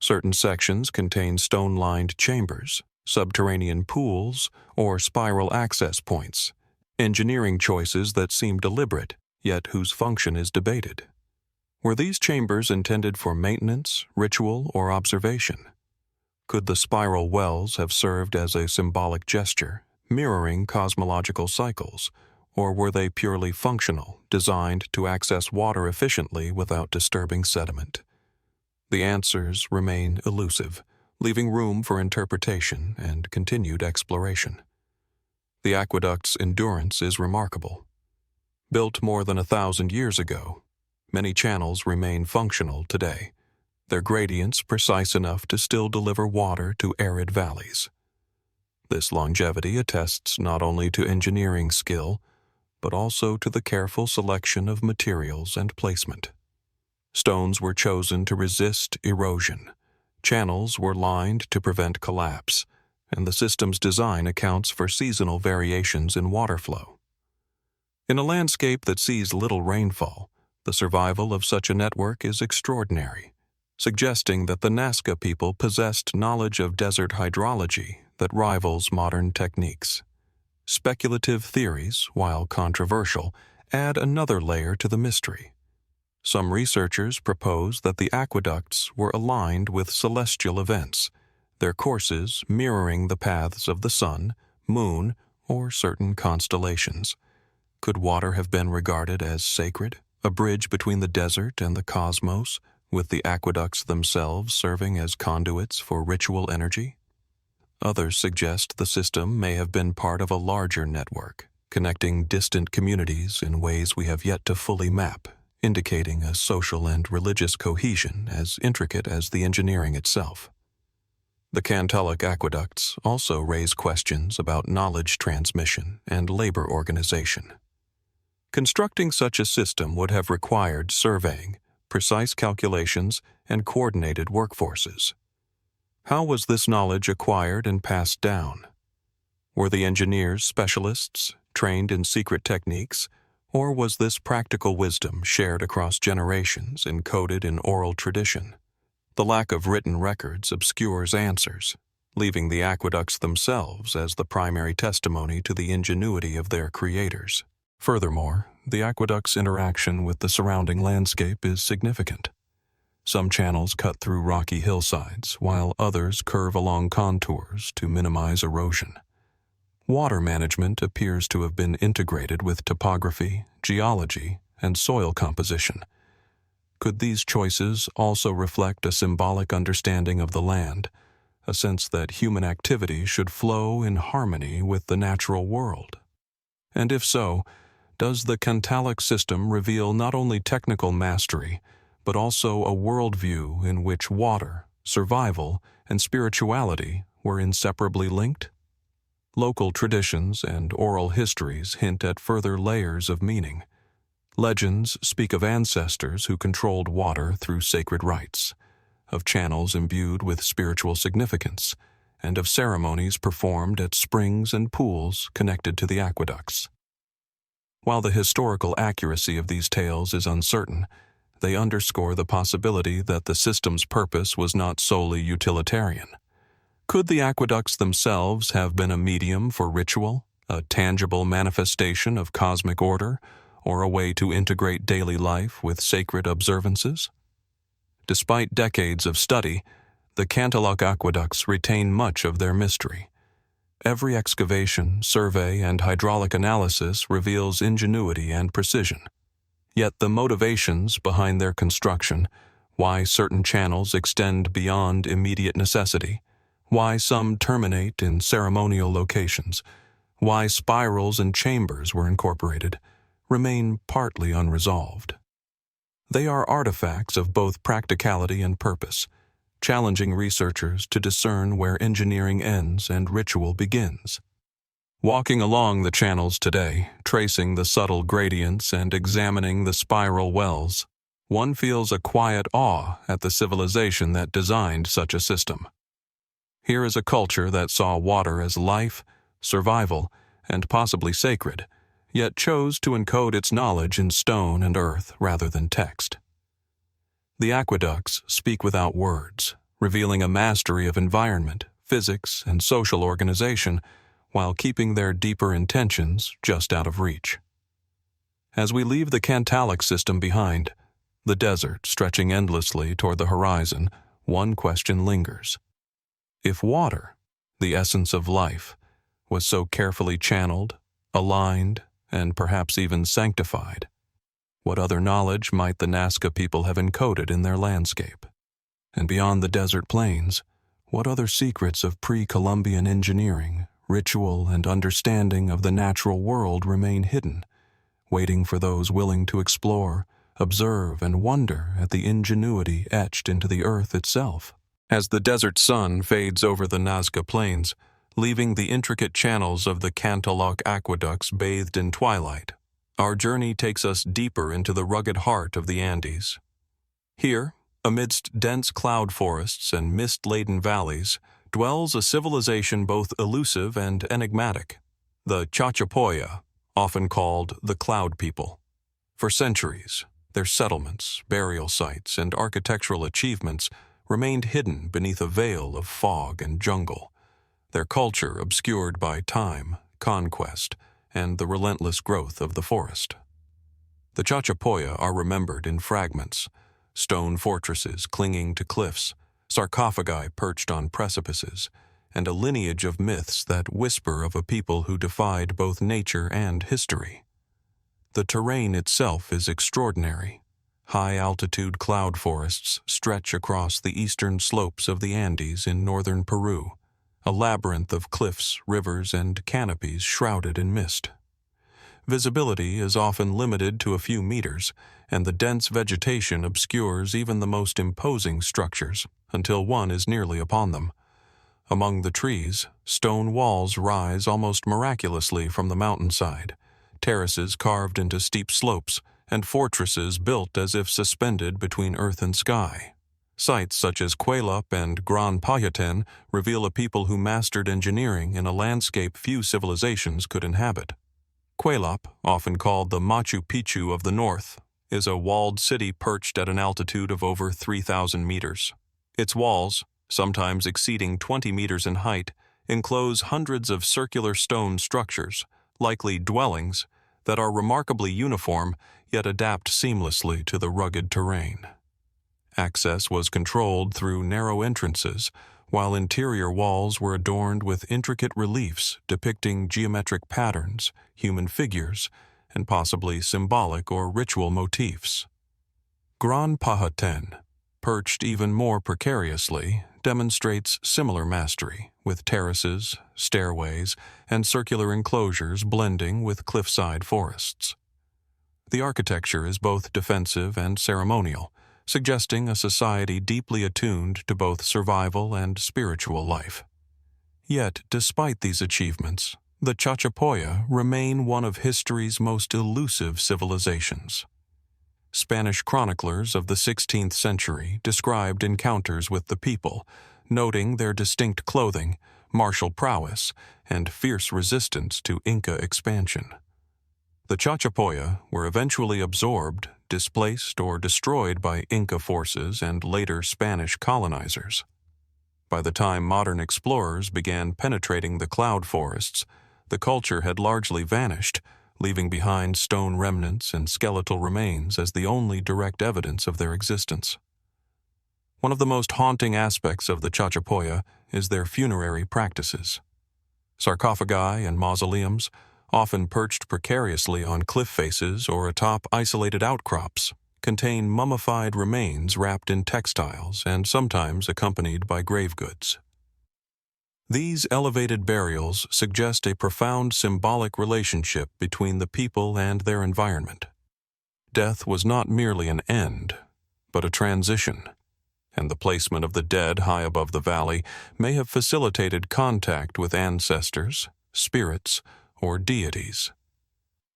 Certain sections contain stone-lined chambers, subterranean pools, or spiral access points, engineering choices that seem deliberate, yet whose function is debated. Were these chambers intended for maintenance, ritual, or observation? Could the spiral wells have served as a symbolic gesture, mirroring cosmological cycles, or were they purely functional, designed to access water efficiently without disturbing sediment? The answers remain elusive, leaving room for interpretation and continued exploration. The aqueduct's endurance is remarkable. Built more than 1,000 years ago, many channels remain functional today, their gradients precise enough to still deliver water to arid valleys. This longevity attests not only to engineering skill, but also to the careful selection of materials and placement. Stones were chosen to resist erosion, channels were lined to prevent collapse, and the system's design accounts for seasonal variations in water flow. In a landscape that sees little rainfall, the survival of such a network is extraordinary, suggesting that the Nasca people possessed knowledge of desert hydrology that rivals modern techniques. Speculative theories, while controversial, add another layer to the mystery. Some researchers propose that the aqueducts were aligned with celestial events, their courses mirroring the paths of the sun, moon, or certain constellations. Could water have been regarded as sacred, a bridge between the desert and the cosmos, with the aqueducts themselves serving as conduits for ritual energy? Others suggest the system may have been part of a larger network, connecting distant communities in ways we have yet to fully map, indicating a social and religious cohesion as intricate as the engineering itself. The Cantalloc aqueducts also raise questions about knowledge transmission and labor organization. Constructing such a system would have required surveying, precise calculations, and coordinated workforces. How was this knowledge acquired and passed down? Were the engineers specialists, trained in secret techniques, or was this practical wisdom shared across generations encoded in oral tradition? The lack of written records obscures answers, leaving the aqueducts themselves as the primary testimony to the ingenuity of their creators. Furthermore, the aqueduct's interaction with the surrounding landscape is significant. Some channels cut through rocky hillsides, while others curve along contours to minimize erosion. Water management appears to have been integrated with topography, geology, and soil composition. Could these choices also reflect a symbolic understanding of the land, a sense that human activity should flow in harmony with the natural world? And if so, does the Cantalloc system reveal not only technical mastery, but also a worldview in which water, survival, and spirituality were inseparably linked? Local traditions and oral histories hint at further layers of meaning. Legends speak of ancestors who controlled water through sacred rites, of channels imbued with spiritual significance, and of ceremonies performed at springs and pools connected to the aqueducts. While the historical accuracy of these tales is uncertain, they underscore the possibility that the system's purpose was not solely utilitarian. Could the aqueducts themselves have been a medium for ritual, a tangible manifestation of cosmic order, or a way to integrate daily life with sacred observances? Despite decades of study, the Cantalloc aqueducts retain much of their mystery. Every excavation, survey, and hydraulic analysis reveals ingenuity and precision. Yet the motivations behind their construction, why certain channels extend beyond immediate necessity, why some terminate in ceremonial locations, why spirals and chambers were incorporated, remain partly unresolved. They are artifacts of both practicality and purpose, challenging researchers to discern where engineering ends and ritual begins. Walking along the channels today, tracing the subtle gradients and examining the spiral wells, one feels a quiet awe at the civilization that designed such a system. Here is a culture that saw water as life, survival, and possibly sacred, yet chose to encode its knowledge in stone and earth rather than text. The aqueducts speak without words, revealing a mastery of environment, physics, and social organization, while keeping their deeper intentions just out of reach. As we leave the Cantalloc system behind, the desert stretching endlessly toward the horizon, one question lingers. If water, the essence of life, was so carefully channeled, aligned, and perhaps even sanctified, what other knowledge might the Nasca people have encoded in their landscape? And beyond the desert plains, what other secrets of pre-Columbian engineering, ritual, and understanding of the natural world remain hidden, waiting for those willing to explore, observe, and wonder at the ingenuity etched into the earth itself? As the desert sun fades over the Nasca plains, leaving the intricate channels of the Cantalloc aqueducts bathed in twilight, our journey takes us deeper into the rugged heart of the Andes. Here, amidst dense cloud forests and mist-laden valleys, dwells a civilization both elusive and enigmatic, the Chachapoya, often called the Cloud People. For centuries, their settlements, burial sites, and architectural achievements remained hidden beneath a veil of fog and jungle, their culture obscured by time, conquest, and the relentless growth of the forest. The Chachapoya are remembered in fragments, stone fortresses clinging to cliffs, sarcophagi perched on precipices, and a lineage of myths that whisper of a people who defied both nature and history. The terrain itself is extraordinary. High-altitude cloud forests stretch across the eastern slopes of the Andes in northern Peru, a labyrinth of cliffs, rivers, and canopies shrouded in mist. Visibility is often limited to a few meters, and the dense vegetation obscures even the most imposing structures until one is nearly upon them. Among the trees, stone walls rise almost miraculously from the mountainside, terraces carved into steep slopes, and fortresses built as if suspended between earth and sky. Sites such as Cuelap and Gran Payaten reveal a people who mastered engineering in a landscape few civilizations could inhabit. Cuelap, often called the Machu Picchu of the north, is a walled city perched at an altitude of over 3,000 meters. Its walls, sometimes exceeding 20 meters in height, enclose hundreds of circular stone structures, likely dwellings, that are remarkably uniform yet adapt seamlessly to the rugged terrain. Access was controlled through narrow entrances, while interior walls were adorned with intricate reliefs depicting geometric patterns, human figures, and possibly symbolic or ritual motifs. Gran Payaten, perched even more precariously, demonstrates similar mastery, with terraces, stairways, and circular enclosures blending with cliffside forests. The architecture is both defensive and ceremonial, suggesting a society deeply attuned to both survival and spiritual life. Yet, despite these achievements, the Chachapoya remain one of history's most elusive civilizations. Spanish chroniclers of the 16th century described encounters with the people, noting their distinct clothing, martial prowess, and fierce resistance to Inca expansion. The Chachapoya were eventually absorbed, displaced, or destroyed by Inca forces and later Spanish colonizers. By the time modern explorers began penetrating the cloud forests, the culture had largely vanished, leaving behind stone remnants and skeletal remains as the only direct evidence of their existence. One of the most haunting aspects of the Chachapoya is their funerary practices. Sarcophagi and mausoleums, often perched precariously on cliff faces or atop isolated outcrops, contain mummified remains wrapped in textiles and sometimes accompanied by grave goods. These elevated burials suggest a profound symbolic relationship between the people and their environment. Death was not merely an end, but a transition, and the placement of the dead high above the valley may have facilitated contact with ancestors, spirits, or deities.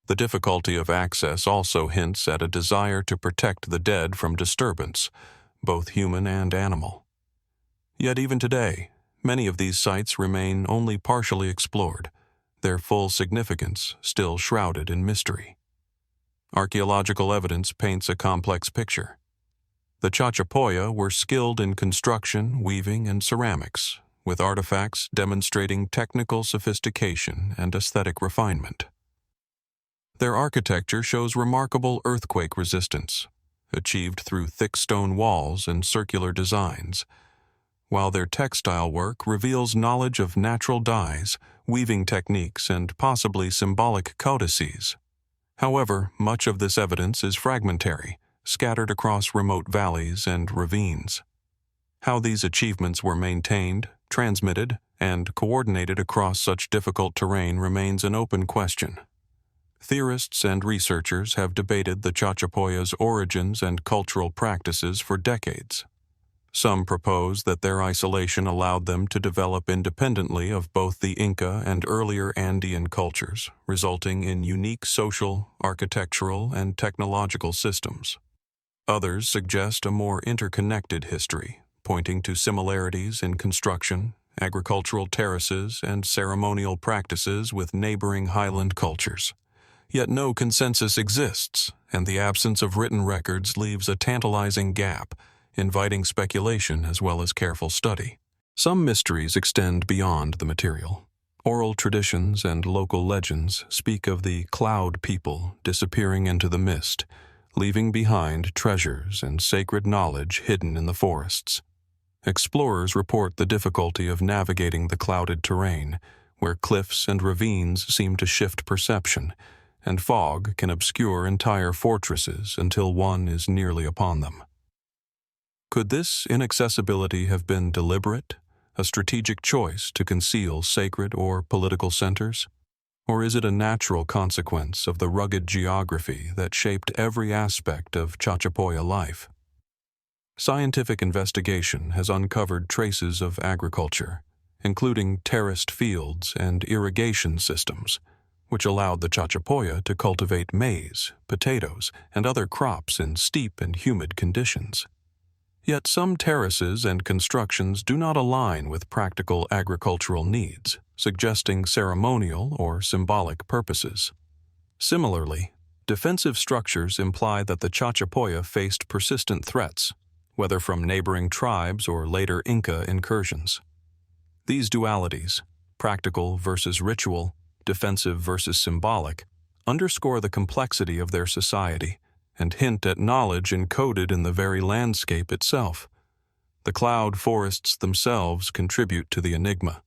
The difficulty of access also hints at a desire to protect the dead from disturbance, both human and animal. Yet even today, many of these sites remain only partially explored, their full significance still shrouded in mystery. Archaeological evidence paints a complex picture. The Chachapoya were skilled in construction, weaving, and ceramics, with artifacts demonstrating technical sophistication and aesthetic refinement. Their architecture shows remarkable earthquake resistance, achieved through thick stone walls and circular designs, while their textile work reveals knowledge of natural dyes, weaving techniques, and possibly symbolic codices. However, much of this evidence is fragmentary, scattered across remote valleys and ravines. How these achievements were maintained, transmitted, and coordinated across such difficult terrain remains an open question. Theorists and researchers have debated the Chachapoya's origins and cultural practices for decades. Some propose that their isolation allowed them to develop independently of both the Inca and earlier Andean cultures, resulting in unique social, architectural, and technological systems. Others suggest a more interconnected history, pointing to similarities in construction, agricultural terraces, and ceremonial practices with neighboring highland cultures. Yet no consensus exists, and the absence of written records leaves a tantalizing gap, inviting speculation as well as careful study. Some mysteries extend beyond the material. Oral traditions and local legends speak of the cloud people disappearing into the mist, leaving behind treasures and sacred knowledge hidden in the forests. Explorers report the difficulty of navigating the clouded terrain, where cliffs and ravines seem to shift perception, and fog can obscure entire fortresses until one is nearly upon them. Could this inaccessibility have been deliberate, a strategic choice to conceal sacred or political centers? Or is it a natural consequence of the rugged geography that shaped every aspect of Chachapoya life? Scientific investigation has uncovered traces of agriculture, including terraced fields and irrigation systems, which allowed the Chachapoya to cultivate maize, potatoes, and other crops in steep and humid conditions. Yet some terraces and constructions do not align with practical agricultural needs, suggesting ceremonial or symbolic purposes. Similarly, defensive structures imply that the Chachapoya faced persistent threats, whether from neighboring tribes or later Inca incursions. These dualities, practical versus ritual, defensive versus symbolic, underscore the complexity of their society and hint at knowledge encoded in the very landscape itself. The cloud forests themselves contribute to the enigma.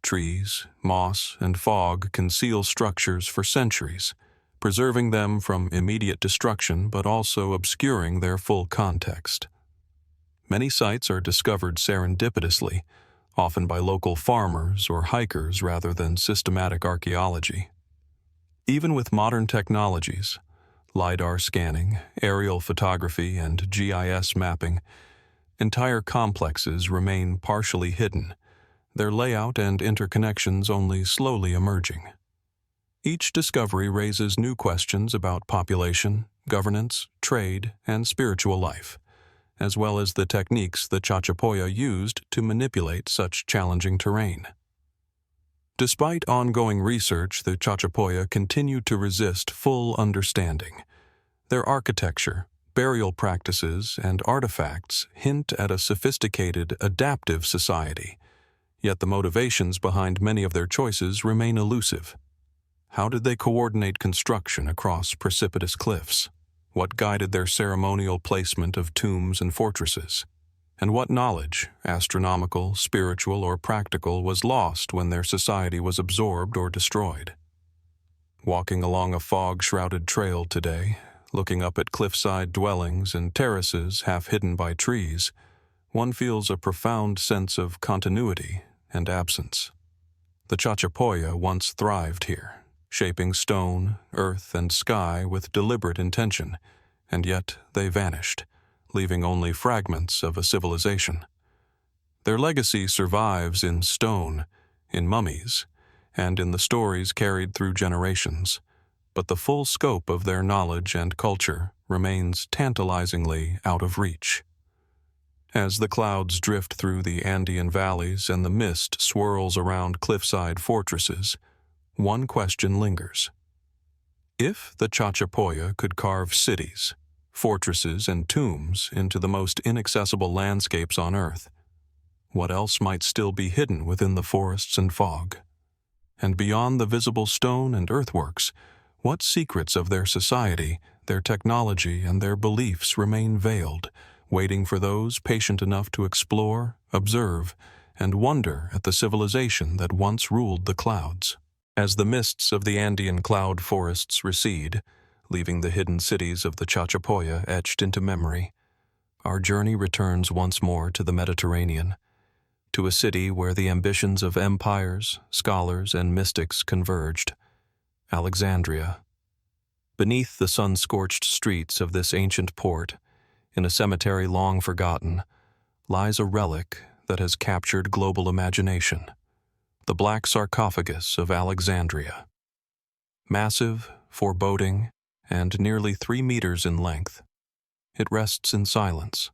Trees, moss, and fog conceal structures for centuries, preserving them from immediate destruction but also obscuring their full context. Many sites are discovered serendipitously, often by local farmers or hikers rather than systematic archaeology. Even with modern technologies, LiDAR scanning, aerial photography, and GIS mapping, entire complexes remain partially hidden, their layout and interconnections only slowly emerging. Each discovery raises new questions about population, governance, trade, and spiritual life, as well as the techniques the Chachapoya used to manipulate such challenging terrain. Despite ongoing research, the Chachapoya continue to resist full understanding. Their architecture, burial practices, and artifacts hint at a sophisticated, adaptive society, yet the motivations behind many of their choices remain elusive. How did they coordinate construction across precipitous cliffs? What guided their ceremonial placement of tombs and fortresses? And what knowledge, astronomical, spiritual, or practical, was lost when their society was absorbed or destroyed? Walking along a fog-shrouded trail today, looking up at cliffside dwellings and terraces half hidden by trees, one feels a profound sense of continuity and absence. The Chachapoya once thrived here, shaping stone, earth, and sky with deliberate intention, and yet they vanished, leaving only fragments of a civilization. Their legacy survives in stone, in mummies, and in the stories carried through generations, but the full scope of their knowledge and culture remains tantalizingly out of reach. As the clouds drift through the Andean valleys and the mist swirls around cliffside fortresses, one question lingers. If the Chachapoya could carve cities, fortresses and tombs into the most inaccessible landscapes on Earth. What else might still be hidden within the forests and fog? And beyond the visible stone and earthworks, what secrets of their society, their technology, and their beliefs remain veiled, waiting for those patient enough to explore, observe, and wonder at the civilization that once ruled the clouds? As the mists of the Andean cloud forests recede, leaving the hidden cities of the Chachapoya etched into memory, our journey returns once more to the Mediterranean, to a city where the ambitions of empires, scholars, and mystics converged, Alexandria. Beneath the sun-scorched streets of this ancient port, in a cemetery long forgotten, lies a relic that has captured global imagination, the Black Sarcophagus of Alexandria. Massive, foreboding, and nearly 3 meters in length, it rests in silence,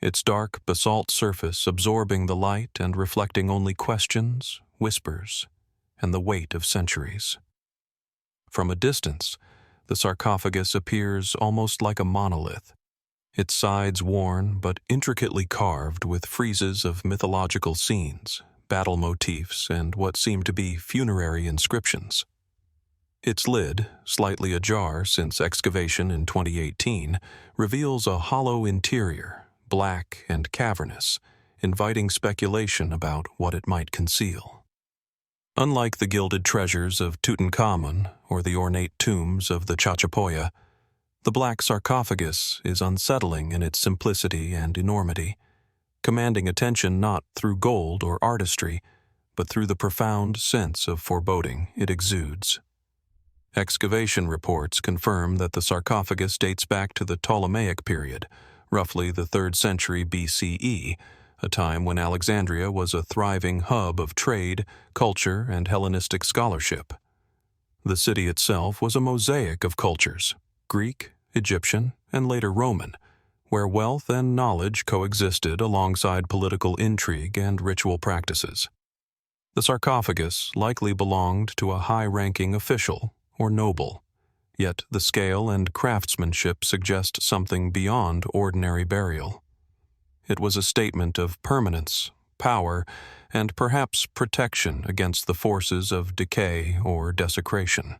its dark basalt surface absorbing the light and reflecting only questions, whispers, and the weight of centuries. From a distance, the sarcophagus appears almost like a monolith, its sides worn but intricately carved with friezes of mythological scenes, battle motifs, and what seem to be funerary inscriptions. Its lid, slightly ajar since excavation in 2018, reveals a hollow interior, black and cavernous, inviting speculation about what it might conceal. Unlike the gilded treasures of Tutankhamun or the ornate tombs of the Chachapoya, the Black Sarcophagus is unsettling in its simplicity and enormity, commanding attention not through gold or artistry, but through the profound sense of foreboding it exudes. Excavation reports confirm that the sarcophagus dates back to the Ptolemaic period, roughly the 3rd century BCE, a time when Alexandria was a thriving hub of trade, culture, and Hellenistic scholarship. The city itself was a mosaic of cultures, Greek, Egyptian, and later Roman, where wealth and knowledge coexisted alongside political intrigue and ritual practices. The sarcophagus likely belonged to a high-ranking official or noble, yet the scale and craftsmanship suggest something beyond ordinary burial. It was a statement of permanence, power, and perhaps protection against the forces of decay or desecration.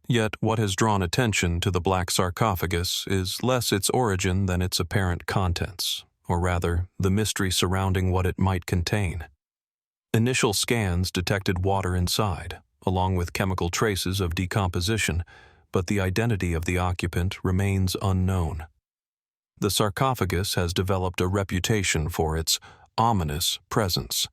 Yet what has drawn attention to the Black Sarcophagus is less its origin than its apparent contents, or rather, the mystery surrounding what it might contain. Initial scans detected water inside, along with chemical traces of decomposition, but the identity of the occupant remains unknown. The sarcophagus has developed a reputation for its ominous presence,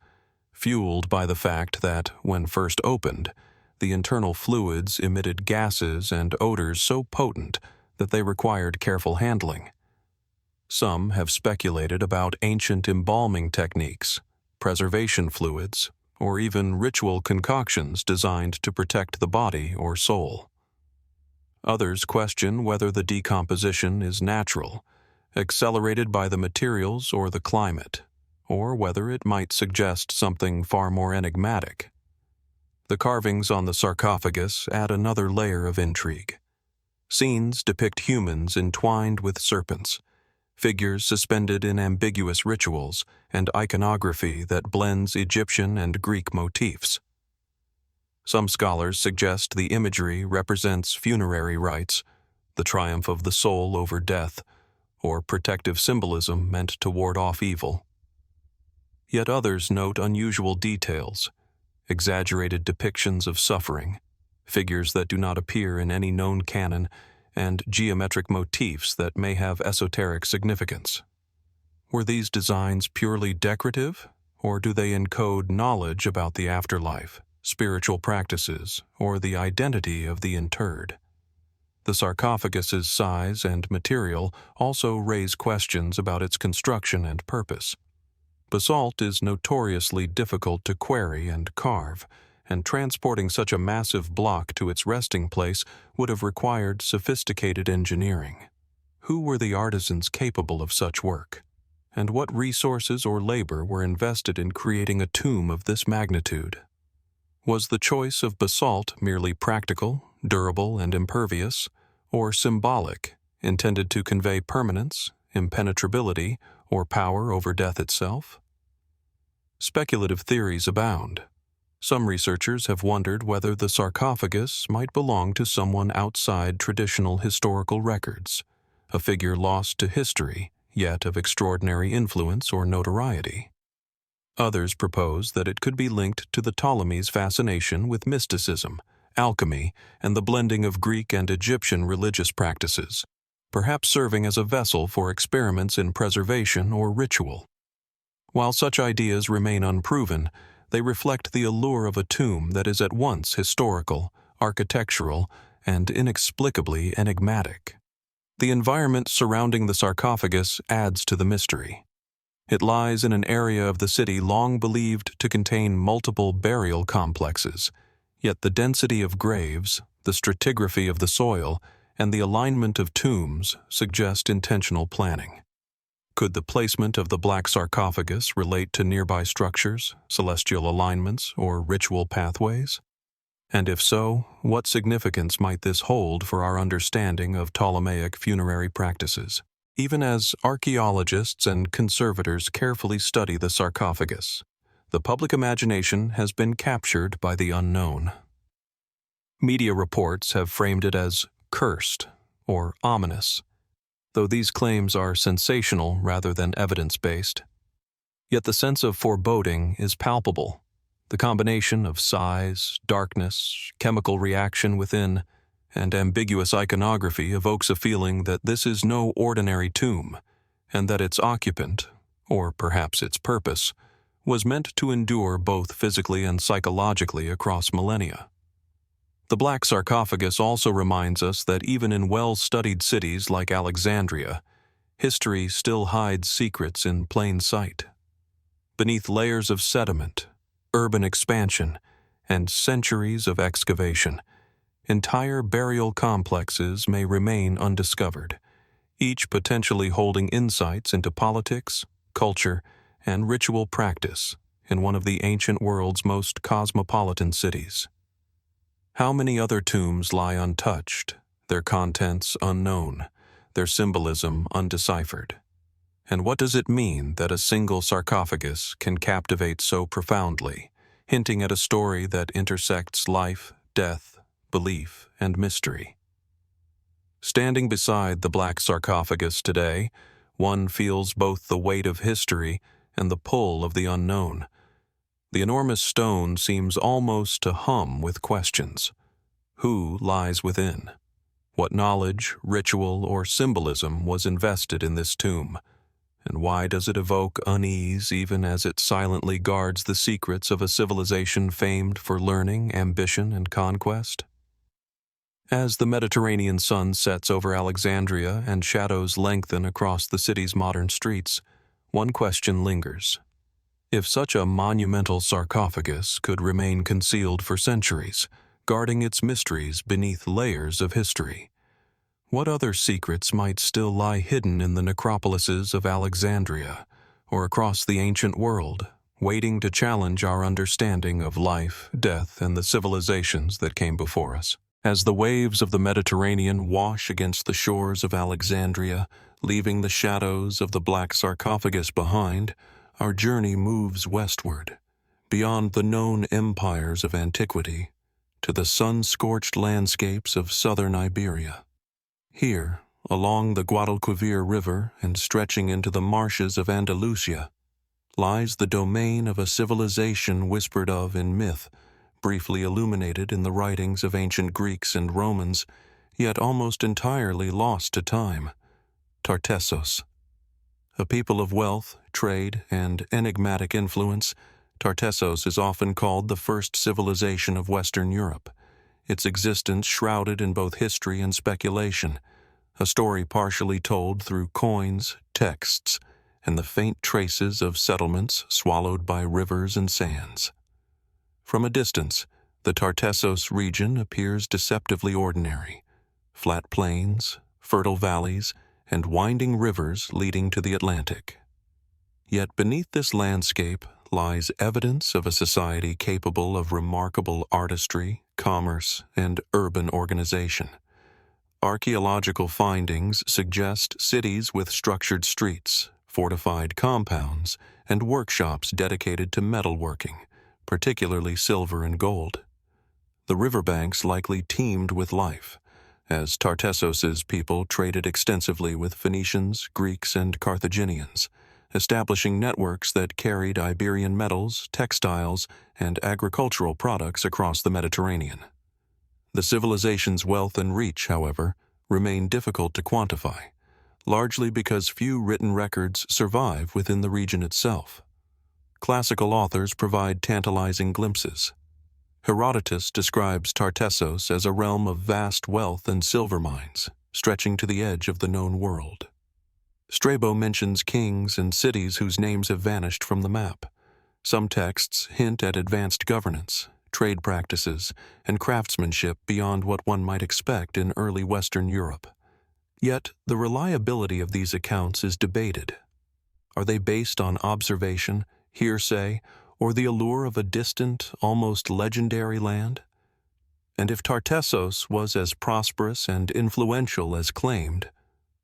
fueled by the fact that, when first opened, the internal fluids emitted gases and odors so potent that they required careful handling. Some have speculated about ancient embalming techniques, preservation fluids, or even ritual concoctions designed to protect the body or soul. Others question whether the decomposition is natural, accelerated by the materials or the climate, or whether it might suggest something far more enigmatic. The carvings on the sarcophagus add another layer of intrigue. Scenes depict humans entwined with serpents, figures suspended in ambiguous rituals, and iconography that blends Egyptian and Greek motifs. Some scholars suggest the imagery represents funerary rites, the triumph of the soul over death, or protective symbolism meant to ward off evil. Yet others note unusual details, exaggerated depictions of suffering, figures that do not appear in any known canon, and geometric motifs that may have esoteric significance. Were these designs purely decorative, or do they encode knowledge about the afterlife, spiritual practices, or the identity of the interred? The sarcophagus's size and material also raise questions about its construction and purpose. Basalt is notoriously difficult to quarry and carve, and transporting such a massive block to its resting place would have required sophisticated engineering. Who were the artisans capable of such work? And what resources or labor were invested in creating a tomb of this magnitude? Was the choice of basalt merely practical, durable, and impervious, or symbolic, intended to convey permanence, impenetrability, or power over death itself? Speculative theories abound. Some researchers have wondered whether the sarcophagus might belong to someone outside traditional historical records, a figure lost to history, yet of extraordinary influence or notoriety. Others propose that it could be linked to the Ptolemies' fascination with mysticism, alchemy, and the blending of Greek and Egyptian religious practices, perhaps serving as a vessel for experiments in preservation or ritual. While such ideas remain unproven, they reflect the allure of a tomb that is at once historical, architectural, and inexplicably enigmatic. The environment surrounding the sarcophagus adds to the mystery. It lies in an area of the city long believed to contain multiple burial complexes, yet the density of graves, the stratigraphy of the soil, and the alignment of tombs suggest intentional planning. Could the placement of the black sarcophagus relate to nearby structures, celestial alignments, or ritual pathways? And if so, what significance might this hold for our understanding of Ptolemaic funerary practices? Even as archaeologists and conservators carefully study the sarcophagus, the public imagination has been captured by the unknown. Media reports have framed it as cursed or ominous, though these claims are sensational rather than evidence-based. Yet the sense of foreboding is palpable. The combination of size, darkness, chemical reaction within, and ambiguous iconography evokes a feeling that this is no ordinary tomb, and that its occupant, or perhaps its purpose, was meant to endure both physically and psychologically across millennia. The black sarcophagus also reminds us that even in well-studied cities like Alexandria, history still hides secrets in plain sight. Beneath layers of sediment, urban expansion, and centuries of excavation, entire burial complexes may remain undiscovered, each potentially holding insights into politics, culture, and ritual practice in one of the ancient world's most cosmopolitan cities. How many other tombs lie untouched, their contents unknown, their symbolism undeciphered? And what does it mean that a single sarcophagus can captivate so profoundly, hinting at a story that intersects life, death, belief, and mystery? Standing beside the black sarcophagus today, one feels both the weight of history and the pull of the unknown. The enormous stone seems almost to hum with questions. Who lies within? What knowledge, ritual, or symbolism was invested in this tomb? And why does it evoke unease even as it silently guards the secrets of a civilization famed for learning, ambition, and conquest? As the Mediterranean sun sets over Alexandria and shadows lengthen across the city's modern streets, one question lingers. If such a monumental sarcophagus could remain concealed for centuries, guarding its mysteries beneath layers of history, what other secrets might still lie hidden in the necropolises of Alexandria or across the ancient world, waiting to challenge our understanding of life, death, and the civilizations that came before us? As the waves of the Mediterranean wash against the shores of Alexandria, leaving the shadows of the black sarcophagus behind, our journey moves westward, beyond the known empires of antiquity, to the sun-scorched landscapes of southern Iberia. Here, along the Guadalquivir River and stretching into the marshes of Andalusia, lies the domain of a civilization whispered of in myth, briefly illuminated in the writings of ancient Greeks and Romans, yet almost entirely lost to time: Tartessos. A people of wealth, trade, and enigmatic influence, Tartessos is often called the first civilization of Western Europe, its existence shrouded in both history and speculation, a story partially told through coins, texts, and the faint traces of settlements swallowed by rivers and sands. From a distance, the Tartessos region appears deceptively ordinary: flat plains, fertile valleys, and winding rivers leading to the Atlantic. Yet beneath this landscape lies evidence of a society capable of remarkable artistry, commerce, and urban organization. Archaeological findings suggest cities with structured streets, fortified compounds, and workshops dedicated to metalworking, particularly silver and gold. The riverbanks likely teemed with life, as Tartessos' people traded extensively with Phoenicians, Greeks, and Carthaginians, establishing networks that carried Iberian metals, textiles, and agricultural products across the Mediterranean. The civilization's wealth and reach, however, remain difficult to quantify, largely because few written records survive within the region itself. Classical authors provide tantalizing glimpses. Herodotus describes Tartessos as a realm of vast wealth and silver mines, stretching to the edge of the known world. Strabo mentions kings and cities whose names have vanished from the map. Some texts hint at advanced governance, trade practices, and craftsmanship beyond what one might expect in early Western Europe. Yet, the reliability of these accounts is debated. Are they based on observation, hearsay, or the allure of a distant, almost legendary land? And if Tartessos was as prosperous and influential as claimed,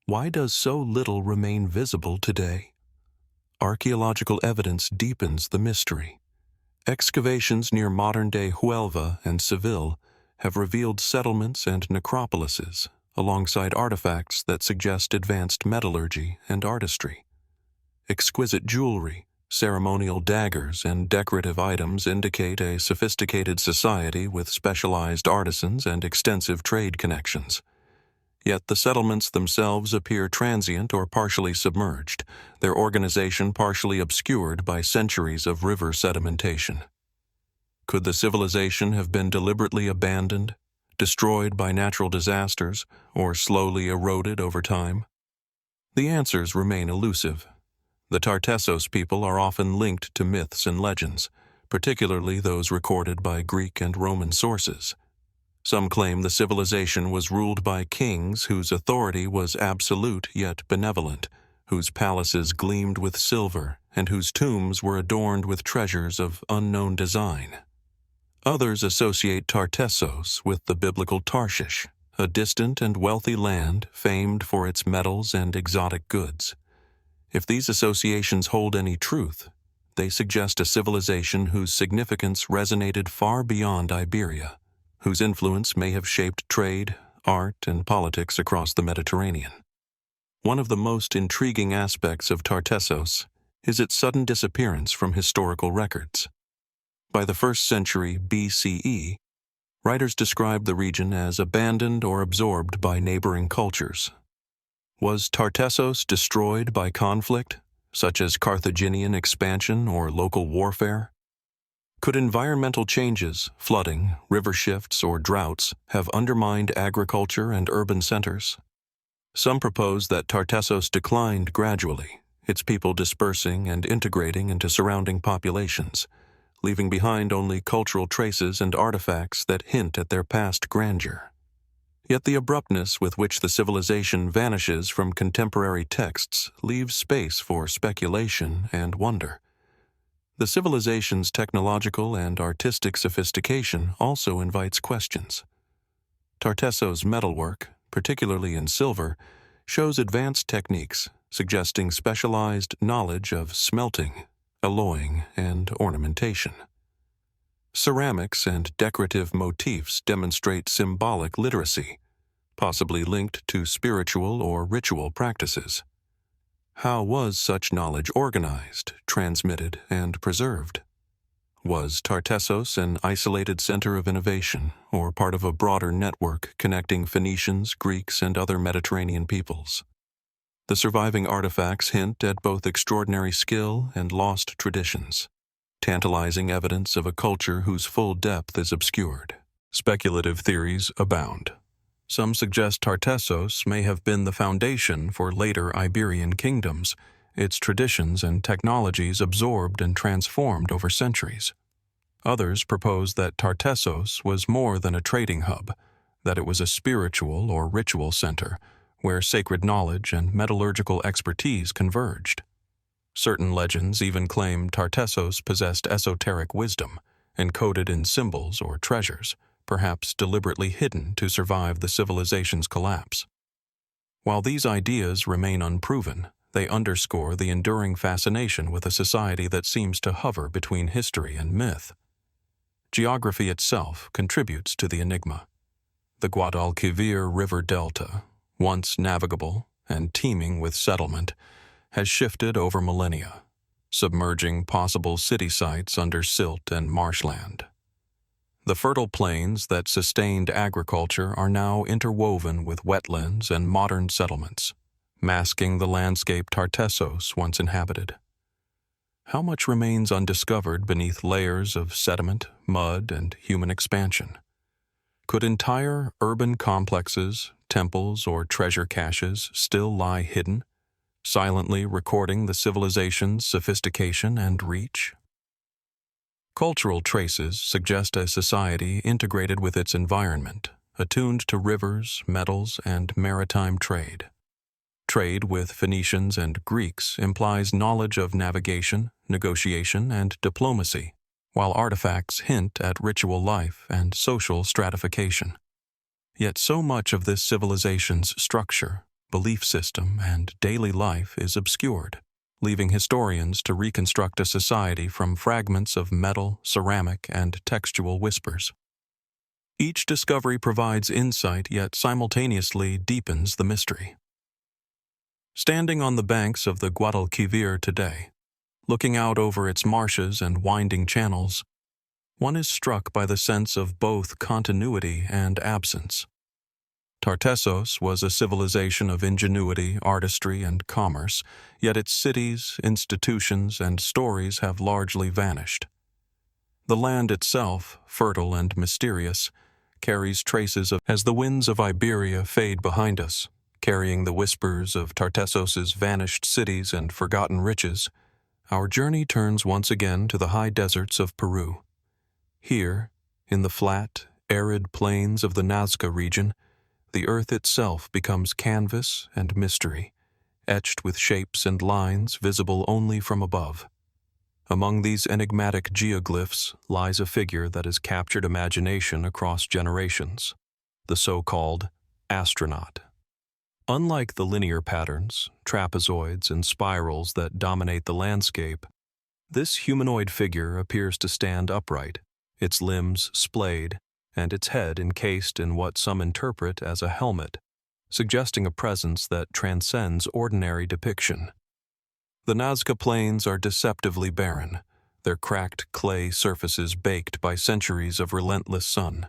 why does so little remain visible today? Archaeological evidence deepens the mystery. Excavations near modern-day Huelva and Seville have revealed settlements and necropolises, alongside artifacts that suggest advanced metallurgy and artistry. Exquisite jewelry, ceremonial daggers, and decorative items indicate a sophisticated society with specialized artisans and extensive trade connections. Yet the settlements themselves appear transient or partially submerged, their organization partially obscured by centuries of river sedimentation. Could the civilization have been deliberately abandoned, destroyed by natural disasters, or slowly eroded over time? The answers remain elusive. The Tartessos people are often linked to myths and legends, particularly those recorded by Greek and Roman sources. Some claim the civilization was ruled by kings whose authority was absolute yet benevolent, whose palaces gleamed with silver, and whose tombs were adorned with treasures of unknown design. Others associate Tartessos with the biblical Tarshish, a distant and wealthy land famed for its metals and exotic goods. If these associations hold any truth, they suggest a civilization whose significance resonated far beyond Iberia, whose influence may have shaped trade, art, and politics across the Mediterranean. One of the most intriguing aspects of Tartessos is its sudden disappearance from historical records. By the 1st century BCE, writers described the region as abandoned or absorbed by neighboring cultures. Was Tartessos destroyed by conflict, such as Carthaginian expansion or local warfare? Could environmental changes, flooding, river shifts, or droughts have undermined agriculture and urban centers? Some propose that Tartessos declined gradually, its people dispersing and integrating into surrounding populations, leaving behind only cultural traces and artifacts that hint at their past grandeur. Yet the abruptness with which the civilization vanishes from contemporary texts leaves space for speculation and wonder. The civilization's technological and artistic sophistication also invites questions. Tartessos' metalwork, particularly in silver, shows advanced techniques, suggesting specialized knowledge of smelting, alloying, and ornamentation. Ceramics and decorative motifs demonstrate symbolic literacy, possibly linked to spiritual or ritual practices. How was such knowledge organized, transmitted, and preserved? Was Tartessos an isolated center of innovation, or part of a broader network connecting Phoenicians, Greeks, and other Mediterranean peoples? The surviving artifacts hint at both extraordinary skill and lost traditions, tantalizing evidence of a culture whose full depth is obscured. Speculative theories abound. Some suggest Tartessos may have been the foundation for later Iberian kingdoms, its traditions and technologies absorbed and transformed over centuries. Others propose that Tartessos was more than a trading hub, that it was a spiritual or ritual center where sacred knowledge and metallurgical expertise converged. Certain legends even claim Tartessos possessed esoteric wisdom, encoded in symbols or treasures, perhaps deliberately hidden to survive the civilization's collapse. While these ideas remain unproven, they underscore the enduring fascination with a society that seems to hover between history and myth. Geography itself contributes to the enigma. The Guadalquivir River Delta, once navigable and teeming with settlement, has shifted over millennia, submerging possible city sites under silt and marshland. The fertile plains that sustained agriculture are now interwoven with wetlands and modern settlements, masking the landscape Tartessos once inhabited. How much remains undiscovered beneath layers of sediment, mud, and human expansion? Could entire urban complexes, temples, or treasure caches still lie hidden, silently recording the civilization's sophistication and reach? Cultural traces suggest a society integrated with its environment, attuned to rivers, metals, and maritime trade. Trade with Phoenicians and Greeks implies knowledge of navigation, negotiation, and diplomacy, while artifacts hint at ritual life and social stratification. Yet so much of this civilization's structure, belief system, and daily life is obscured, leaving historians to reconstruct a society from fragments of metal, ceramic, and textual whispers. Each discovery provides insight yet simultaneously deepens the mystery. Standing on the banks of the Guadalquivir today, looking out over its marshes and winding channels, one is struck by the sense of both continuity and absence. Tartessos was a civilization of ingenuity, artistry, and commerce, yet its cities, institutions, and stories have largely vanished. The land itself, fertile and mysterious, carries traces of as the winds of Iberia fade behind us, carrying the whispers of Tartessos's vanished cities and forgotten riches. Our journey turns once again to the high deserts of Peru. Here, in the flat, arid plains of the Nasca region, the earth itself becomes canvas and mystery, etched with shapes and lines visible only from above. Among these enigmatic geoglyphs lies a figure that has captured imagination across generations, the so-called astronaut. Unlike the linear patterns, trapezoids, and spirals that dominate the landscape, this humanoid figure appears to stand upright, its limbs splayed, and its head encased in what some interpret as a helmet, suggesting a presence that transcends ordinary depiction. The Nazca Plains are deceptively barren, their cracked clay surfaces baked by centuries of relentless sun.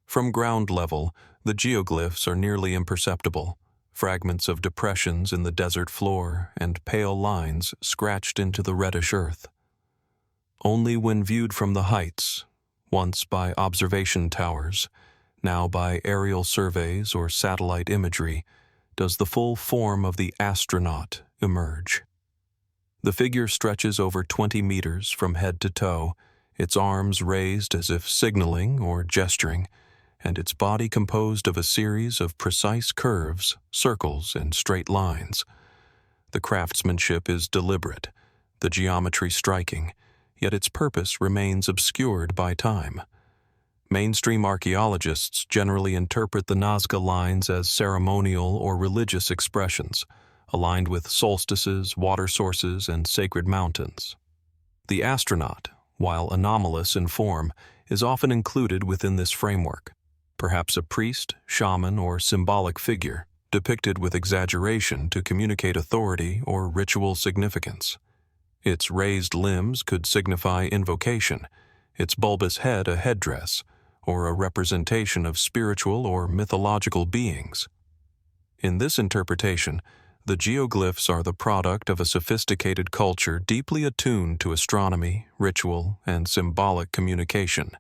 From ground level, the geoglyphs are nearly imperceptible, fragments of depressions in the desert floor and pale lines scratched into the reddish earth. Only when viewed from the heights, once by observation towers, now by aerial surveys or satellite imagery, does the full form of the astronaut emerge. The figure stretches over 20 meters from head to toe, its arms raised as if signaling or gesturing, and its body composed of a series of precise curves, circles, and straight lines. The craftsmanship is deliberate, the geometry striking, yet its purpose remains obscured by time. Mainstream archaeologists generally interpret the Nazca lines as ceremonial or religious expressions, aligned with solstices, water sources, and sacred mountains. The astronaut, while anomalous in form, is often included within this framework, perhaps a priest, shaman, or symbolic figure, depicted with exaggeration to communicate authority or ritual significance. Its raised limbs could signify invocation, its bulbous head a headdress, or a representation of spiritual or mythological beings. In this interpretation, the geoglyphs are the product of a sophisticated culture deeply attuned to astronomy, ritual, and symbolic communication,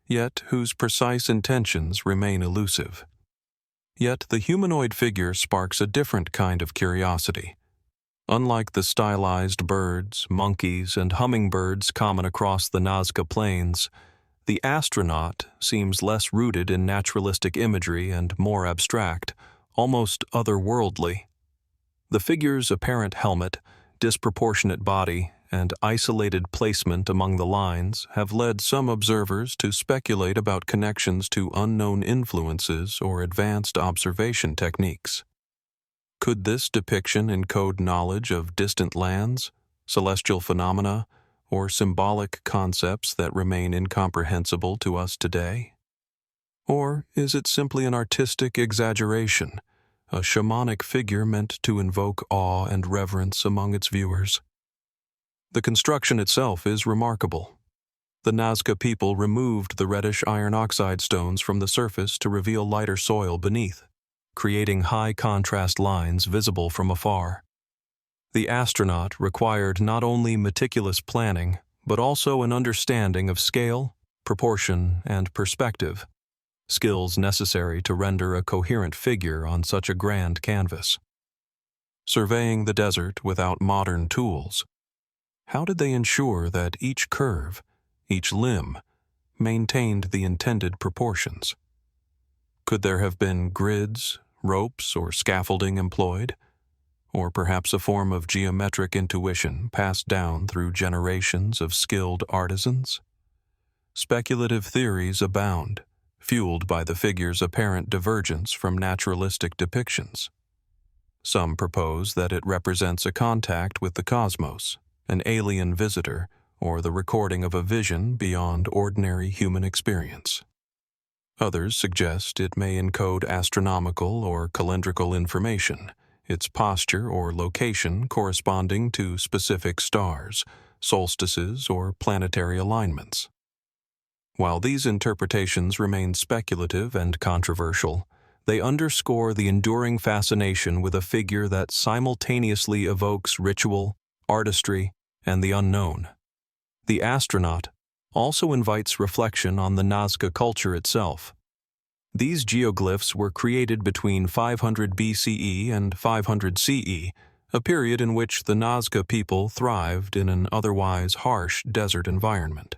yet whose precise intentions remain elusive. Yet the humanoid figure sparks a different kind of curiosity. Unlike the stylized birds, monkeys, and hummingbirds common across the Nazca Plains, the astronaut seems less rooted in naturalistic imagery and more abstract, almost otherworldly. The figure's apparent helmet, disproportionate body, and isolated placement among the lines have led some observers to speculate about connections to unknown influences or advanced observation techniques. Could this depiction encode knowledge of distant lands, celestial phenomena, or symbolic concepts that remain incomprehensible to us today? Or is it simply an artistic exaggeration, a shamanic figure meant to invoke awe and reverence among its viewers? The construction itself is remarkable. The Nasca people removed the reddish iron oxide stones from the surface to reveal lighter soil beneath, creating high-contrast lines visible from afar. The astronaut required not only meticulous planning, but also an understanding of scale, proportion, and perspective, skills necessary to render a coherent figure on such a grand canvas. Surveying the desert without modern tools, how did they ensure that each curve, each limb, maintained the intended proportions? Could there have been grids, ropes, or scaffolding employed? Or perhaps a form of geometric intuition passed down through generations of skilled artisans? Speculative theories abound, fueled by the figure's apparent divergence from naturalistic depictions. Some propose that it represents a contact with the cosmos, an alien visitor, or the recording of a vision beyond ordinary human experience. Others suggest it may encode astronomical or calendrical information, its posture or location corresponding to specific stars, solstices, or planetary alignments. While these interpretations remain speculative and controversial, they underscore the enduring fascination with a figure that simultaneously evokes ritual, artistry, and the unknown. The astronaut also invites reflection on the Nasca culture itself. These geoglyphs were created between 500 BCE and 500 CE, a period in which the Nasca people thrived in an otherwise harsh desert environment.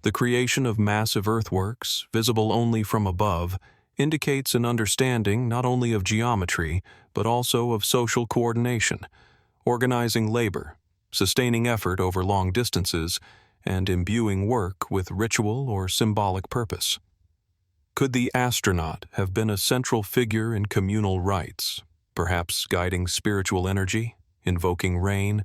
The creation of massive earthworks, visible only from above, indicates an understanding not only of geometry, but also of social coordination, organizing labor, sustaining effort over long distances, and imbuing work with ritual or symbolic purpose. Could the astronaut have been a central figure in communal rites, perhaps guiding spiritual energy, invoking rain,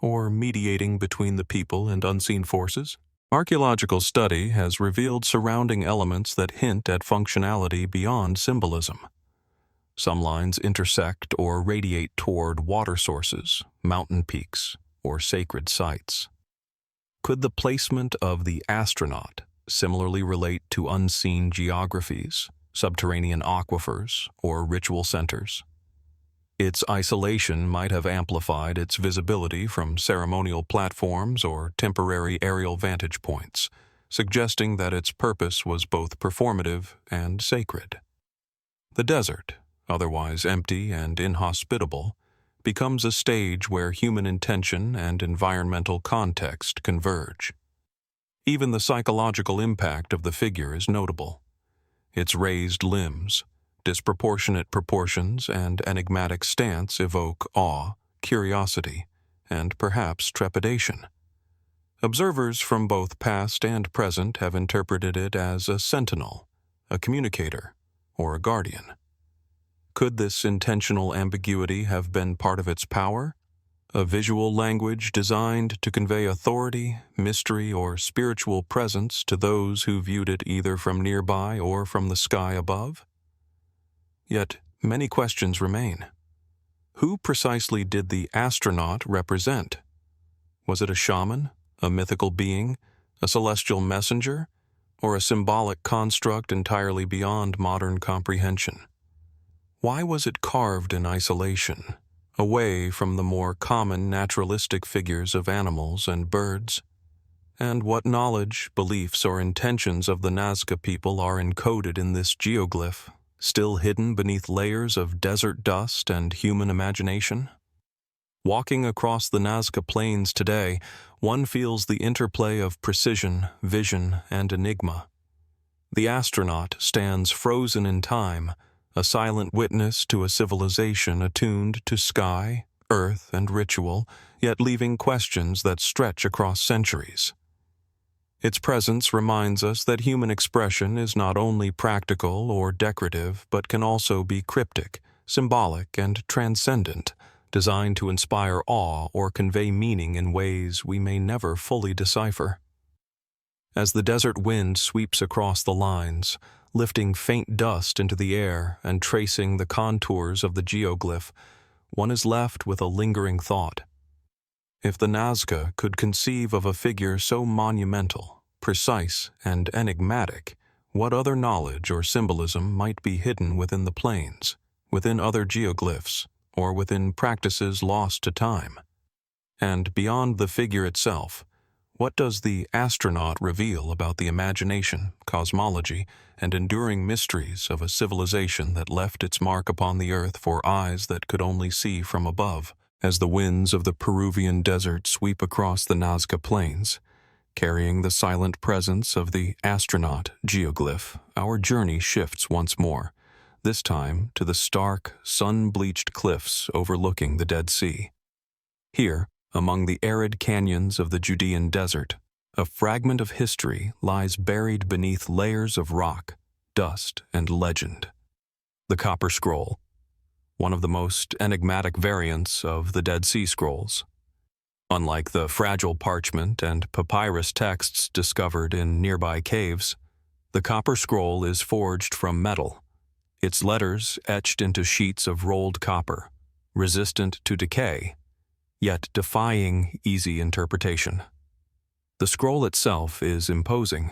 or mediating between the people and unseen forces? Archaeological study has revealed surrounding elements that hint at functionality beyond symbolism. Some lines intersect or radiate toward water sources, mountain peaks, or sacred sites. Could the placement of the astronaut similarly relate to unseen geographies, subterranean aquifers, or ritual centers? Its isolation might have amplified its visibility from ceremonial platforms or temporary aerial vantage points, suggesting that its purpose was both performative and sacred. The desert, otherwise empty and inhospitable, becomes a stage where human intention and environmental context converge. Even the psychological impact of the figure is notable. Its raised limbs, disproportionate proportions, and enigmatic stance evoke awe, curiosity, and perhaps trepidation. Observers from both past and present have interpreted it as a sentinel, a communicator, or a guardian. Could this intentional ambiguity have been part of its power? A visual language designed to convey authority, mystery, or spiritual presence to those who viewed it either from nearby or from the sky above? Yet, many questions remain. Who precisely did the astronaut represent? Was it a shaman, a mythical being, a celestial messenger, or a symbolic construct entirely beyond modern comprehension? Why was it carved in isolation, away from the more common naturalistic figures of animals and birds? And what knowledge, beliefs, or intentions of the Nasca people are encoded in this geoglyph, still hidden beneath layers of desert dust and human imagination? Walking across the Nasca plains today, one feels the interplay of precision, vision, and enigma. The astronaut stands frozen in time, a silent witness to a civilization attuned to sky, earth and ritual, yet leaving questions that stretch across centuries. Its presence reminds us that human expression is not only practical or decorative, but can also be cryptic, symbolic, and transcendent, designed to inspire awe or convey meaning in ways we may never fully decipher. As the desert wind sweeps across the lines, lifting faint dust into the air and tracing the contours of the geoglyph, one is left with a lingering thought. If the Nasca could conceive of a figure so monumental, precise, and enigmatic, what other knowledge or symbolism might be hidden within the plains, within other geoglyphs, or within practices lost to time? And beyond the figure itself, what does the astronaut reveal about the imagination, cosmology, and enduring mysteries of a civilization that left its mark upon the earth for eyes that could only see from above? As the winds of the Peruvian desert sweep across the Nazca Plains, carrying the silent presence of the astronaut geoglyph, our journey shifts once more, this time to the stark, sun-bleached cliffs overlooking the Dead Sea. Here, among the arid canyons of the Judean desert, a fragment of history lies buried beneath layers of rock, dust, and legend. The Copper Scroll, one of the most enigmatic variants of the Dead Sea Scrolls. Unlike the fragile parchment and papyrus texts discovered in nearby caves, the Copper Scroll is forged from metal, its letters etched into sheets of rolled copper, resistant to decay, yet defying easy interpretation. The scroll itself is imposing.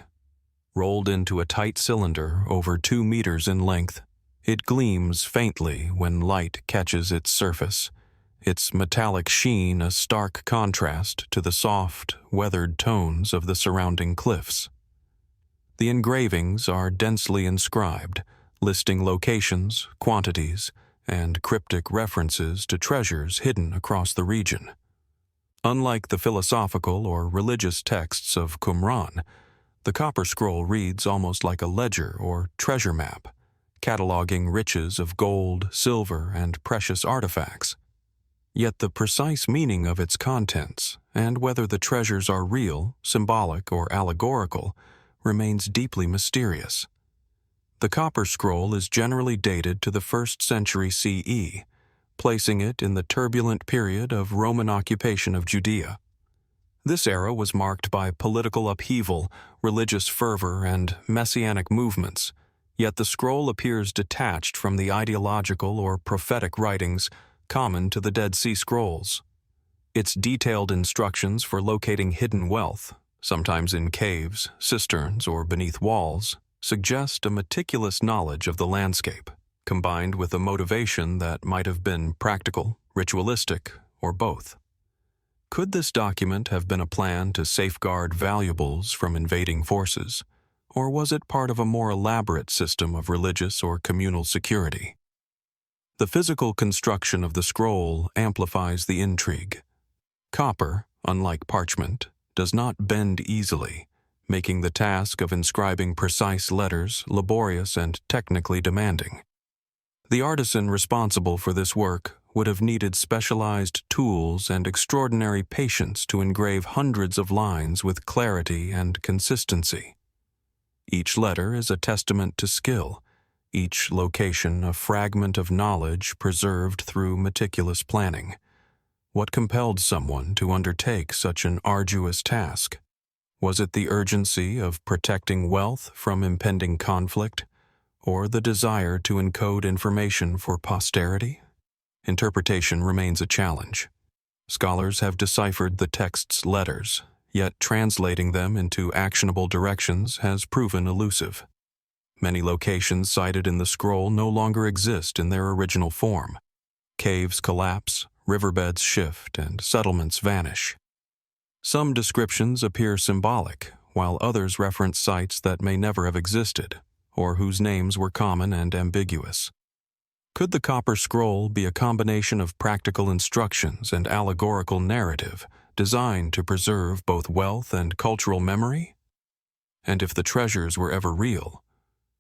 Rolled into a tight cylinder over 2 meters in length, it gleams faintly when light catches its surface, its metallic sheen a stark contrast to the soft, weathered tones of the surrounding cliffs. The engravings are densely inscribed, listing locations, quantities, and cryptic references to treasures hidden across the region. Unlike the philosophical or religious texts of Qumran, the Copper Scroll reads almost like a ledger or treasure map, cataloging riches of gold, silver, and precious artifacts. Yet the precise meaning of its contents, and whether the treasures are real, symbolic, or allegorical, remains deeply mysterious. The Copper Scroll is generally dated to the 1st century CE, placing it in the turbulent period of Roman occupation of Judea. This era was marked by political upheaval, religious fervor, and messianic movements, yet the scroll appears detached from the ideological or prophetic writings common to the Dead Sea Scrolls. Its detailed instructions for locating hidden wealth, sometimes in caves, cisterns, or beneath walls, suggest a meticulous knowledge of the landscape, combined with a motivation that might have been practical, ritualistic, or both. Could this document have been a plan to safeguard valuables from invading forces, or was it part of a more elaborate system of religious or communal security? The physical construction of the scroll amplifies the intrigue. Copper, unlike parchment, does not bend easily, making the task of inscribing precise letters laborious and technically demanding. The artisan responsible for this work would have needed specialized tools and extraordinary patience to engrave hundreds of lines with clarity and consistency. Each letter is a testament to skill, each location a fragment of knowledge preserved through meticulous planning. What compelled someone to undertake such an arduous task? Was it the urgency of protecting wealth from impending conflict, or the desire to encode information for posterity? Interpretation remains a challenge. Scholars have deciphered the text's letters, yet translating them into actionable directions has proven elusive. Many locations cited in the scroll no longer exist in their original form. Caves collapse, riverbeds shift, and settlements vanish. Some descriptions appear symbolic, while others reference sites that may never have existed, or whose names were common and ambiguous. Could the Copper Scroll be a combination of practical instructions and allegorical narrative designed to preserve both wealth and cultural memory? And if the treasures were ever real,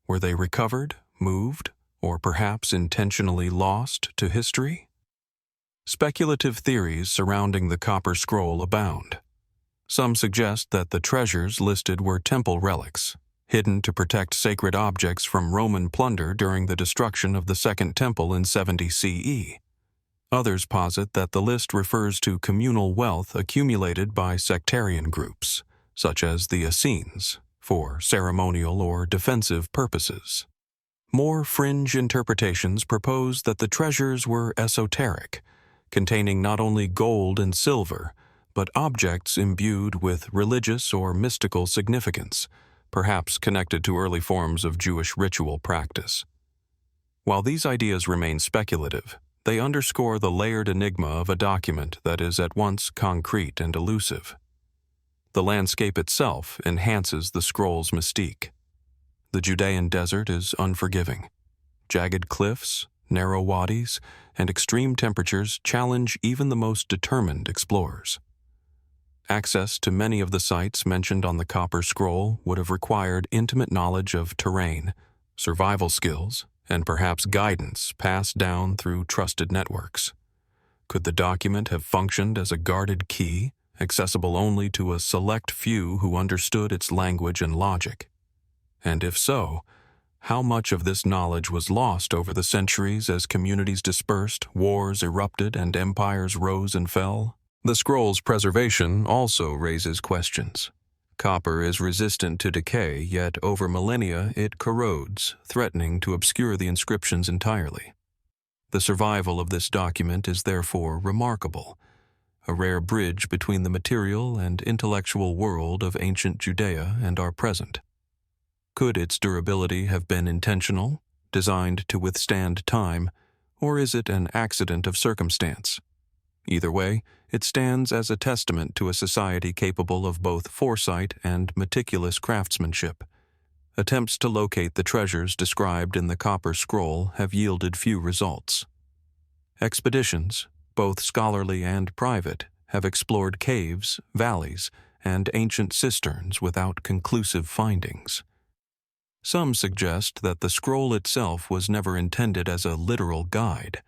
were they recovered, moved, or perhaps intentionally lost to history? Speculative theories surrounding the Copper Scroll abound. Some suggest that the treasures listed were temple relics, hidden to protect sacred objects from Roman plunder during the destruction of the Second Temple in 70 CE. Others posit that the list refers to communal wealth accumulated by sectarian groups, such as the Essenes, for ceremonial or defensive purposes. More fringe interpretations propose that the treasures were esoteric, containing not only gold and silver, but objects imbued with religious or mystical significance, perhaps connected to early forms of Jewish ritual practice. While these ideas remain speculative, they underscore the layered enigma of a document that is at once concrete and elusive. The landscape itself enhances the scroll's mystique. The Judean desert is unforgiving. Jagged cliffs, narrow wadis, and extreme temperatures challenge even the most determined explorers. Access to many of the sites mentioned on the Copper Scroll would have required intimate knowledge of terrain, survival skills, and perhaps guidance passed down through trusted networks. Could the document have functioned as a guarded key, accessible only to a select few who understood its language and logic? And if so, how much of this knowledge was lost over the centuries as communities dispersed, wars erupted, and empires rose and fell? The scroll's preservation also raises questions. Copper is resistant to decay, yet over millennia it corrodes, threatening to obscure the inscriptions entirely. The survival of this document is therefore remarkable, a rare bridge between the material and intellectual world of ancient Judea and our present. Could its durability have been intentional, designed to withstand time, or is it an accident of circumstance? Either way, it stands as a testament to a society capable of both foresight and meticulous craftsmanship. Attempts to locate the treasures described in the Copper Scroll have yielded few results. Expeditions, both scholarly and private, have explored caves, valleys, and ancient cisterns without conclusive findings. Some suggest that the scroll itself was never intended as a literal guide,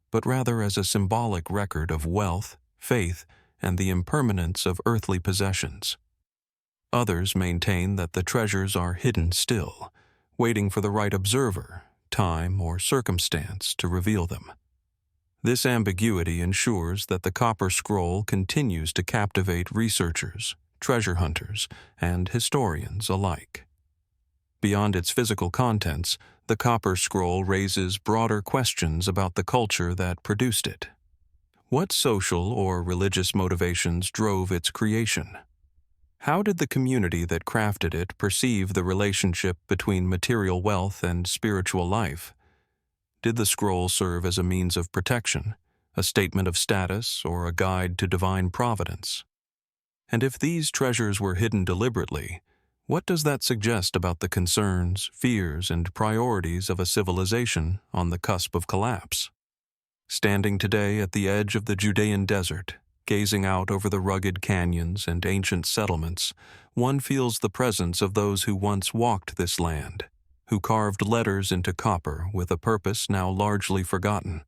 but rather as a symbolic record of wealth, faith, and the impermanence of earthly possessions. Others maintain that the treasures are hidden still, waiting for the right observer, time, or circumstance to reveal them. This ambiguity ensures that the Copper Scroll continues to captivate researchers, treasure hunters, and historians alike. Beyond its physical contents, the Copper Scroll raises broader questions about the culture that produced it. What social or religious motivations drove its creation? How did the community that crafted it perceive the relationship between material wealth and spiritual life? Did the scroll serve as a means of protection, a statement of status, or a guide to divine providence? And if these treasures were hidden deliberately, what does that suggest about the concerns, fears, and priorities of a civilization on the cusp of collapse? Standing today at the edge of the Judean desert, gazing out over the rugged canyons and ancient settlements, one feels the presence of those who once walked this land, who carved letters into copper with a purpose now largely forgotten.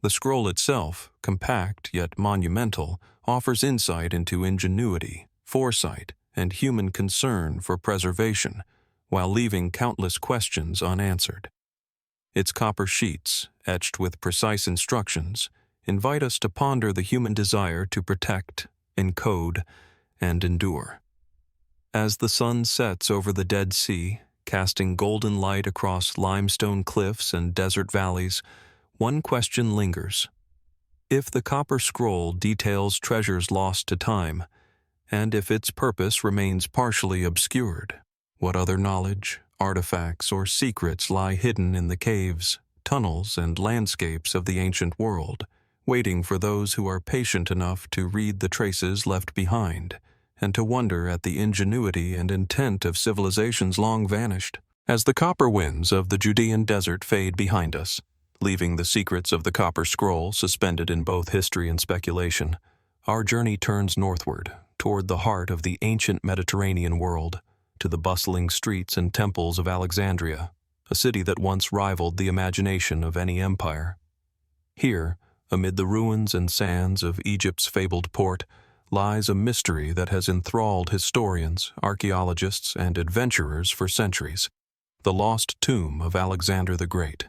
The scroll itself, compact yet monumental, offers insight into ingenuity, foresight, and human concern for preservation, while leaving countless questions unanswered. Its copper sheets, etched with precise instructions, invite us to ponder the human desire to protect, encode, and endure. As the sun sets over the Dead Sea, casting golden light across limestone cliffs and desert valleys, one question lingers. If the Copper Scroll details treasures lost to time, and if its purpose remains partially obscured, what other knowledge, artifacts, or secrets lie hidden in the caves, tunnels, and landscapes of the ancient world, waiting for those who are patient enough to read the traces left behind, and to wonder at the ingenuity and intent of civilizations long vanished? As the copper winds of the Judean desert fade behind us, leaving the secrets of the Copper Scroll suspended in both history and speculation, our journey turns northward, toward the heart of the ancient Mediterranean world, to the bustling streets and temples of Alexandria, a city that once rivaled the imagination of any empire. Here, Amid the ruins and sands of Egypt's fabled port lies a mystery that has enthralled historians, archaeologists, and adventurers for centuries: the lost tomb of Alexander the Great.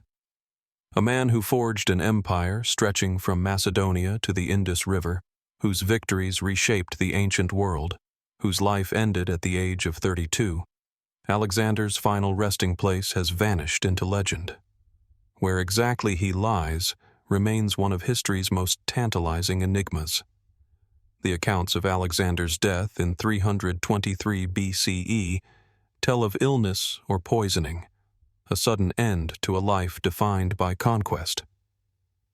A man who forged an empire stretching from Macedonia to the Indus River, whose victories reshaped the ancient world, whose life ended at the age of 32, Alexander's final resting place has vanished into legend. Where exactly he lies remains one of history's most tantalizing enigmas. The accounts of Alexander's death in 323 BCE tell of illness or poisoning, a sudden end to a life defined by conquest.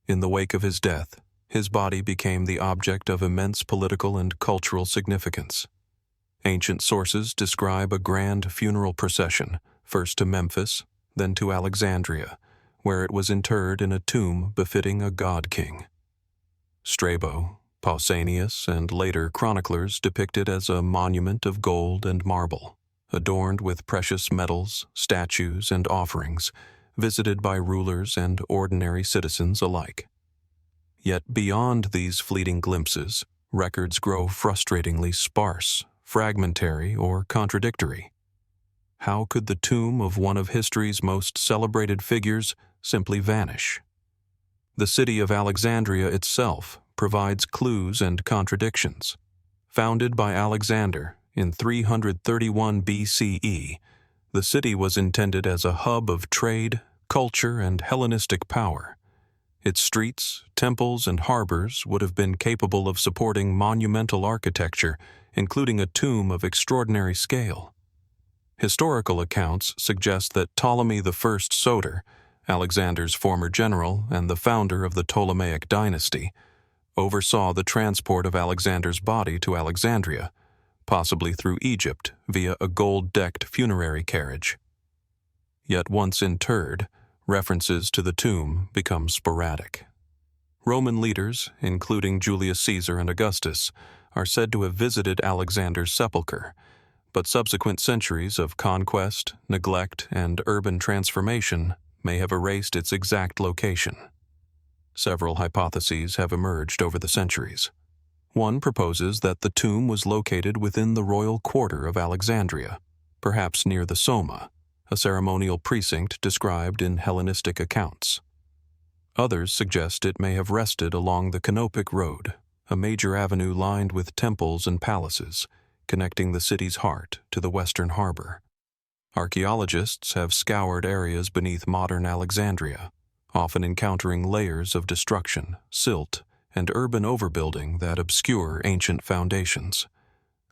In the wake of his death, his body became the object of immense political and cultural significance. Ancient sources describe a grand funeral procession, first to Memphis, then to Alexandria, where it was interred in a tomb befitting a god-king. Strabo, Pausanias, and later chroniclers depict it as a monument of gold and marble, adorned with precious metals, statues, and offerings, visited by rulers and ordinary citizens alike. Yet beyond these fleeting glimpses, records grow frustratingly sparse, fragmentary, or contradictory. How could the tomb of one of history's most celebrated figures simply vanish? The city of Alexandria itself provides clues and contradictions. Founded by Alexander in 331 BCE, the city was intended as a hub of trade, culture, and Hellenistic power. Its streets, temples, and harbors would have been capable of supporting monumental architecture, including a tomb of extraordinary scale. Historical accounts suggest that Ptolemy I Soter, Alexander's former general and the founder of the Ptolemaic dynasty, oversaw the transport of Alexander's body to Alexandria, possibly through Egypt via a gold-decked funerary carriage. Yet once interred, references to the tomb become sporadic. Roman leaders, including Julius Caesar and Augustus, are said to have visited Alexander's sepulchre, but subsequent centuries of conquest, neglect, and urban transformation may have erased its exact location. Several hypotheses have emerged over the centuries. One proposes that the tomb was located within the royal quarter of Alexandria, perhaps near the Soma, a ceremonial precinct described in Hellenistic accounts. Others suggest it may have rested along the Canopic Road, a major avenue lined with temples and palaces, connecting the city's heart to the western harbor. Archaeologists have scoured areas beneath modern Alexandria, often encountering layers of destruction, silt, and urban overbuilding that obscure ancient foundations.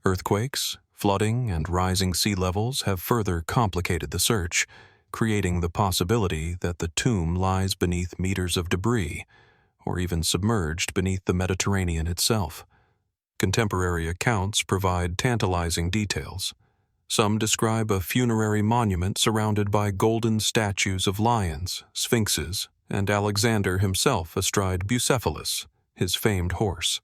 Earthquakes, flooding, and rising sea levels have further complicated the search, creating the possibility that the tomb lies beneath meters of debris, or even submerged beneath the Mediterranean itself. Contemporary accounts provide tantalizing details. Some describe a funerary monument surrounded by golden statues of lions, sphinxes, and Alexander himself astride Bucephalus, his famed horse.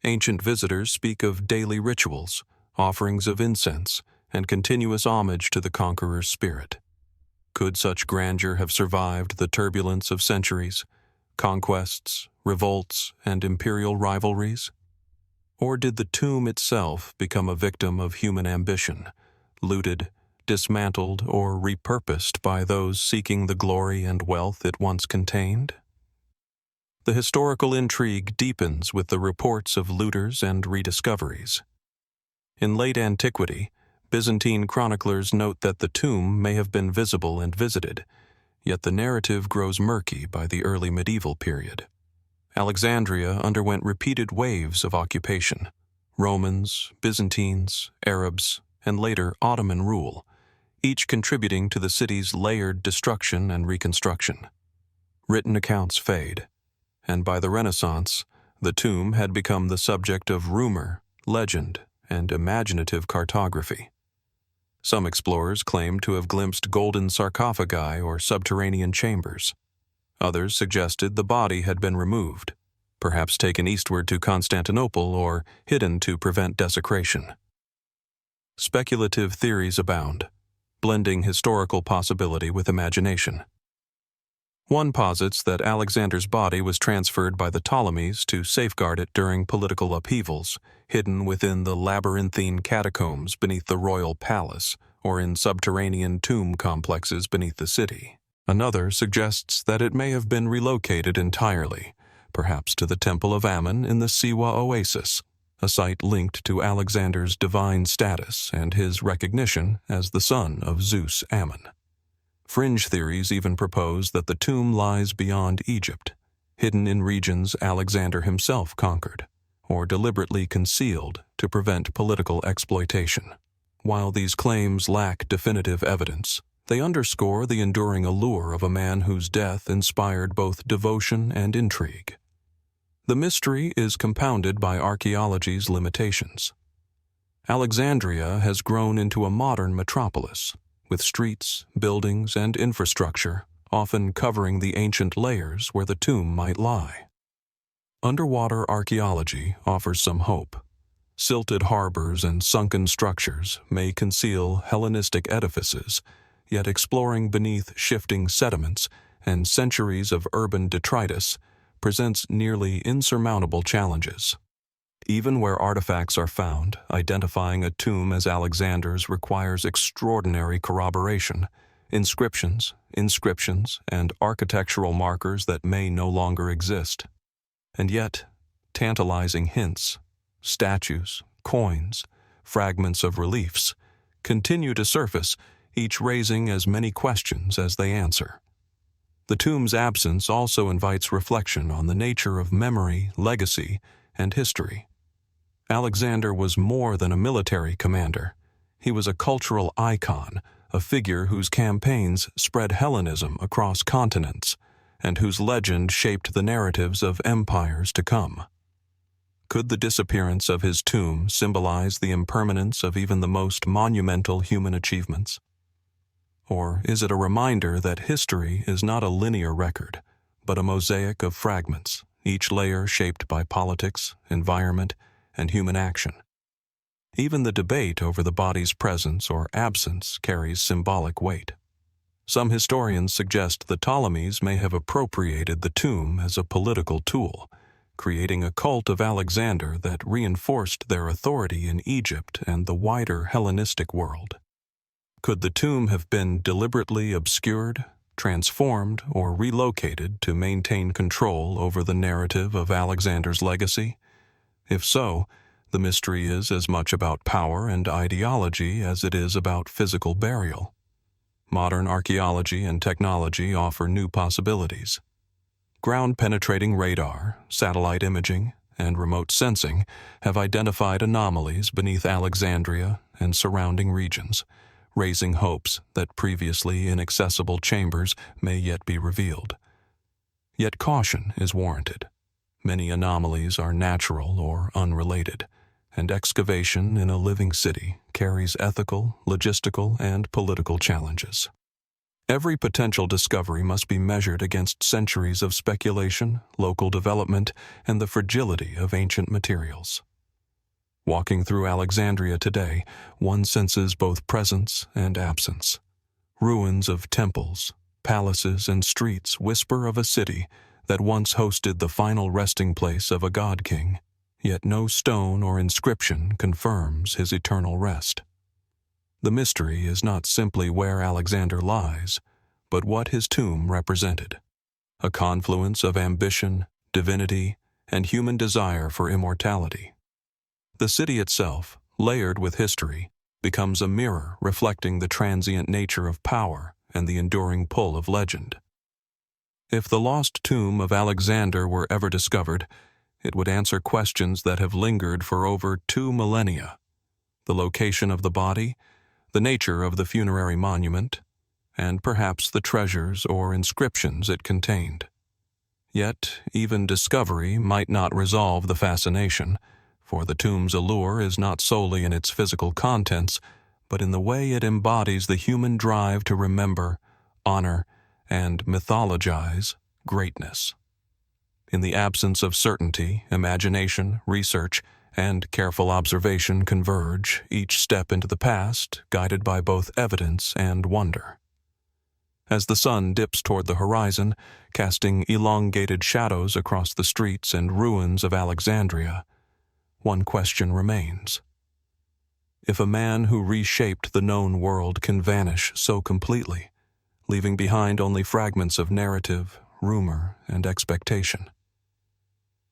Ancient visitors speak of daily rituals, offerings of incense, and continuous homage to the conqueror's spirit. Could such grandeur have survived the turbulence of centuries, conquests, revolts, and imperial rivalries? Or did the tomb itself become a victim of human ambition, looted, dismantled, or repurposed by those seeking the glory and wealth it once contained? The historical intrigue deepens with the reports of looters and rediscoveries. In late antiquity, Byzantine chroniclers note that the tomb may have been visible and visited, yet the narrative grows murky by the early medieval period. Alexandria underwent repeated waves of occupation: Romans, Byzantines, Arabs, and later Ottoman rule, each contributing to the city's layered destruction and reconstruction. Written accounts fade, and by the Renaissance, the tomb had become the subject of rumor, legend, and imaginative cartography. Some explorers claim to have glimpsed golden sarcophagi or subterranean chambers. Others suggested the body had been removed, perhaps taken eastward to Constantinople or hidden to prevent desecration. Speculative theories abound, blending historical possibility with imagination. One posits that Alexander's body was transferred by the Ptolemies to safeguard it during political upheavals, hidden within the labyrinthine catacombs beneath the royal palace or in subterranean tomb complexes beneath the city. Another suggests that it may have been relocated entirely, perhaps to the Temple of Ammon in the Siwa Oasis, a site linked to Alexander's divine status and his recognition as the son of Zeus Ammon. Fringe theories even propose that the tomb lies beyond Egypt, hidden in regions Alexander himself conquered, or deliberately concealed to prevent political exploitation. While these claims lack definitive evidence, they underscore the enduring allure of a man whose death inspired both devotion and intrigue. The mystery is compounded by archaeology's limitations. Alexandria has grown into a modern metropolis, with streets, buildings, and infrastructure often covering the ancient layers where the tomb might lie. Underwater archaeology offers some hope. Silted harbors and sunken structures may conceal Hellenistic edifices, yet exploring beneath shifting sediments and centuries of urban detritus presents nearly insurmountable challenges. Even where artifacts are found, identifying a tomb as Alexander's requires extraordinary corroboration, inscriptions, and architectural markers that may no longer exist. And yet, tantalizing hints, statues, coins, fragments of reliefs, continue to surface, each raising as many questions as they answer. The tomb's absence also invites reflection on the nature of memory, legacy, and history. Alexander was more than a military commander. He was a cultural icon, a figure whose campaigns spread Hellenism across continents, and whose legend shaped the narratives of empires to come. Could the disappearance of his tomb symbolize the impermanence of even the most monumental human achievements? Or is it a reminder that history is not a linear record, but a mosaic of fragments, each layer shaped by politics, environment, and human action? Even the debate over the body's presence or absence carries symbolic weight. Some historians suggest the Ptolemies may have appropriated the tomb as a political tool, creating a cult of Alexander that reinforced their authority in Egypt and the wider Hellenistic world. Could the tomb have been deliberately obscured, transformed, or relocated to maintain control over the narrative of Alexander's legacy? If so, the mystery is as much about power and ideology as it is about physical burial. Modern archaeology and technology offer new possibilities. Ground-penetrating radar, satellite imaging, and remote sensing have identified anomalies beneath Alexandria and surrounding regions, raising hopes that previously inaccessible chambers may yet be revealed. Yet caution is warranted. Many anomalies are natural or unrelated, and excavation in a living city carries ethical, logistical, and political challenges. Every potential discovery must be measured against centuries of speculation, local development, and the fragility of ancient materials. Walking through Alexandria today, one senses both presence and absence. Ruins of temples, palaces, and streets whisper of a city that once hosted the final resting place of a god-king, yet no stone or inscription confirms his eternal rest. The mystery is not simply where Alexander lies, but what his tomb represented: a confluence of ambition, divinity, and human desire for immortality. The city itself, layered with history, becomes a mirror reflecting the transient nature of power and the enduring pull of legend. If the lost tomb of Alexander were ever discovered, it would answer questions that have lingered for over 2 millennia: the location of the body, the nature of the funerary monument, and perhaps the treasures or inscriptions it contained. Yet, even discovery might not resolve the fascination, for the tomb's allure is not solely in its physical contents, but in the way it embodies the human drive to remember, honor, and mythologize greatness. In the absence of certainty, imagination, research, and careful observation converge, each step into the past, guided by both evidence and wonder. As the sun dips toward the horizon, casting elongated shadows across the streets and ruins of Alexandria, one question remains. If a man who reshaped the known world can vanish so completely, leaving behind only fragments of narrative, rumor, and expectation,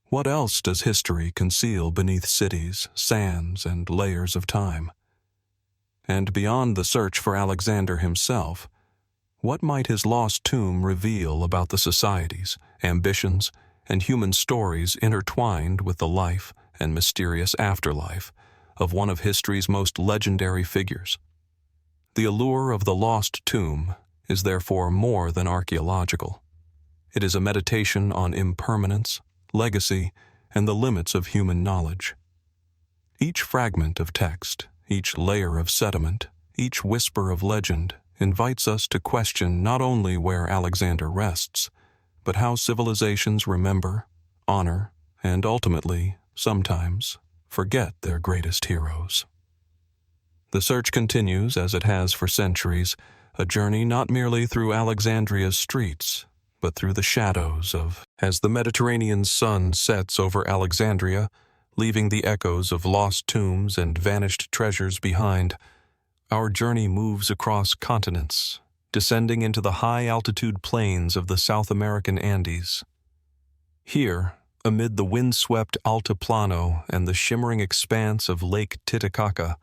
what else does history conceal beneath cities, sands, and layers of time? And beyond the search for Alexander himself, what might his lost tomb reveal about the societies, ambitions, and human stories intertwined with the life and mysterious afterlife of one of history's most legendary figures? The allure of the lost tomb is therefore more than archaeological. It is a meditation on impermanence, legacy, and the limits of human knowledge. Each fragment of text, each layer of sediment, each whisper of legend invites us to question not only where Alexander rests, but how civilizations remember, honor, and ultimately, sometimes, forget their greatest heroes. The search continues as it has for centuries, a journey not merely through Alexandria's streets, but through the shadows of, as the Mediterranean sun sets over Alexandria, leaving the echoes of lost tombs and vanished treasures behind, our journey moves across continents, descending into the high-altitude plains of the South American Andes. Here, amid the windswept Altiplano and the shimmering expanse of Lake Titicaca,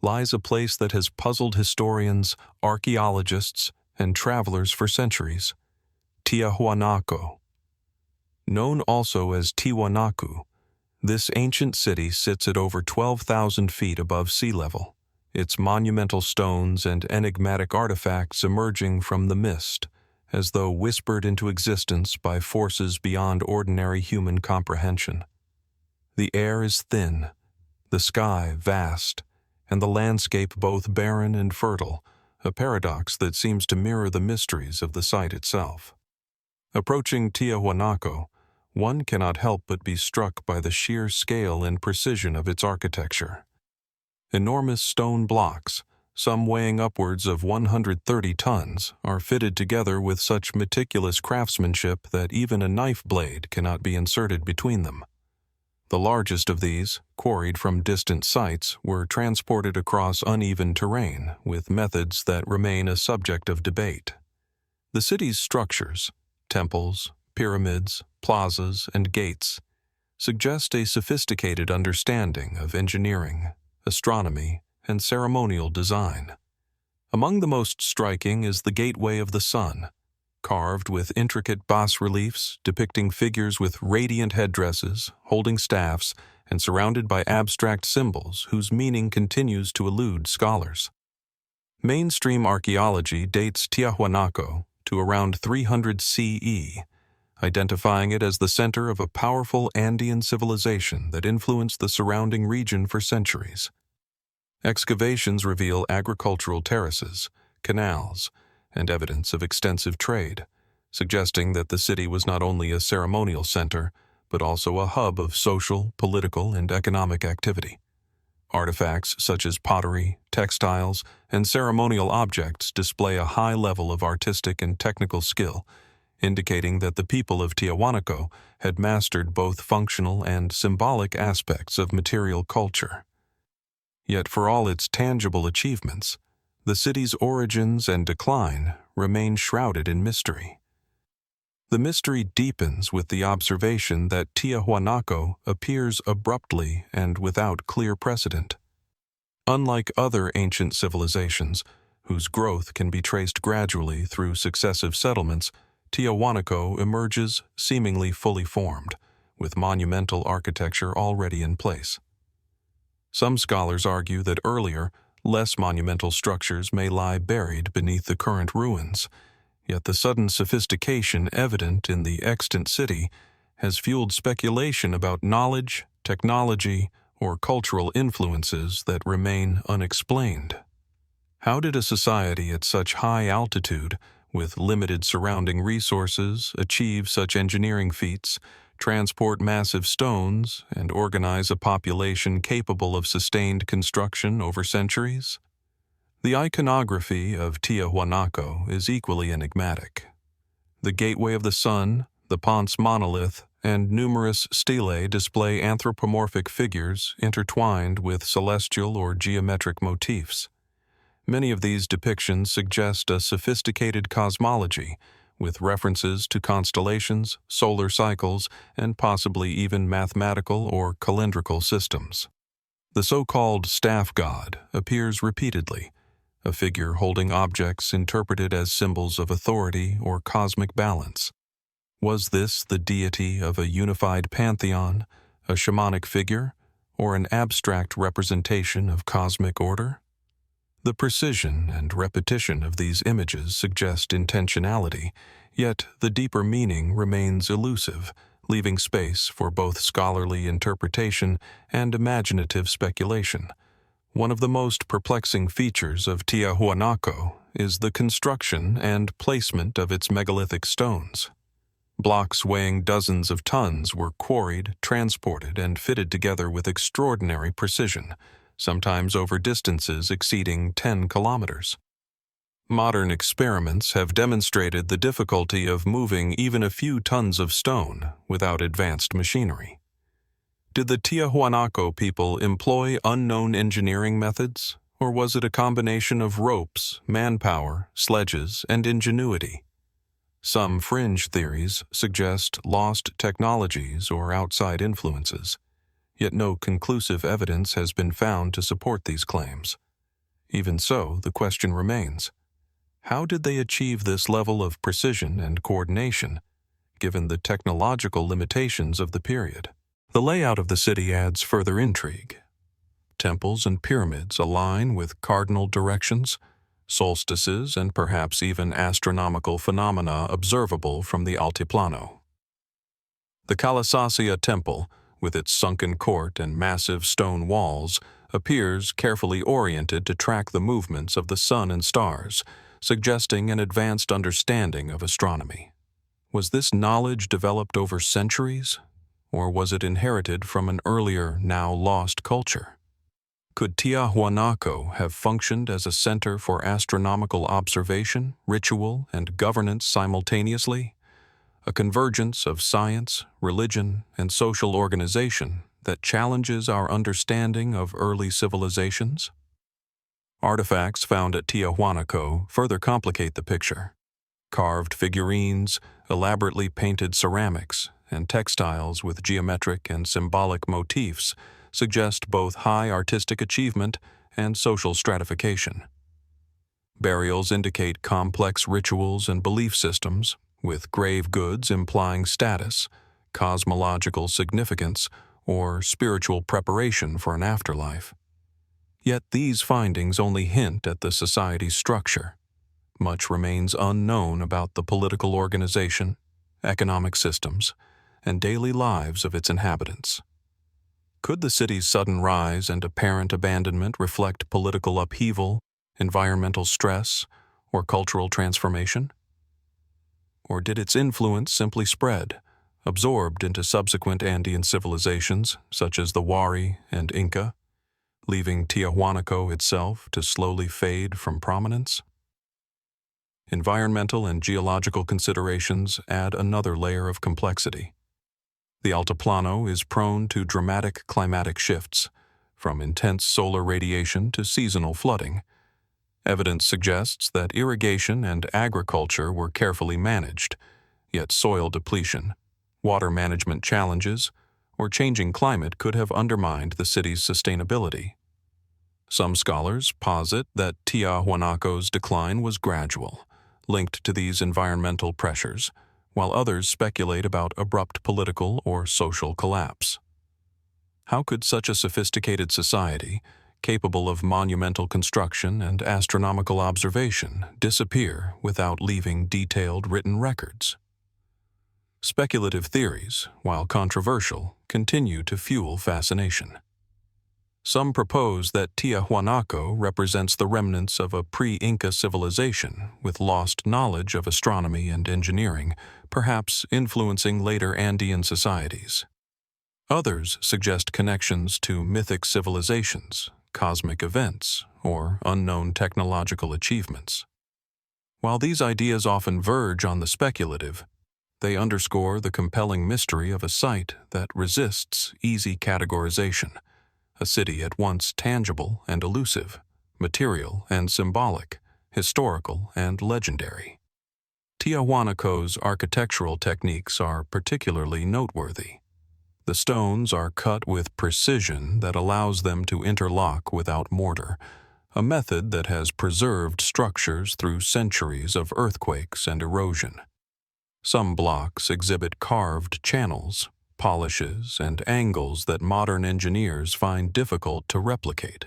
lies a place that has puzzled historians, archaeologists, and travelers for centuries: Tiahuanaco. Known also as Tiwanaku, this ancient city sits at over 12,000 feet above sea level, its monumental stones and enigmatic artifacts emerging from the mist, as though whispered into existence by forces beyond ordinary human comprehension. The air is thin, the sky vast, and the landscape both barren and fertile, a paradox that seems to mirror the mysteries of the site itself. Approaching Tiahuanaco, one cannot help but be struck by the sheer scale and precision of its architecture. Enormous stone blocks, some weighing upwards of 130 tons, are fitted together with such meticulous craftsmanship that even a knife blade cannot be inserted between them. The largest of these, quarried from distant sites, were transported across uneven terrain with methods that remain a subject of debate. The city's structures, temples, pyramids, plazas, and gates, suggest a sophisticated understanding of engineering, astronomy, and ceremonial design. Among the most striking is the Gateway of the Sun, carved with intricate bas-reliefs depicting figures with radiant headdresses, holding staffs, and surrounded by abstract symbols whose meaning continues to elude scholars. Mainstream archaeology dates Tiahuanaco to around 300 CE, identifying it as the center of a powerful Andean civilization that influenced the surrounding region for centuries. Excavations reveal agricultural terraces, canals, and evidence of extensive trade, suggesting that the city was not only a ceremonial center, but also a hub of social, political, and economic activity. Artifacts such as pottery, textiles, and ceremonial objects display a high level of artistic and technical skill, indicating that the people of Tiahuanaco had mastered both functional and symbolic aspects of material culture. Yet for all its tangible achievements, the city's origins and decline remain shrouded in mystery. The mystery deepens with the observation that Tiahuanaco appears abruptly and without clear precedent. Unlike other ancient civilizations, whose growth can be traced gradually through successive settlements, Tiahuanaco emerges seemingly fully formed, with monumental architecture already in place. Some scholars argue that earlier, less monumental structures may lie buried beneath the current ruins, yet the sudden sophistication evident in the extant city has fueled speculation about knowledge, technology, or cultural influences that remain unexplained. How did a society at such high altitude, with limited surrounding resources, achieve such engineering feats, transport massive stones, and organize a population capable of sustained construction over centuries? The iconography of Tiahuanaco is equally enigmatic. The Gateway of the Sun, the Ponce monolith, and numerous stelae display anthropomorphic figures intertwined with celestial or geometric motifs. Many of these depictions suggest a sophisticated cosmology, with references to constellations, solar cycles, and possibly even mathematical or calendrical systems. The so-called staff god appears repeatedly, a figure holding objects interpreted as symbols of authority or cosmic balance. Was this the deity of a unified pantheon, a shamanic figure, or an abstract representation of cosmic order? The precision and repetition of these images suggest intentionality, yet the deeper meaning remains elusive, leaving space for both scholarly interpretation and imaginative speculation. One of the most perplexing features of Tiahuanaco is the construction and placement of its megalithic stones. Blocks weighing dozens of tons were quarried, transported, and fitted together with extraordinary precision, sometimes over distances exceeding 10 kilometers. Modern experiments have demonstrated the difficulty of moving even a few tons of stone without advanced machinery. Did the Tiahuanaco people employ unknown engineering methods, or was it a combination of ropes, manpower, sledges, and ingenuity? Some fringe theories suggest lost technologies or outside influences, yet no conclusive evidence has been found to support these claims. Even so, the question remains: how did they achieve this level of precision and coordination, given the technological limitations of the period? The layout of the city adds further intrigue. Temples and pyramids align with cardinal directions, solstices, and perhaps even astronomical phenomena observable from the Altiplano. The Colossi temple, with its sunken court and massive stone walls, appears carefully oriented to track the movements of the sun and stars, suggesting an advanced understanding of astronomy. Was this knowledge developed over centuries, or was it inherited from an earlier, now lost culture? Could Tiahuanaco have functioned as a center for astronomical observation, ritual, and governance simultaneously? A convergence of science, religion, and social organization that challenges our understanding of early civilizations? Artifacts found at Tiahuanaco further complicate the picture. Carved figurines, elaborately painted ceramics, and textiles with geometric and symbolic motifs suggest both high artistic achievement and social stratification. Burials indicate complex rituals and belief systems, with grave goods implying status, cosmological significance, or spiritual preparation for an afterlife. Yet these findings only hint at the society's structure. Much remains unknown about the political organization, economic systems, and daily lives of its inhabitants. Could the city's sudden rise and apparent abandonment reflect political upheaval, environmental stress, or cultural transformation? Or did its influence simply spread, absorbed into subsequent Andean civilizations such as the Wari and Inca, leaving Tiahuanaco itself to slowly fade from prominence? Environmental and geological considerations add another layer of complexity. The Altiplano is prone to dramatic climatic shifts, from intense solar radiation to seasonal flooding. Evidence suggests that irrigation and agriculture were carefully managed, yet soil depletion, water management challenges, or changing climate could have undermined the city's sustainability. Some scholars posit that Tiahuanaco's decline was gradual, linked to these environmental pressures, while others speculate about abrupt political or social collapse. How could such a sophisticated society, capable of monumental construction and astronomical observation, disappear without leaving detailed written records? Speculative theories, while controversial, continue to fuel fascination. Some propose that Tiahuanaco represents the remnants of a pre-Inca civilization with lost knowledge of astronomy and engineering, perhaps influencing later Andean societies. Others suggest connections to mythic civilizations, cosmic events, or unknown technological achievements. While these ideas often verge on the speculative, they underscore the compelling mystery of a site that resists easy categorization, a city at once tangible and elusive, material and symbolic, historical and legendary. Tiahuanaco's architectural techniques are particularly noteworthy. The stones are cut with precision that allows them to interlock without mortar, a method that has preserved structures through centuries of earthquakes and erosion. Some blocks exhibit carved channels, polishes, and angles that modern engineers find difficult to replicate.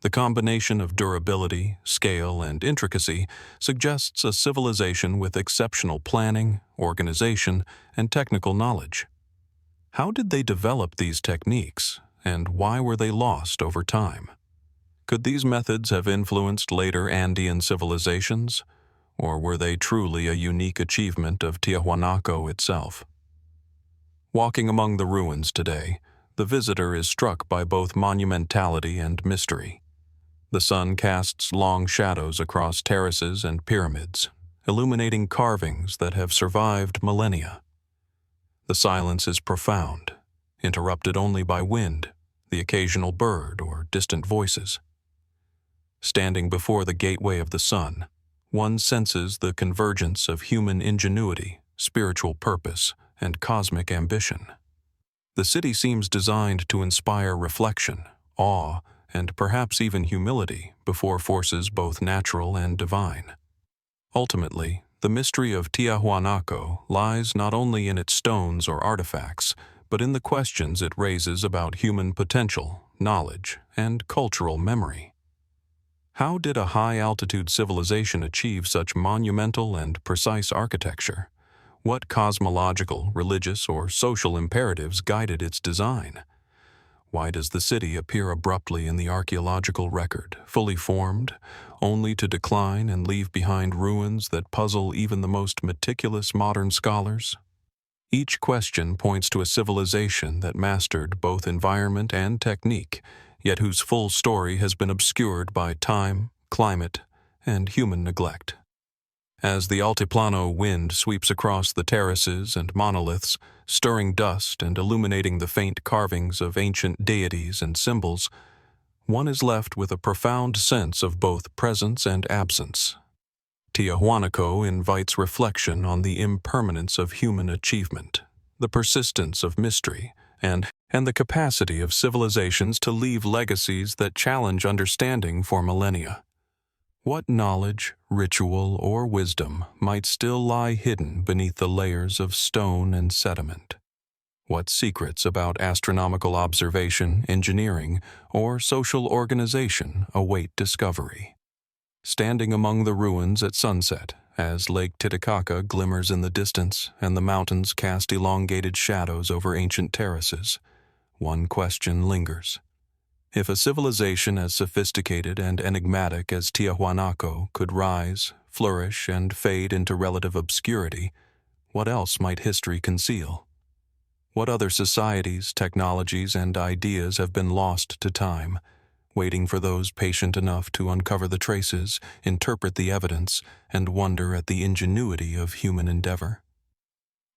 The combination of durability, scale, and intricacy suggests a civilization with exceptional planning, organization, and technical knowledge. How did they develop these techniques, and why were they lost over time? Could these methods have influenced later Andean civilizations, or were they truly a unique achievement of Tiahuanaco itself? Walking among the ruins today, the visitor is struck by both monumentality and mystery. The sun casts long shadows across terraces and pyramids, illuminating carvings that have survived millennia. The silence is profound, interrupted only by wind, the occasional bird, or distant voices. Standing before the gateway of the sun, one senses the convergence of human ingenuity, spiritual purpose, and cosmic ambition. The city seems designed to inspire reflection, awe, and perhaps even humility before forces both natural and divine. Ultimately, the mystery of Tiahuanaco lies not only in its stones or artifacts, but in the questions it raises about human potential, knowledge, and cultural memory. How did a high-altitude civilization achieve such monumental and precise architecture? What cosmological, religious, or social imperatives guided its design? Why does the city appear abruptly in the archaeological record, fully formed, only to decline and leave behind ruins that puzzle even the most meticulous modern scholars? Each question points to a civilization that mastered both environment and technique, yet whose full story has been obscured by time, climate, and human neglect. As the altiplano wind sweeps across the terraces and monoliths, stirring dust and illuminating the faint carvings of ancient deities and symbols, one is left with a profound sense of both presence and absence. Tiahuanaco invites reflection on the impermanence of human achievement, the persistence of mystery, and the capacity of civilizations to leave legacies that challenge understanding for millennia. What knowledge, ritual, or wisdom might still lie hidden beneath the layers of stone and sediment? What secrets about astronomical observation, engineering, or social organization await discovery? Standing among the ruins at sunset, as Lake Titicaca glimmers in the distance and the mountains cast elongated shadows over ancient terraces, one question lingers. If a civilization as sophisticated and enigmatic as Tiahuanaco could rise, flourish, and fade into relative obscurity, what else might history conceal? What other societies, technologies, and ideas have been lost to time, waiting for those patient enough to uncover the traces, interpret the evidence, and wonder at the ingenuity of human endeavor?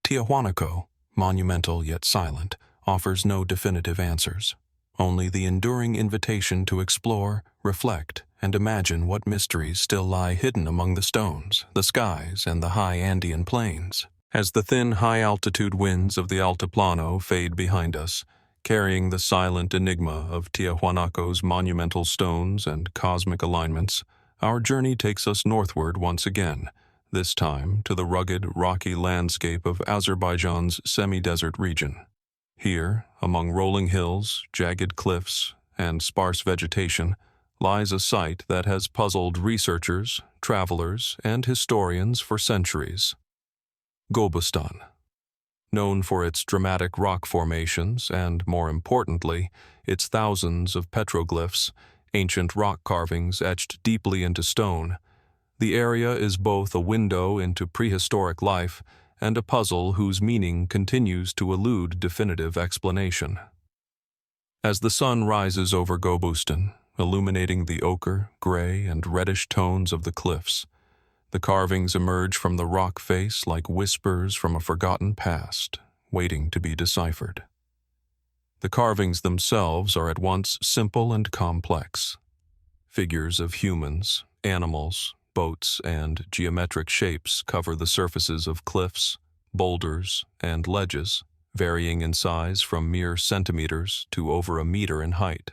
Tiahuanaco, monumental yet silent, offers no definitive answers, only the enduring invitation to explore, reflect, and imagine what mysteries still lie hidden among the stones, the skies, and the high Andean plains. As the thin, high-altitude winds of the Altiplano fade behind us, carrying the silent enigma of Tiahuanaco's monumental stones and cosmic alignments, our journey takes us northward once again, this time to the rugged, rocky landscape of Azerbaijan's semi-desert region. Here, among rolling hills, jagged cliffs, and sparse vegetation, lies a site that has puzzled researchers, travelers, and historians for centuries. Gobustan. Known for its dramatic rock formations and, more importantly, its thousands of petroglyphs, ancient rock carvings etched deeply into stone, the area is both a window into prehistoric life and a puzzle whose meaning continues to elude definitive explanation. As the sun rises over Gobustan, illuminating the ochre, gray, and reddish tones of the cliffs. The carvings emerge from the rock face like whispers from a forgotten past, waiting to be deciphered. The carvings themselves are at once simple and complex. Figures of humans, animals, boats, and geometric shapes cover the surfaces of cliffs, boulders, and ledges, varying in size from mere centimeters to over a meter in height.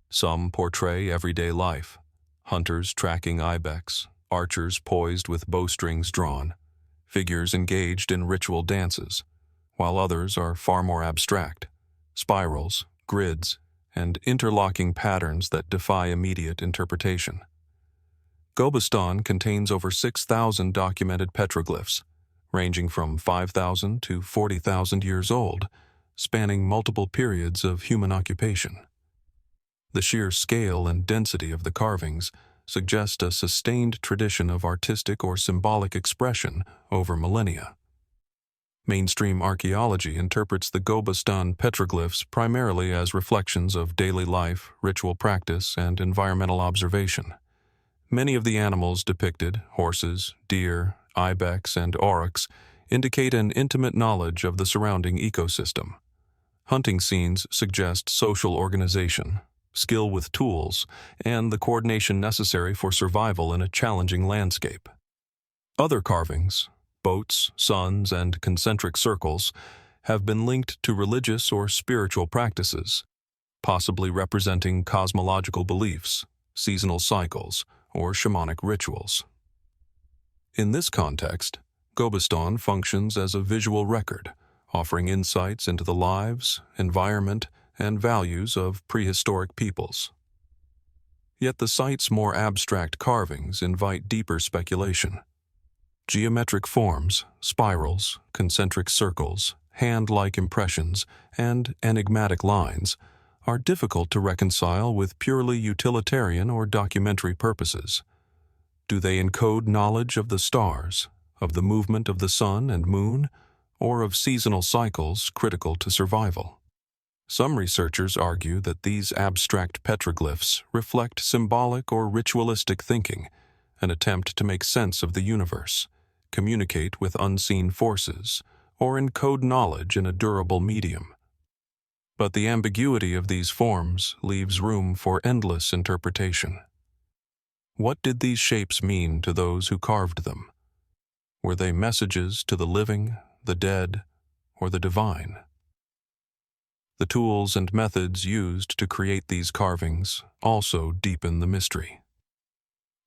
Some portray everyday life, hunters tracking ibex, archers poised with bowstrings drawn, figures engaged in ritual dances, while others are far more abstract, spirals, grids, and interlocking patterns that defy immediate interpretation. Gobestan contains over 6,000 documented petroglyphs, ranging from 5,000 to 40,000 years old, spanning multiple periods of human occupation. The sheer scale and density of the carvings suggest a sustained tradition of artistic or symbolic expression over millennia. Mainstream archaeology interprets the Gobestan petroglyphs primarily as reflections of daily life, ritual practice, and environmental observation. Many of the animals depicted, horses, deer, ibex, and aurochs, indicate an intimate knowledge of the surrounding ecosystem. Hunting scenes suggest social organization, skill with tools, and the coordination necessary for survival in a challenging landscape. Other carvings, boats, suns, and concentric circles, have been linked to religious or spiritual practices, possibly representing cosmological beliefs, seasonal cycles, or shamanic rituals. In this context, Gobestan functions as a visual record, offering insights into the lives, environment, and values of prehistoric peoples. Yet the site's more abstract carvings invite deeper speculation. Geometric forms, spirals, concentric circles, hand-like impressions, and enigmatic lines are difficult to reconcile with purely utilitarian or documentary purposes. Do they encode knowledge of the stars, of the movement of the sun and moon, or of seasonal cycles critical to survival? Some researchers argue that these abstract petroglyphs reflect symbolic or ritualistic thinking, an attempt to make sense of the universe, communicate with unseen forces, or encode knowledge in a durable medium. But the ambiguity of these forms leaves room for endless interpretation. What did these shapes mean to those who carved them? Were they messages to the living, the dead, or the divine? The tools and methods used to create these carvings also deepen the mystery.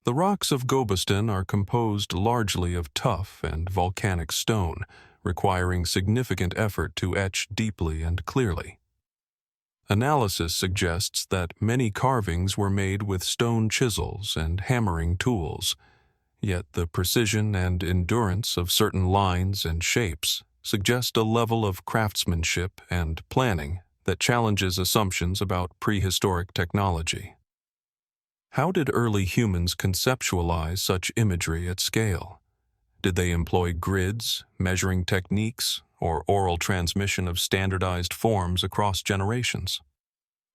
The rocks of Gobestan are composed largely of tough and volcanic stone, requiring significant effort to etch deeply and clearly. Analysis suggests that many carvings were made with stone chisels and hammering tools, yet the precision and endurance of certain lines and shapes suggest a level of craftsmanship and planning that challenges assumptions about prehistoric technology. How did early humans conceptualize such imagery at scale? Did they employ grids, measuring techniques, or oral transmission of standardized forms across generations?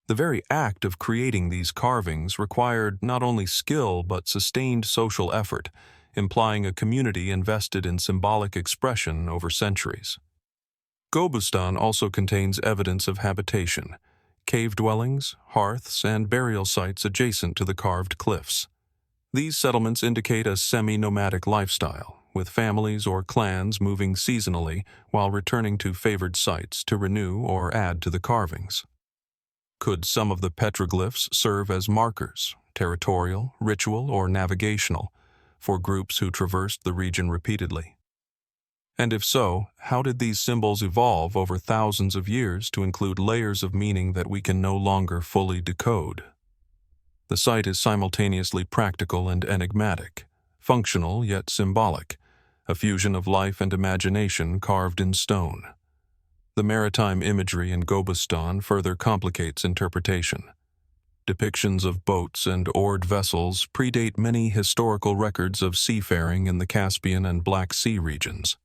The very act of creating these carvings required not only skill but sustained social effort, implying a community invested in symbolic expression over centuries. Gobestan also contains evidence of habitation, cave dwellings, hearths, and burial sites adjacent to the carved cliffs. These settlements indicate a semi-nomadic lifestyle, with families or clans moving seasonally while returning to favored sites to renew or add to the carvings. Could some of the petroglyphs serve as markers, territorial, ritual, or navigational, for groups who traversed the region repeatedly? And if so, how did these symbols evolve over thousands of years to include layers of meaning that we can no longer fully decode? The site is simultaneously practical and enigmatic, functional yet symbolic, a fusion of life and imagination carved in stone. The maritime imagery in Gobestan further complicates interpretation. Depictions of boats and oared vessels predate many historical records of seafaring in the Caspian and Black Sea regions.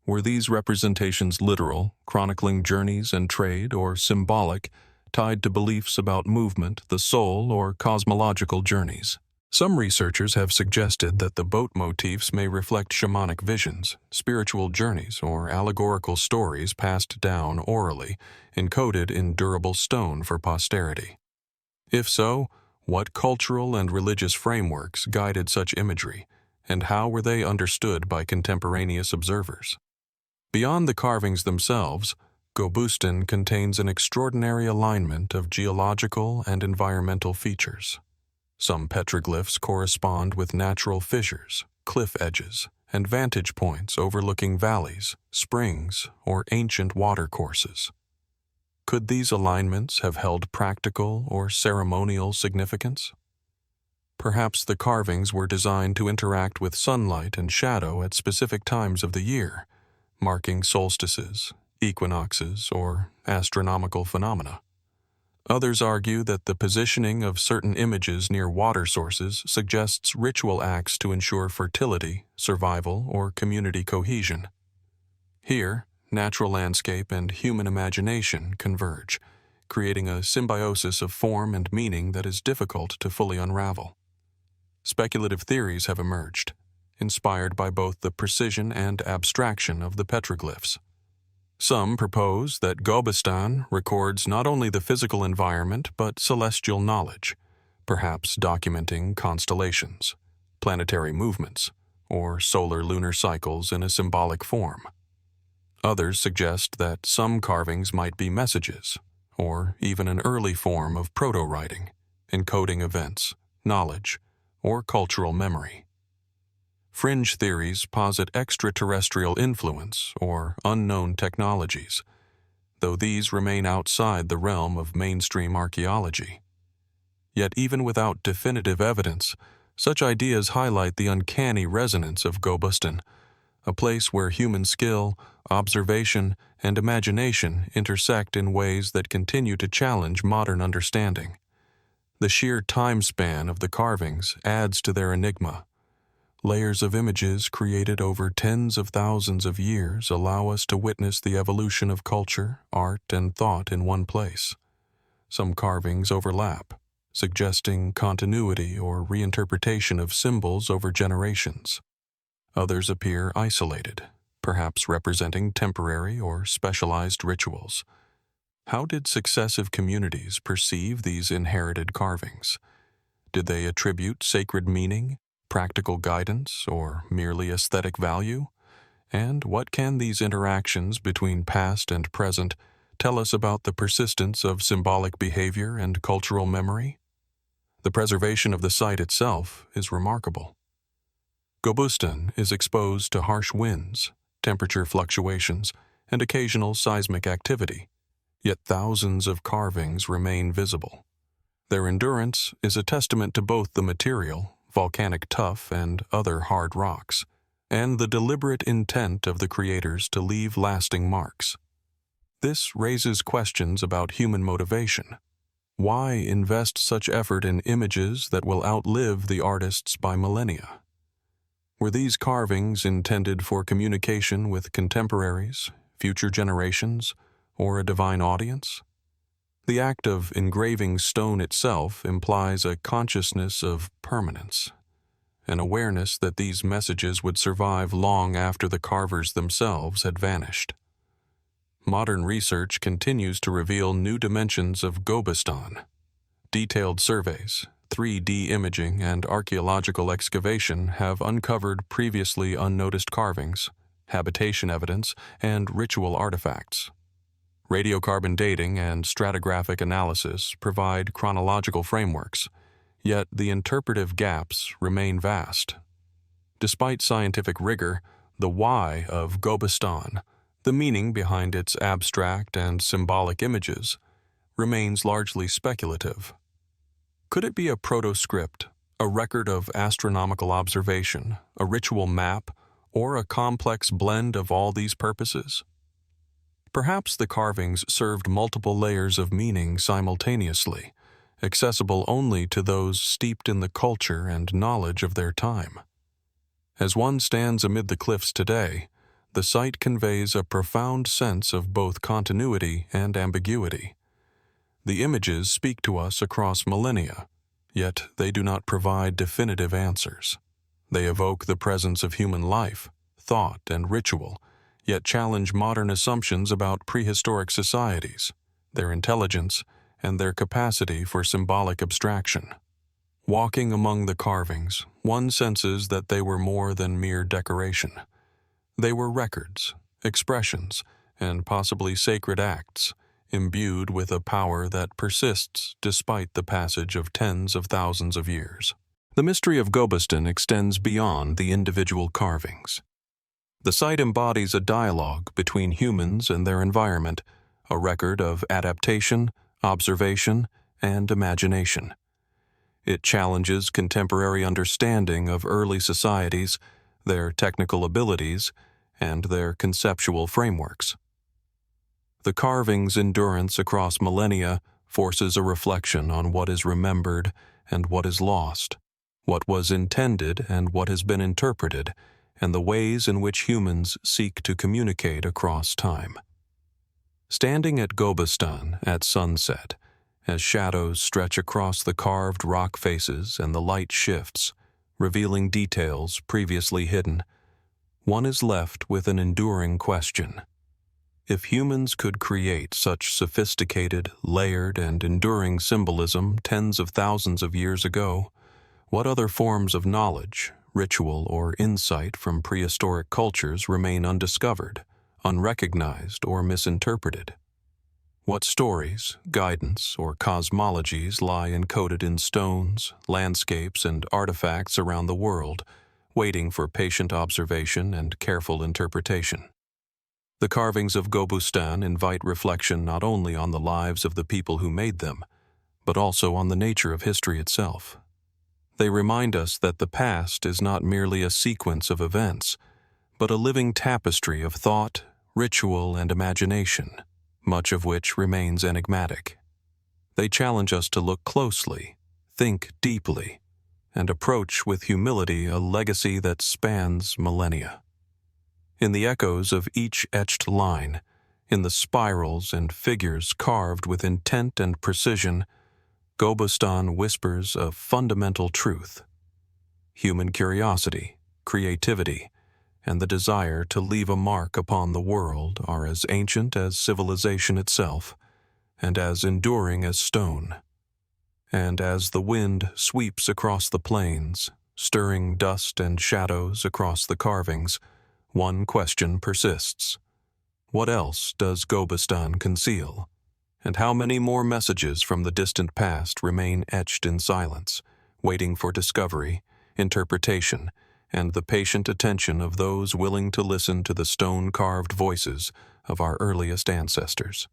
Were these representations literal, chronicling journeys and trade, or symbolic, tied to beliefs about movement, the soul, or cosmological journeys. Some researchers have suggested that the boat motifs may reflect shamanic visions, spiritual journeys, or allegorical stories passed down orally, encoded in durable stone for posterity. If so, what cultural and religious frameworks guided such imagery, and how were they understood by contemporaneous observers? Beyond the carvings themselves, Gobustan contains an extraordinary alignment of geological and environmental features. Some petroglyphs correspond with natural fissures, cliff edges, and vantage points overlooking valleys, springs, or ancient watercourses. Could these alignments have held practical or ceremonial significance? Perhaps the carvings were designed to interact with sunlight and shadow at specific times of the year, marking solstices, equinoxes, or astronomical phenomena. Others argue that the positioning of certain images near water sources suggests ritual acts to ensure fertility, survival, or community cohesion. Here, natural landscape and human imagination converge, creating a symbiosis of form and meaning that is difficult to fully unravel. Speculative theories have emerged, inspired by both the precision and abstraction of the petroglyphs. Some propose that Gobustan records not only the physical environment but celestial knowledge, perhaps documenting constellations, planetary movements, or solar-lunar cycles in a symbolic form. Others suggest that some carvings might be messages, or even an early form of proto-writing, encoding events, knowledge, or cultural memory. Fringe theories posit extraterrestrial influence or unknown technologies, though these remain outside the realm of mainstream archaeology. Yet even without definitive evidence, such ideas highlight the uncanny resonance of Gobustan, a place where human skill, observation, and imagination intersect in ways that continue to challenge modern understanding. The sheer time span of the carvings adds to their enigma. Layers of images created over tens of thousands of years allow us to witness the evolution of culture, art, and thought in one place. Some carvings overlap, suggesting continuity or reinterpretation of symbols over generations. Others appear isolated, perhaps representing temporary or specialized rituals. How did successive communities perceive these inherited carvings? Did they attribute sacred meaning, practical guidance, or merely aesthetic value? And what can these interactions between past and present tell us about the persistence of symbolic behavior and cultural memory? The preservation of the site itself is remarkable. Gobustan is exposed to harsh winds, temperature fluctuations, and occasional seismic activity, yet thousands of carvings remain visible. Their endurance is a testament to both the material, volcanic tuff and other hard rocks, and the deliberate intent of the creators to leave lasting marks. This raises questions about human motivation. Why invest such effort in images that will outlive the artists by millennia? Were these carvings intended for communication with contemporaries, future generations, or a divine audience? The act of engraving stone itself implies a consciousness of permanence, an awareness that these messages would survive long after the carvers themselves had vanished. Modern research continues to reveal new dimensions of Gobustan. Detailed surveys, 3D imaging, and archaeological excavation have uncovered previously unnoticed carvings, habitation evidence, and ritual artifacts. Radiocarbon dating and stratigraphic analysis provide chronological frameworks, yet the interpretive gaps remain vast. Despite scientific rigor, the why of Gobustan, the meaning behind its abstract and symbolic images, remains largely speculative. Could it be a proto-script, a record of astronomical observation, a ritual map, or a complex blend of all these purposes? Perhaps the carvings served multiple layers of meaning simultaneously, accessible only to those steeped in the culture and knowledge of their time. As one stands amid the cliffs today, the site conveys a profound sense of both continuity and ambiguity. The images speak to us across millennia, yet they do not provide definitive answers. They evoke the presence of human life, thought, and ritual, yet challenge modern assumptions about prehistoric societies, their intelligence, and their capacity for symbolic abstraction. Walking among the carvings, one senses that they were more than mere decoration. They were records, expressions, and possibly sacred acts, imbued with a power that persists despite the passage of tens of thousands of years. The mystery of Gobustan extends beyond the individual carvings. The site embodies a dialogue between humans and their environment, a record of adaptation, observation, and imagination. It challenges contemporary understanding of early societies, their technical abilities, and their conceptual frameworks. The carving's endurance across millennia forces a reflection on what is remembered and what is lost, what was intended and what has been interpreted, and the ways in which humans seek to communicate across time. Standing at Gobustan at sunset, as shadows stretch across the carved rock faces and the light shifts, revealing details previously hidden, one is left with an enduring question. If humans could create such sophisticated, layered, and enduring symbolism tens of thousands of years ago, what other forms of knowledge, ritual, or insight from prehistoric cultures remain undiscovered, unrecognized, or misinterpreted? What stories, guidance, or cosmologies lie encoded in stones, landscapes, and artifacts around the world, waiting for patient observation and careful interpretation? The carvings of Gobustan invite reflection not only on the lives of the people who made them, but also on the nature of history itself. They remind us that the past is not merely a sequence of events, but a living tapestry of thought, ritual, and imagination, much of which remains enigmatic. They challenge us to look closely, think deeply, and approach with humility a legacy that spans millennia. In the echoes of each etched line, in the spirals and figures carved with intent and precision, Gobustan whispers a fundamental truth. Human curiosity, creativity, and the desire to leave a mark upon the world are as ancient as civilization itself, and as enduring as stone. And as the wind sweeps across the plains, stirring dust and shadows across the carvings, one question persists. What else does Gobustan conceal? And how many more messages from the distant past remain etched in silence, waiting for discovery, interpretation, and the patient attention of those willing to listen to the stone-carved voices of our earliest ancestors?